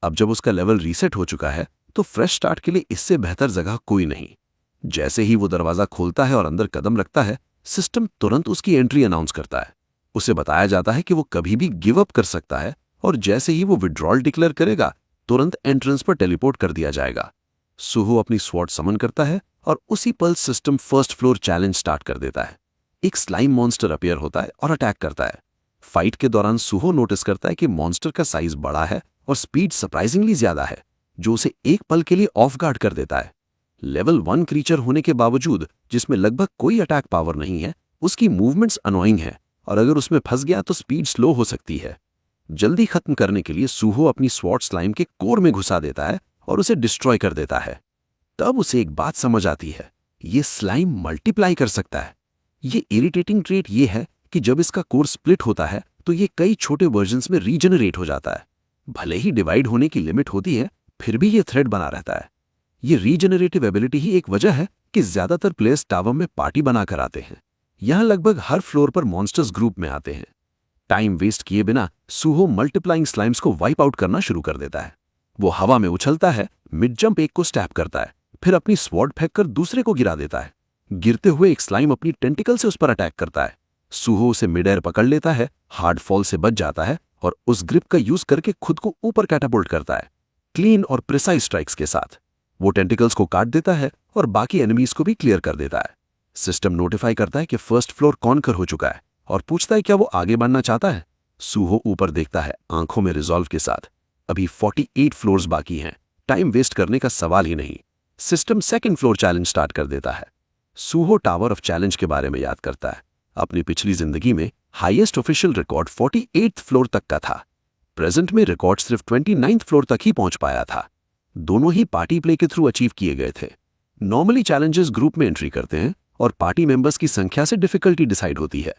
अब जब उसका लेवल रीसेट हो चुका है तो फ्रेश स्टार्ट के लिए इससे बेहतर जगह कोई नहीं। जैसे ही वो दरवाजा खोलता है और अंदर कदम रखता है, सिस्टम तुरंत उसकी एंट्री अनाउंस करता है। उसे बताया जाता है कि वो कभी भी गिव अप कर सकता है और जैसे ही वो विड्रॉल डिक्लेयर करेगा, तुरंत एंट्रेंस पर टेलीपोर्ट कर दिया जाएगा। सूहो अपनी स्वॉर्ड समन करता है और उसी पल system first floor challenge start कर देता है। एक स्लाइम मॉन्स्टर अपीयर होता है और अटैक करता है। फाइट के दौरान सूहो नोटिस करता है कि मॉन्स्टर का साइज बड़ा है और स्पीड सरप्राइजिंगली ज्यादा है, जो उसे एक पल के लिए ऑफ गार्ड कर देता है। लेवल 1 क्रीचर होने के बावजूद, जिसमें लगभग कोई अटैक पावर नहीं है, उसकी मूवमेंट्स अनोइंग है और अगर उसमें फंस गया तो स्पीड स्लो हो सकती है। जल्दी खत्म करने के लिए सूहो अपनी स्वॉर्ड स्लाइम के कोर में घुसा देता है और उसे डिस्ट्रॉय कर देता है। तब उसे एक बात समझ आती है, ये स्लाइम मल्टीप्लाई कर सकता है। ये इरिटेटिंग ट्रेट ये है कि जब इसका कोर स्प्लिट होता है तो ये कई छोटे वर्जन्स में रीजनरेट हो जाता है। भले ही डिवाइड होने की लिमिट होती है, फिर भी ये थ्रेड बना रहता है। ये रीजनरेटिव एबिलिटी ही एक वजह है कि ज्यादातर प्लेयर्स टावर में पार्टी बनाकर आते हैं। यहां लगभग हर फ्लोर पर मॉन्स्टर्स ग्रुप में आते हैं। टाइम वेस्ट किए बिना सूहो मल्टीप्लाइंग स्लाइम्स को वाइप आउट करना शुरू कर देता है। वो हवा में उछलता है, मिड जंप एक को स्टैप करता है, फिर अपनी स्वॉर्ड फेंककर दूसरे को गिरा देता है। गिरते हुए एक स्लाइम अपनी टेंटिकल से उस पर अटैक करता है। सूहो उसे मिड एयर पकड़ लेता है, हार्ड फॉल से बच जाता है और उस ग्रिप का यूज करके खुद को ऊपर कैटापुल्ट करता है। क्लीन और प्रिसाइज स्ट्राइक्स के साथ वो टेंटिकल्स को काट देता है और बाकी एनिमीज को भी क्लियर कर देता है। सिस्टम नोटिफाई करता है कि फर्स्ट फ्लोर कॉन्कर हो चुका है और पूछता है क्या वो आगे बढ़ना चाहता है। सूहो ऊपर देखता है, आंखों में रिजॉल्व के साथ। अभी 48 फ्लोर्स बाकी हैं, टाइम वेस्ट करने का सवाल ही नहीं। System second floor challenge start कर देता है। सूहो टावर ऑफ चैलेंज के बारे में याद करता है। अपनी पिछली जिंदगी में highest official record 48th floor तक का था। प्रेजेंट में रिकॉर्ड सिर्फ 29th फ्लोर तक ही पहुंच पाया था। दोनों ही पार्टी प्ले के थ्रू अचीव किए गए थे। नॉर्मली चैलेंजेस ग्रुप में एंट्री करते हैं और पार्टी मेंबर्स की संख्या से डिफिकल्टी डिसाइड होती है।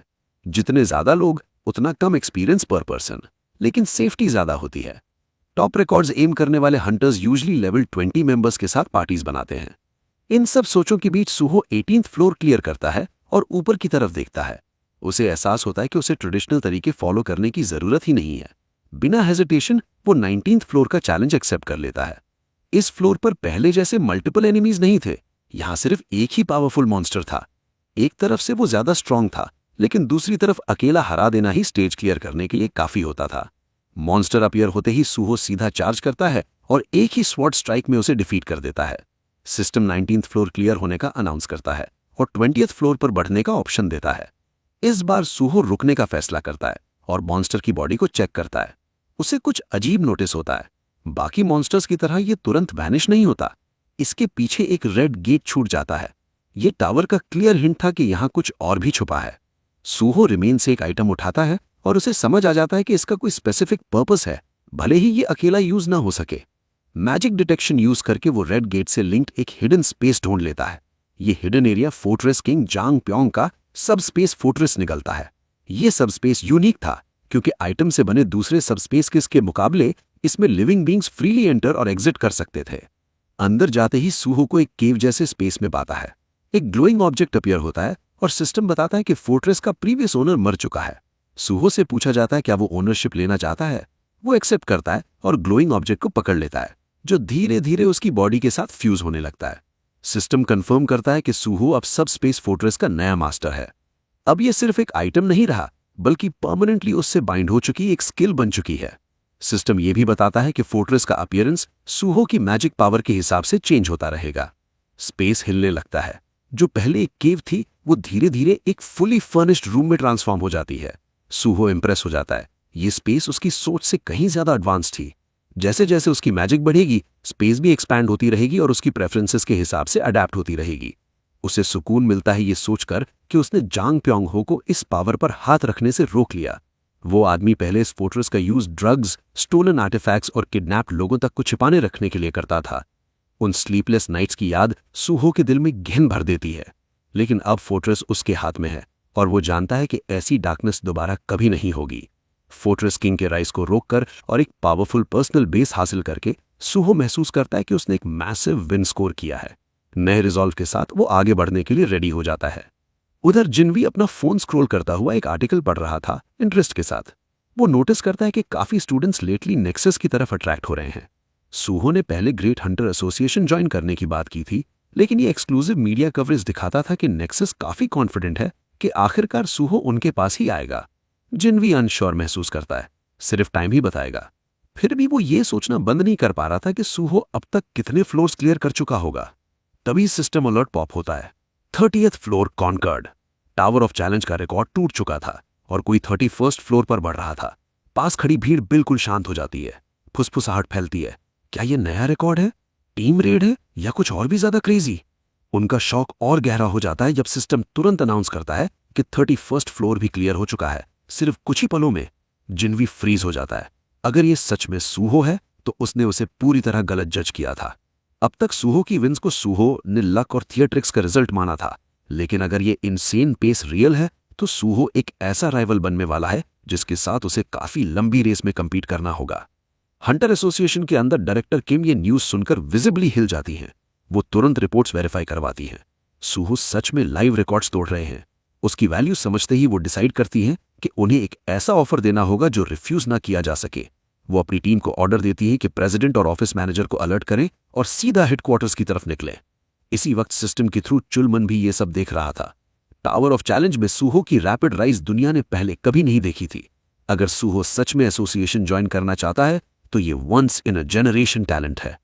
जितने ज्यादा लोग उतना कम एक्सपीरियंस पर पर्सन, लेकिन सेफ्टी ज्यादा होती है। टॉप रिकॉर्ड्स एम करने वाले हंटर्स यूजुअली लेवल 20 मेंबर्स के साथ पार्टीज बनाते हैं। इन सब सोचों के बीच सूहो 18th फ्लोर क्लियर करता है और ऊपर की तरफ देखता है। उसे एहसास होता है कि उसे ट्रेडिशनल तरीके फॉलो करने की जरूरत ही नहीं है। बिना हेजिटेशन वो 19th फ्लोर का चैलेंज एक्सेप्ट कर लेता है। इस फ्लोर पर पहले जैसे मल्टीपल एनिमीज नहीं थे, यहां सिर्फ एक ही पावरफुल मॉन्स्टर था। एक तरफ से वो ज्यादा स्ट्रांग था, लेकिन दूसरी तरफ अकेला हरा देना ही स्टेज क्लियर करने के लिए काफी होता था। मॉन्स्टर अपीयर होते ही सूहो सीधा चार्ज करता है और एक ही स्वॉर्ड स्ट्राइक में उसे डिफीट कर देता है। सिस्टम 19th फ्लोर क्लियर होने का अनाउंस करता है और 20th फ्लोर पर बढ़ने का ऑप्शन देता है। इस बार सूहो रुकने का फैसला करता है और मॉन्स्टर की बॉडी को चेक करता है। उसे कुछ अजीब नोटिस होता है। बाकी मॉन्स्टर्स की तरह ये तुरंत वैनिश नहीं होता। इसके पीछे एक रेड गेट छूट जाता है। ये टावर का क्लियर हिंट था कि यहां कुछ और भी छुपा है। सूहो रिमेन से एक आइटम उठाता है और उसे समझ आ जाता है कि इसका कोई स्पेसिफिक पर्पस है, भले ही ये अकेला यूज ना हो सके। मैजिक डिटेक्शन यूज करके वो रेड गेट से लिंक्ड एक हिडन स्पेस ढूंढ लेता है। ये हिडन एरिया फोर्ट्रेस किंग जांग प्योंग का सब स्पेस फोर्ट्रेस निकलता है। ये सब स्पेस यूनिक था क्योंकि आइटम से बने दूसरे सब स्पेस किस के मुकाबले इसमें लिविंग बींग्स फ्रीली एंटर और एग्जिट कर सकते थे। अंदर जाते ही सूहो को एक केव जैसे स्पेस में पाता है। एक ग्लोइंग ऑब्जेक्ट अपीयर होता है और सिस्टम बताता है कि फोर्ट्रेस का प्रीवियस ओनर मर चुका है। सूहो से पूछा जाता है क्या वो ओनरशिप लेना चाहता है। वो एक्सेप्ट करता है और ग्लोइंग ऑब्जेक्ट को पकड़ लेता है, जो धीरे धीरे उसकी बॉडी के साथ फ्यूज होने लगता है। सिस्टम कंफर्म करता है कि सूहो अब सब स्पेस फोर्ट्रेस का नया मास्टर है। अब ये सिर्फ एक आइटम नहीं रहा, बल्कि परमानेंटली उससे बाइंड हो चुकी एक स्किल बन चुकी है। सिस्टम ये भी बताता है कि फोर्ट्रेस का अपीयरेंस सूहो की मैजिक पावर के हिसाब से चेंज होता रहेगा। स्पेस हिलने लगता है। जो पहले एक केव थी वो धीरे धीरे एक फुली फर्निश्ड रूम में ट्रांसफॉर्म हो जाती है। सूहो इंप्रेस हो जाता है। ये स्पेस उसकी सोच से कहीं ज्यादा एडवांस थी। जैसे जैसे उसकी मैजिक बढ़ेगी, स्पेस भी एक्सपैंड होती रहेगी और उसकी प्रेफरेंसेस के हिसाब से अडेप्ट होती रहेगी। उसे सुकून मिलता है ये सोचकर कि उसने जांग प्योंग हो को इस पावर पर हाथ रखने से रोक लिया। वो आदमी पहले इस फोर्ट्रेस का यूज ड्रग्स, स्टोलन आर्टिफैक्ट्स और किडनैप्ड लोगों तक को छिपाने रखने के लिए करता था। उन स्लीपलेस नाइट्स की याद सूहो के दिल में घिन भर देती है। लेकिन अब फोर्ट्रेस उसके हाथ में है और वो जानता है कि ऐसी डार्कनेस दोबारा कभी नहीं होगी। फोर्ट्रेस किंग के राइज को रोककर और एक पावरफुल पर्सनल बेस हासिल करके सूहो महसूस करता है कि उसने एक मैसिव विन स्कोर किया है। नए रिजॉल्व के साथ वो आगे बढ़ने के लिए रेडी हो जाता है। उधर जिनवी अपना फोन स्क्रॉल करता हुआ एक आर्टिकल पढ़ रहा था इंटरेस्ट के साथ। वो नोटिस करता है कि काफी स्टूडेंट्स लेटली नेक्सस की तरफ अट्रैक्ट हो रहे हैं। सूहो ने पहले ग्रेट हंटर एसोसिएशन ज्वाइन करने की बात की थी, लेकिन ये एक्सक्लूसिव मीडिया कवरेज दिखाता था कि नेक्सस काफी कॉन्फिडेंट है कि आखिरकार सूहो उनके पास ही आएगा। जिनवी अनश्योर महसूस करता है, सिर्फ टाइम ही बताएगा। फिर भी वो ये सोचना बंद नहीं कर पा रहा था कि सूहो अब तक कितने फ्लोर्स क्लियर कर चुका होगा। तभी सिस्टम अलर्ट पॉप होता है। 30th floor conquered. Tower of challenge का रिकॉर्ड टूट चुका था और कोई 31st फ्लोर पर बढ़ रहा था। पास खड़ी भीड़ बिल्कुल शांत हो जाती है। फुसफुसाहट फैलती है। क्या ये नया रिकॉर्ड है, टीम रेड है या कुछ और भी ज्यादा क्रेजी? उनका शौक और गहरा हो जाता है जब सिस्टम तुरंत अनाउंस करता है कि 31st फ्लोर भी क्लियर हो चुका है। सिर्फ कुछ ही पलों में जिनवी फ्रीज हो जाता है। अगर ये सच में सूहो है तो उसने उसे पूरी तरह गलत जज किया था। अब तक सूहो की विंस को सूहो ने लक और थिएट्रिक्स का रिजल्ट माना था, लेकिन अगर ये इनसेन पेस रियल है तो सूहो एक ऐसा राइवल बनने वाला है जिसके साथ उसे काफी लंबी रेस में कंपीट करना होगा। हंटर एसोसिएशन के अंदर डायरेक्टर किम ये न्यूज सुनकर विजिबली हिल जाती हैं। वो तुरंत रिपोर्ट्स वेरीफाई करवाती हैं। सूहो सच में लाइव रिकॉर्ड्स तोड़ रहे हैं। उसकी वैल्यू समझते ही वो डिसाइड करती हैं कि उन्हें एक ऐसा ऑफर देना होगा जो रिफ्यूज ना किया जा सके। वो अपनी टीम को ऑर्डर देती है कि प्रेसिडेंट और ऑफिस मैनेजर को अलर्ट करें और सीधा हेडक्वार्टर्स की तरफ निकले। इसी वक्त सिस्टम के थ्रू चुलमन भी ये सब देख रहा था। टावर ऑफ चैलेंज में सूहो की रैपिड राइज दुनिया ने पहले कभी नहीं देखी थी। अगर सूहो सच में एसोसिएशन ज्वाइन करना चाहता है तो ये once in a generation talent है।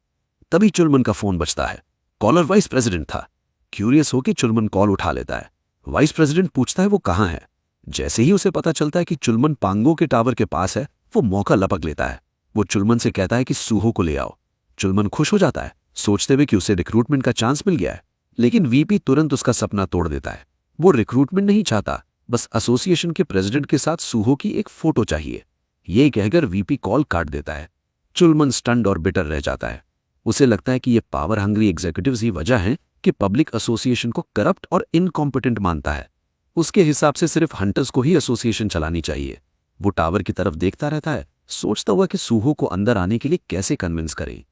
तभी चुलमन का फोन बजता है। कॉलर वाइस प्रेसिडेंट था। क्यूरियस होकर चुलमन कॉल उठा लेता है। वाइस प्रेसिडेंट पूछता है वो कहाँ है। जैसे ही उसे पता चलता है कि चुलमन पांगो के टावर के पास है, वो मौका लपक लेता है। वो चुलमन से कहता है कि सूहो को ले आओ। चुलमन खुश हो जाता है, सोचते हुए कि उसे रिक्रूटमेंट का चांस मिल गया है। लेकिन वीपी तुरंत उसका सपना तोड़ देता है। वो रिक्रूटमेंट नहीं चाहता, बस एसोसिएशन के प्रेसिडेंट के साथ सूहो की एक फोटो चाहिए। ये कहकर वीपी कॉल काट देता है। चुलमन स्टन्ड और बिटर रह जाता है। उसे लगता है कि ये पावर हंग्री एग्जीक्यूटिव्स ही वजह हैं कि पब्लिक एसोसिएशन को करप्ट और इनकॉम्पिटेंट मानता है। उसके हिसाब से सिर्फ हंटर्स को ही एसोसिएशन चलानी चाहिए। वो टावर की तरफ देखता रहता है, सोचता हुआ कि सूहो को अंदर आने के लिए कैसे कन्विंस करे।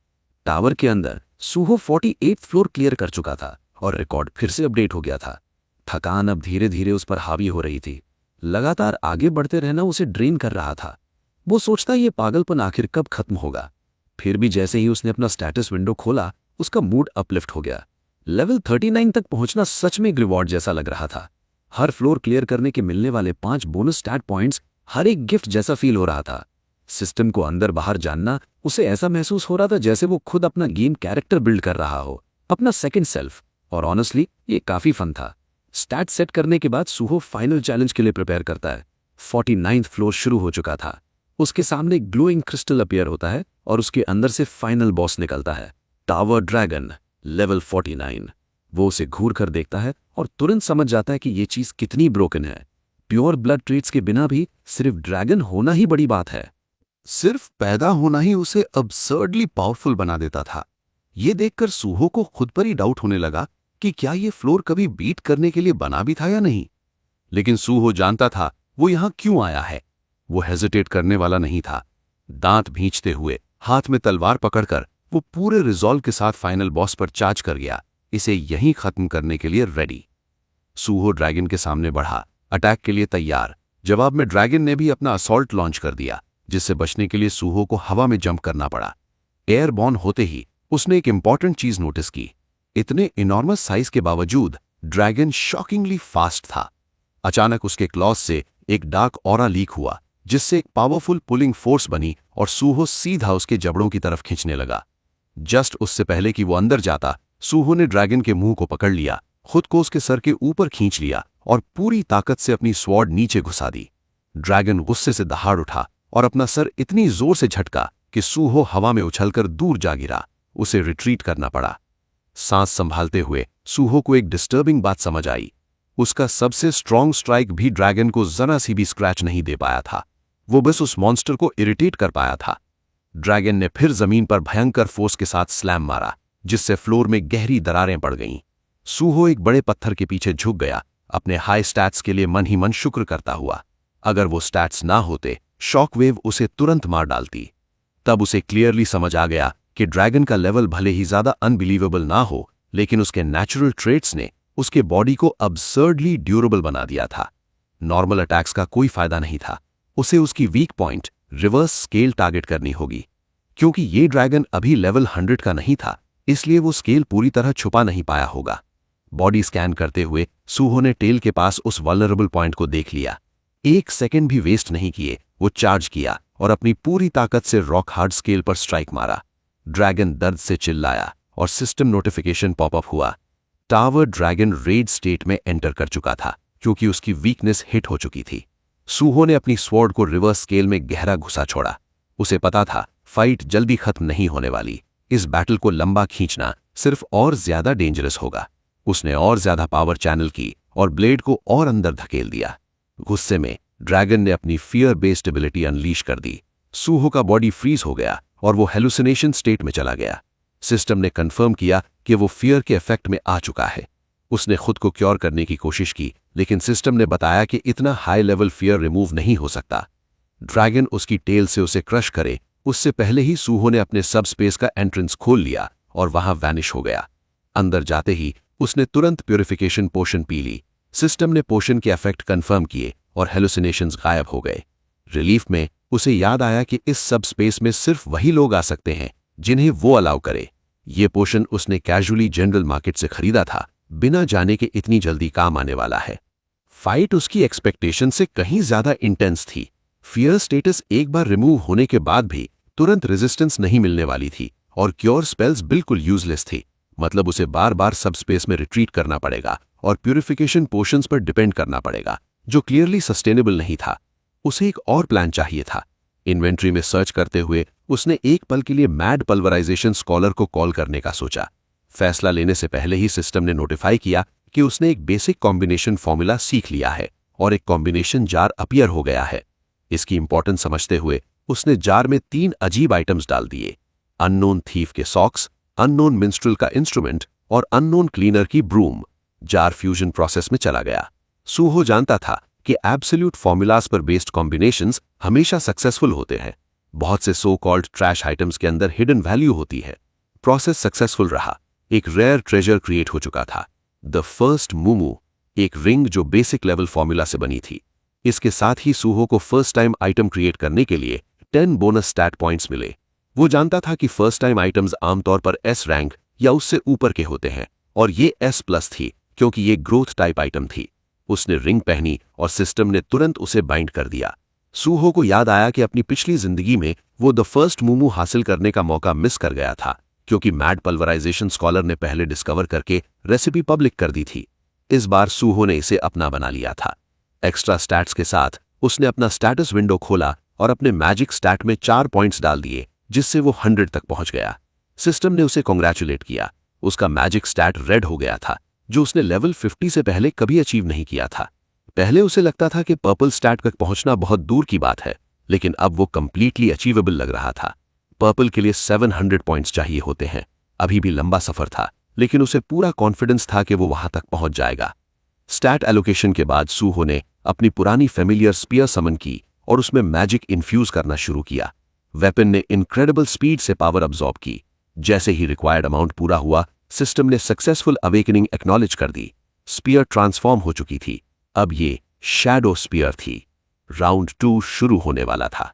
टावर के अंदर सूहो 48th फ्लोर क्लियर कर चुका था और रिकॉर्ड फिर से अपडेट हो गया था। थकान अब धीरे धीरे उस पर हावी हो रही थी। लगातार आगे बढ़ते रहना उसे ड्रेन कर रहा था। वो सोचता ये पागलपन आखिर कब खत्म होगा। फिर भी जैसे ही उसने अपना स्टेटस विंडो खोला, उसका मूड अपलिफ्ट हो गया। लेवल 39 तक पहुंचना सच में एक रिवॉर्ड जैसा लग रहा था। हर फ्लोर क्लियर करने के मिलने वाले 5 बोनस स्टैट पॉइंट्स हर एक गिफ्ट जैसा फील हो रहा था। सिस्टम को अंदर बाहर जानना उसे ऐसा महसूस हो रहा था जैसे वो खुद अपना गेम कैरेक्टर बिल्ड कर रहा हो, अपना सेकंड सेल्फ। और ऑनेस्टली ये काफी फन था। स्टैट सेट करने के बाद सूहो फाइनल चैलेंज के लिए प्रिपेयर करता है। 49th फ्लोर शुरू हो चुका था। उसके सामने ग्लोइंग क्रिस्टल अपीयर होता है और उसके अंदर से फाइनल बॉस निकलता है, टावर ड्रैगन, लेवल 49। वो उसे घूर कर देखता है और तुरंत समझ जाता है कि ये चीज कितनी ब्रोकन है। प्योर ब्लड ट्रेट्स के बिना भी सिर्फ ड्रैगन होना ही बड़ी बात है। सिर्फ पैदा होना ही उसे अब्सर्डली पावरफुल बना देता था। ये देखकर सूहो को खुद पर ही डाउट होने लगा कि क्या ये फ्लोर कभी बीट करने के लिए बना भी था या नहीं। लेकिन सूहो जानता था वो यहां क्यों आया है। वो हेजिटेट करने वाला नहीं था। दांत भींचते हुए, हाथ में तलवार पकड़कर वो पूरे रिजॉल्व के साथ फाइनल बॉस पर चार्ज कर गया, इसे यहीं खत्म करने के लिए रेडी। सूहो ड्रैगन के सामने बढ़ा, अटैक के लिए तैयार। जवाब में ड्रैगन ने भी अपना असॉल्ट लॉन्च कर दिया, जिससे बचने के लिए सूहो को हवा में जंप करना पड़ा। एयरबॉर्न होते ही उसने एक इंपॉर्टेंट चीज नोटिस की। इतने इनॉर्मस साइज के बावजूद ड्रैगन शॉकिंगली फास्ट था। अचानक उसके क्लॉज से एक डार्क ऑरा लीक हुआ, जिससे एक पावरफुल पुलिंग फोर्स बनी और सूहो सीधा उसके जबड़ों की तरफ खींचने लगा। जस्ट उससे पहले कि वो अंदर जाता, सूहो ने ड्रैगन के मुंह को पकड़ लिया, खुद को उसके सर के ऊपर खींच लिया और पूरी ताकत से अपनी स्वॉर्ड नीचे घुसा दी। ड्रैगन गुस्से से दहाड़ उठा और अपना सर इतनी जोर से झटका कि सूहो हवा में उछलकर दूर जा गिरा। उसे रिट्रीट करना पड़ा। सांस संभालते हुए सूहो को एक डिस्टर्बिंग बात समझ आई। उसका सबसे स्ट्रॉन्ग स्ट्राइक भी ड्रैगन को जरा सी भी स्क्रैच नहीं दे पाया था। वो बस उस मॉन्स्टर को इरिटेट कर पाया था। ड्रैगन ने फिर जमीन पर भयंकर फोर्स के साथ स्लैम मारा, जिससे फ्लोर में गहरी दरारें पड़ गईं। सूहो एक बड़े पत्थर के पीछे झुक गया, अपने हाई स्टैट्स के लिए मन ही मन शुक्र करता हुआ। अगर वो स्टैट्स ना होते, शॉकवेव उसे तुरंत मार डालती। तब उसे क्लियरली समझ आ गया कि ड्रैगन का लेवल भले ही ज्यादा अनबिलीवेबल ना हो, लेकिन उसके नेचुरल ट्रेट्स ने उसके बॉडी को अब्सर्डली ड्यूरेबल बना दिया था। नॉर्मल अटैक्स का कोई फायदा नहीं था। उसे उसकी weak point reverse scale target करनी होगी। क्योंकि ये ड्रैगन अभी लेवल 100 का नहीं था, इसलिए वो स्केल पूरी तरह छुपा नहीं पाया होगा। बॉडी स्कैन करते हुए सूहो ने टेल के पास उस वल्नरेबल पॉइंट को देख लिया। 1 सेकेंड भी वेस्ट नहीं किए, वो चार्ज किया और अपनी पूरी ताकत से रॉक हार्ड स्केल पर स्ट्राइक मारा। ड्रैगन दर्द से चिल्लाया और सिस्टम नोटिफिकेशन पॉपअप हुआ। टावर ड्रैगन रेड स्टेट में एंटर कर चुका था, क्योंकि उसकी वीकनेस हिट हो चुकी थी। सूहो ने अपनी स्वॉर्ड को रिवर्स स्केल में गहरा घुसा छोड़ा। उसे पता था फाइट जल्दी खत्म नहीं होने वाली। इस बैटल को लंबा खींचना सिर्फ और ज्यादा डेंजरस होगा। उसने और ज्यादा पावर चैनल की और ब्लेड को और अंदर धकेल दिया। गुस्से में ड्रैगन ने अपनी फियर बेस्ड एबिलिटी अनलीश कर दी। सूहो का बॉडी फ्रीज हो गया और वो हेलुसिनेशन स्टेट में चला गया। सिस्टम ने कंफर्म किया कि वो फियर के इफेक्ट में आ चुका है। उसने खुद को क्योर करने की कोशिश की, लेकिन सिस्टम ने बताया कि इतना हाई लेवल फियर रिमूव नहीं हो सकता। ड्रैगन उसकी टेल से उसे क्रश करे उससे पहले ही सूहो ने अपने सब स्पेस का एंट्रेंस खोल लिया और वहां वैनिश हो गया। अंदर जाते ही उसने तुरंत प्यूरिफिकेशन पोशन पी ली। सिस्टम ने पोशन के इफेक्ट कंफर्म किए और हेलुसिनेशंस गायब हो गए। रिलीफ में उसे याद आया कि इस सब स्पेस में सिर्फ वही लोग आ सकते हैं जिन्हें वो अलाउ करे। ये पोशन उसने कैजुअली जनरल मार्केट से खरीदा था, बिना जाने के इतनी जल्दी काम आने वाला है। फाइट उसकी एक्सपेक्टेशन से कहीं ज्यादा इंटेंस थी। फियर स्टेटस एक बार रिमूव होने के बाद भी तुरंत रेजिस्टेंस नहीं मिलने वाली थी और क्योर स्पेल्स बिल्कुल यूजलेस थी। मतलब उसे बार बार सब स्पेस में रिट्रीट करना पड़ेगा और प्यूरिफिकेशन पोशंस पर डिपेंड करना पड़ेगा, जो क्लियरली सस्टेनेबल नहीं था। उसे एक और प्लान चाहिए था। इन्वेंट्री में सर्च करते हुए उसने एक पल के लिए मैड पल्वराइजेशन स्कॉलर को कॉल करने का सोचा। फैसला लेने से पहले ही सिस्टम ने नोटिफाई किया कि उसने एक बेसिक कॉम्बिनेशन फॉर्मूला सीख लिया है और एक कॉम्बिनेशन जार अपीयर हो गया है। इसकी इंपॉर्टेंस समझते हुए उसने जार में 3 अजीब आइटम्स डाल दिए: अननोन थीफ के सॉक्स, अननोन मिंस्ट्रल का इंस्ट्रूमेंट और अननोन क्लीनर की ब्रूम। जार फ्यूजन प्रोसेस में चला गया। सूहो जानता था कि एब्सोल्यूट फॉर्मूलाज पर बेस्ड कॉम्बिनेशंस हमेशा सक्सेसफुल होते हैं। बहुत से सो कॉल्ड ट्रैश आइटम्स के अंदर हिडन वैल्यू होती है। प्रोसेस सक्सेसफुल रहा। एक रेयर ट्रेजर क्रिएट हो चुका था, द फर्स्ट मूमू, एक रिंग जो बेसिक लेवल फॉर्मूला से बनी थी। इसके साथ ही सूहो को फर्स्ट टाइम आइटम क्रिएट करने के लिए 10 बोनस स्टैट पॉइंट्स मिले। वो जानता था कि फर्स्ट टाइम आइटम्स आमतौर पर एस रैंक या उससे ऊपर के होते हैं, और ये S+ थी क्योंकि ये ग्रोथ टाइप आइटम थी। उसने रिंग पहनी और सिस्टम ने तुरंत उसे बाइंड कर दिया। सूहो को याद आया कि अपनी पिछली जिंदगी में वो द फर्स्ट मूमू हासिल करने का मौका मिस कर गया था, क्योंकि मैड पल्वराइजेशन स्कॉलर ने पहले डिस्कवर करके रेसिपी पब्लिक कर दी थी। इस बार सूहो ने इसे अपना बना लिया था। एक्स्ट्रा स्टैट्स के साथ उसने अपना स्टैटस विंडो खोला और अपने मैजिक स्टैट में 4 पॉइंट्स डाल दिए, जिससे वो 100 तक पहुंच गया। सिस्टम ने उसे कॉन्ग्रेचुलेट किया। उसका मैजिक स्टैट रेड हो गया था, जो उसने लेवल 50 से पहले कभी अचीव नहीं किया था। पहले उसे लगता था कि पर्पल स्टैट तक पहुंचना बहुत दूर की बात है, लेकिन अब वो कंप्लीटली अचीवेबल लग रहा था। पर्पल के लिए 700 पॉइंट्स चाहिए होते हैं। अभी भी लंबा सफर था, लेकिन उसे पूरा कॉन्फिडेंस था कि वो वहां तक पहुंच जाएगा। स्टैट एलोकेशन के बाद सूहो ने अपनी पुरानी फेमिलियर स्पीयर समन की और उसमें मैजिक इन्फ्यूज करना शुरू किया। वेपन ने इनक्रेडिबल स्पीड से पावर अब्सॉर्ब की। जैसे ही रिक्वायर्ड अमाउंट पूरा हुआ, सिस्टम ने सक्सेसफुल अवेकनिंग एक्नॉलेज कर दी। स्पीयर ट्रांसफॉर्म हो चुकी थी। अब ये शैडो स्पीयर थी। राउंड 2 शुरू होने वाला था।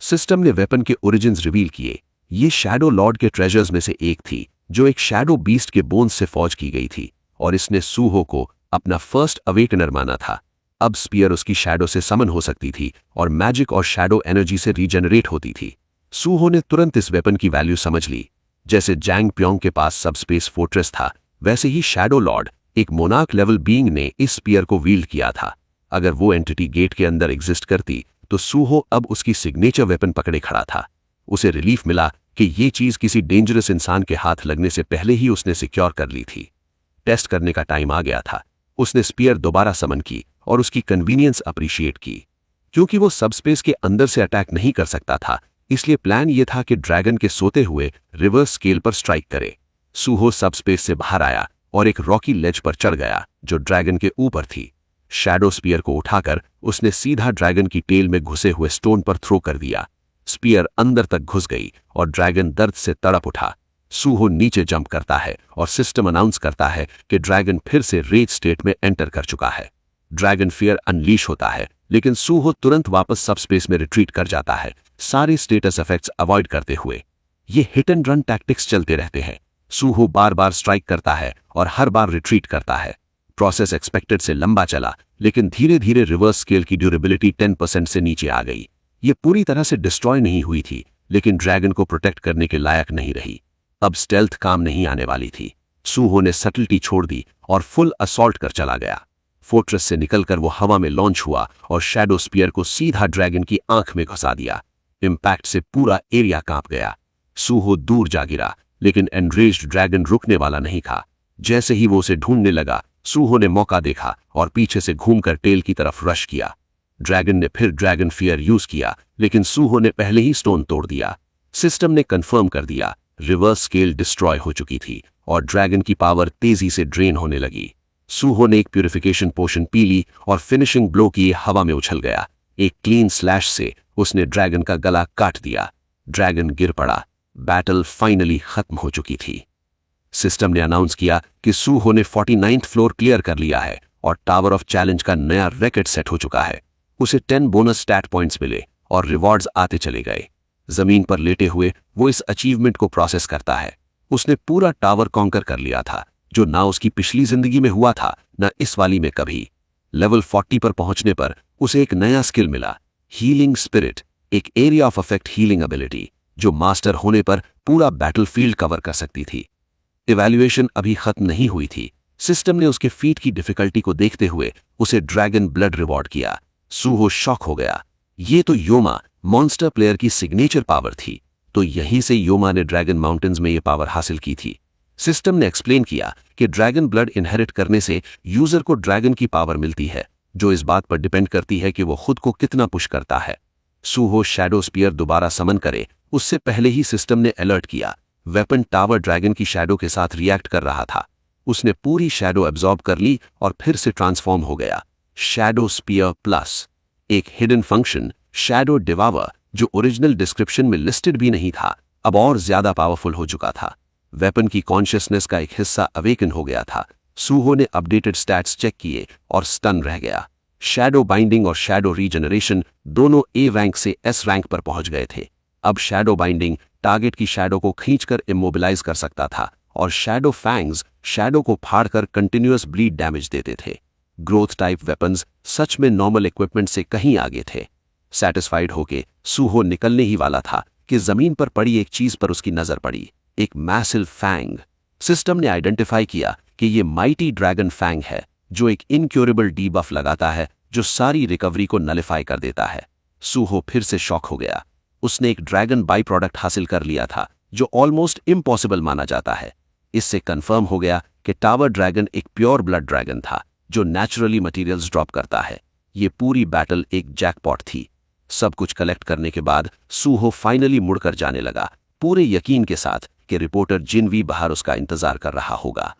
सिस्टम ने वेपन के ओरिजिन्स रिवील किए। ये शैडो लॉर्ड के ट्रेजर्स में से एक थी, जो एक शैडो बीस्ट के बोन्स से फौज की गई थी, और इसने सूहो को अपना फर्स्ट अवेकनर माना था। अब स्पीयर उसकी शैडो से समन हो सकती थी और मैजिक और शैडो एनर्जी से रीजनरेट होती थी। सूहो ने तुरंत इस वेपन की वैल्यू समझ ली। जैसे जैंग प्योंग के पास सबस्पेस फोर्ट्रेस था, वैसे ही शैडो लॉर्ड, एक मोनार्क लेवल बीइंग, ने इस स्पीयर को वील्ड किया था। अगर वो एंटिटी गेट के अंदर एग्जिस्ट करती तो सूहो अब उसकी सिग्नेचर वेपन पकड़े खड़ा था। उसे रिलीफ मिला कि ये चीज किसी डेंजरस इंसान के हाथ लगने से पहले ही उसने सिक्योर कर ली थी। टेस्ट करने का टाइम आ गया था। उसने स्पीयर दोबारा समन की और उसकी कन्वीनियंस अप्रिशिएट की। क्योंकि वो सबस्पेस के अंदर से अटैक नहीं कर सकता था, इसलिए प्लान ये था कि ड्रैगन के सोते हुए रिवर्स स्केल पर स्ट्राइक करे। सूहो सबस्पेस से बाहर आया और एक रॉकी लेज पर चढ़ गया जो ड्रैगन के ऊपर थी। शैडो स्पीयर को उठाकर उसने सीधा ड्रैगन की टेल में घुसे हुए स्टोन पर थ्रो कर दिया। स्पीयर अंदर तक घुस गई और ड्रैगन दर्द से तड़प उठा। सूहो नीचे जंप करता है और सिस्टम अनाउंस करता है कि ड्रैगन फिर से रेज स्टेट में एंटर कर चुका है। ड्रैगन फियर अनलीश होता है, लेकिन सूहो तुरंत वापस सबस्पेस में रिट्रीट कर जाता है, सारे स्टेटस इफेक्ट्स अवॉइड करते हुए। ये हिट एंड रन टैक्टिक्स चलते रहते हैं। सूहो बार बार स्ट्राइक करता है और हर बार रिट्रीट करता है। प्रोसेस एक्सपेक्टेड से लंबा चला, लेकिन धीरे धीरे रिवर्स स्केल की ड्यूरेबिलिटी 10% से नीचे आ गई। ये पूरी तरह से डिस्ट्रॉय नहीं हुई थी, लेकिन ड्रैगन को प्रोटेक्ट करने के लायक नहीं रही। अब स्टेल्थ काम नहीं आने वाली थी। सूहो ने सटलिटी छोड़ दी और फुल असॉल्ट कर चला गया। फोर्ट्रेस से निकलकर वो हवा में लॉन्च हुआ और शैडो स्पीयर को सीधा ड्रैगन की आंख में घुसा दिया। इंपैक्ट से पूरा एरिया कांप गया। सूहो दूर जा गिरा, लेकिन एनरेज्ड ड्रैगन रुकने वाला नहीं था। जैसे ही वो उसे ढूंढने लगा, सूहो ने मौका देखा और पीछे से घूमकर टेल की तरफ रश किया। ड्रैगन ने फिर ड्रैगन फियर यूज किया, लेकिन सूहो ने पहले ही स्टोन तोड़ दिया। सिस्टम ने कंफर्म कर दिया, रिवर्स स्केल डिस्ट्रॉय हो चुकी थी और ड्रैगन की पावर तेजी से ड्रेन होने लगी। सूहो ने एक प्यूरिफिकेशन पोशन पी ली और फिनिशिंग ब्लो किए हवा में उछल गया। एक क्लीन स्लैश से उसने ड्रैगन का गला काट दिया। ड्रैगन गिर पड़ा। बैटल फाइनली खत्म हो चुकी थी। सिस्टम ने अनाउंस किया कि सूहो ने 49th फ्लोर क्लियर कर लिया है और टावर ऑफ चैलेंज का नया रिकॉर्ड सेट हो चुका है। उसे 10 बोनस स्टैट पॉइंट्स मिले और रिवॉर्ड्स आते चले गए। जमीन पर लेटे हुए वो इस अचीवमेंट को प्रोसेस करता है। उसने पूरा टावर कॉन्कर कर लिया था, जो ना उसकी पिछली जिंदगी में हुआ था, ना इस वाली में कभी। लेवल 40 पर पहुंचने पर उसे एक नया स्किल मिला, हीलिंग स्पिरिट, एक area of effect healing ability, जो मास्टर होने पर पूरा बैटलफील्ड कवर कर सकती थी। इवैल्यूएशन अभी खत्म नहीं हुई थी। सिस्टम ने उसके फीट की डिफिकल्टी को देखते हुए उसे ड्रैगन ब्लड रिवॉर्ड किया। सूहो शॉक हो गया। ये तो योमा, मॉन्स्टर प्लेयर की सिग्नेचर पावर थी। तो यहीं से योमा ने ड्रैगन माउंटेन्स में ये पावर हासिल की थी। सिस्टम ने एक्सप्लेन किया कि ड्रैगन ब्लड इनहेरिट करने से यूजर को ड्रैगन की पावर मिलती है, जो इस बात पर डिपेंड करती है कि वो खुद को कितना पुश करता है। सूहो शैडो स्पीयर दोबारा समन करे उससे पहले ही सिस्टम ने अलर्ट किया। वेपन टावर ड्रैगन की शैडो के साथ रिएक्ट कर रहा था। उसने पूरी शैडो एब्जॉर्ब कर ली और फिर से ट्रांसफॉर्म हो गया। शैडो स्पीयर प्लस एक हिडन फंक्शन, शैडो डिवावर, जो ओरिजिनल डिस्क्रिप्शन में लिस्टेड भी नहीं था, अब और ज्यादा पावरफुल हो चुका था। वेपन की कॉन्शियसनेस का एक हिस्सा अवेकन हो गया था। सूहो ने अपडेटेड स्टैट्स चेक किए और स्टन रह गया। शैडो बाइंडिंग और शैडो रीजनरेशन दोनों ए रैंक से एस रैंक पर पहुंच गए थे। अब शैडो बाइंडिंग टारगेट की शैडो को खींचकर इमोबिलाइज कर सकता था और शैडो फैंग्स शैडो को फाड़कर कंटिन्यूअस ब्लीड डैमेज देते थे। ग्रोथ टाइप वेपन्स सच में नॉर्मल इक्विपमेंट से कहीं आगे थे। सैटिस्फाइड होके सूहो निकलने ही वाला था कि जमीन पर पड़ी एक चीज पर उसकी नजर पड़ी, एक मैसिव फैंग। सिस्टम ने आइडेंटिफाई किया कि ये माइटी ड्रैगन फैंग है, जो एक इनक्योरेबल डीबफ लगाता है, जो सारी रिकवरी को नलिफाई कर देता है। सूहो फिर से शॉक हो गया। उसने एक ड्रैगन बाई प्रोडक्ट हासिल कर लिया था, जो ऑलमोस्ट इम्पॉसिबल माना जाता है। इससे कंफर्म हो गया कि टावर ड्रैगन एक प्योर ब्लड ड्रैगन था, जो नेचुरली मटेरियल्स ड्रॉप करता है। ये पूरी बैटल एक जैकपॉट थी। सब कुछ कलेक्ट करने के बाद सूहो फाइनली मुड़कर जाने लगा, पूरे यकीन के साथ कि रिपोर्टर जिनवी बाहर उसका इंतजार कर रहा होगा।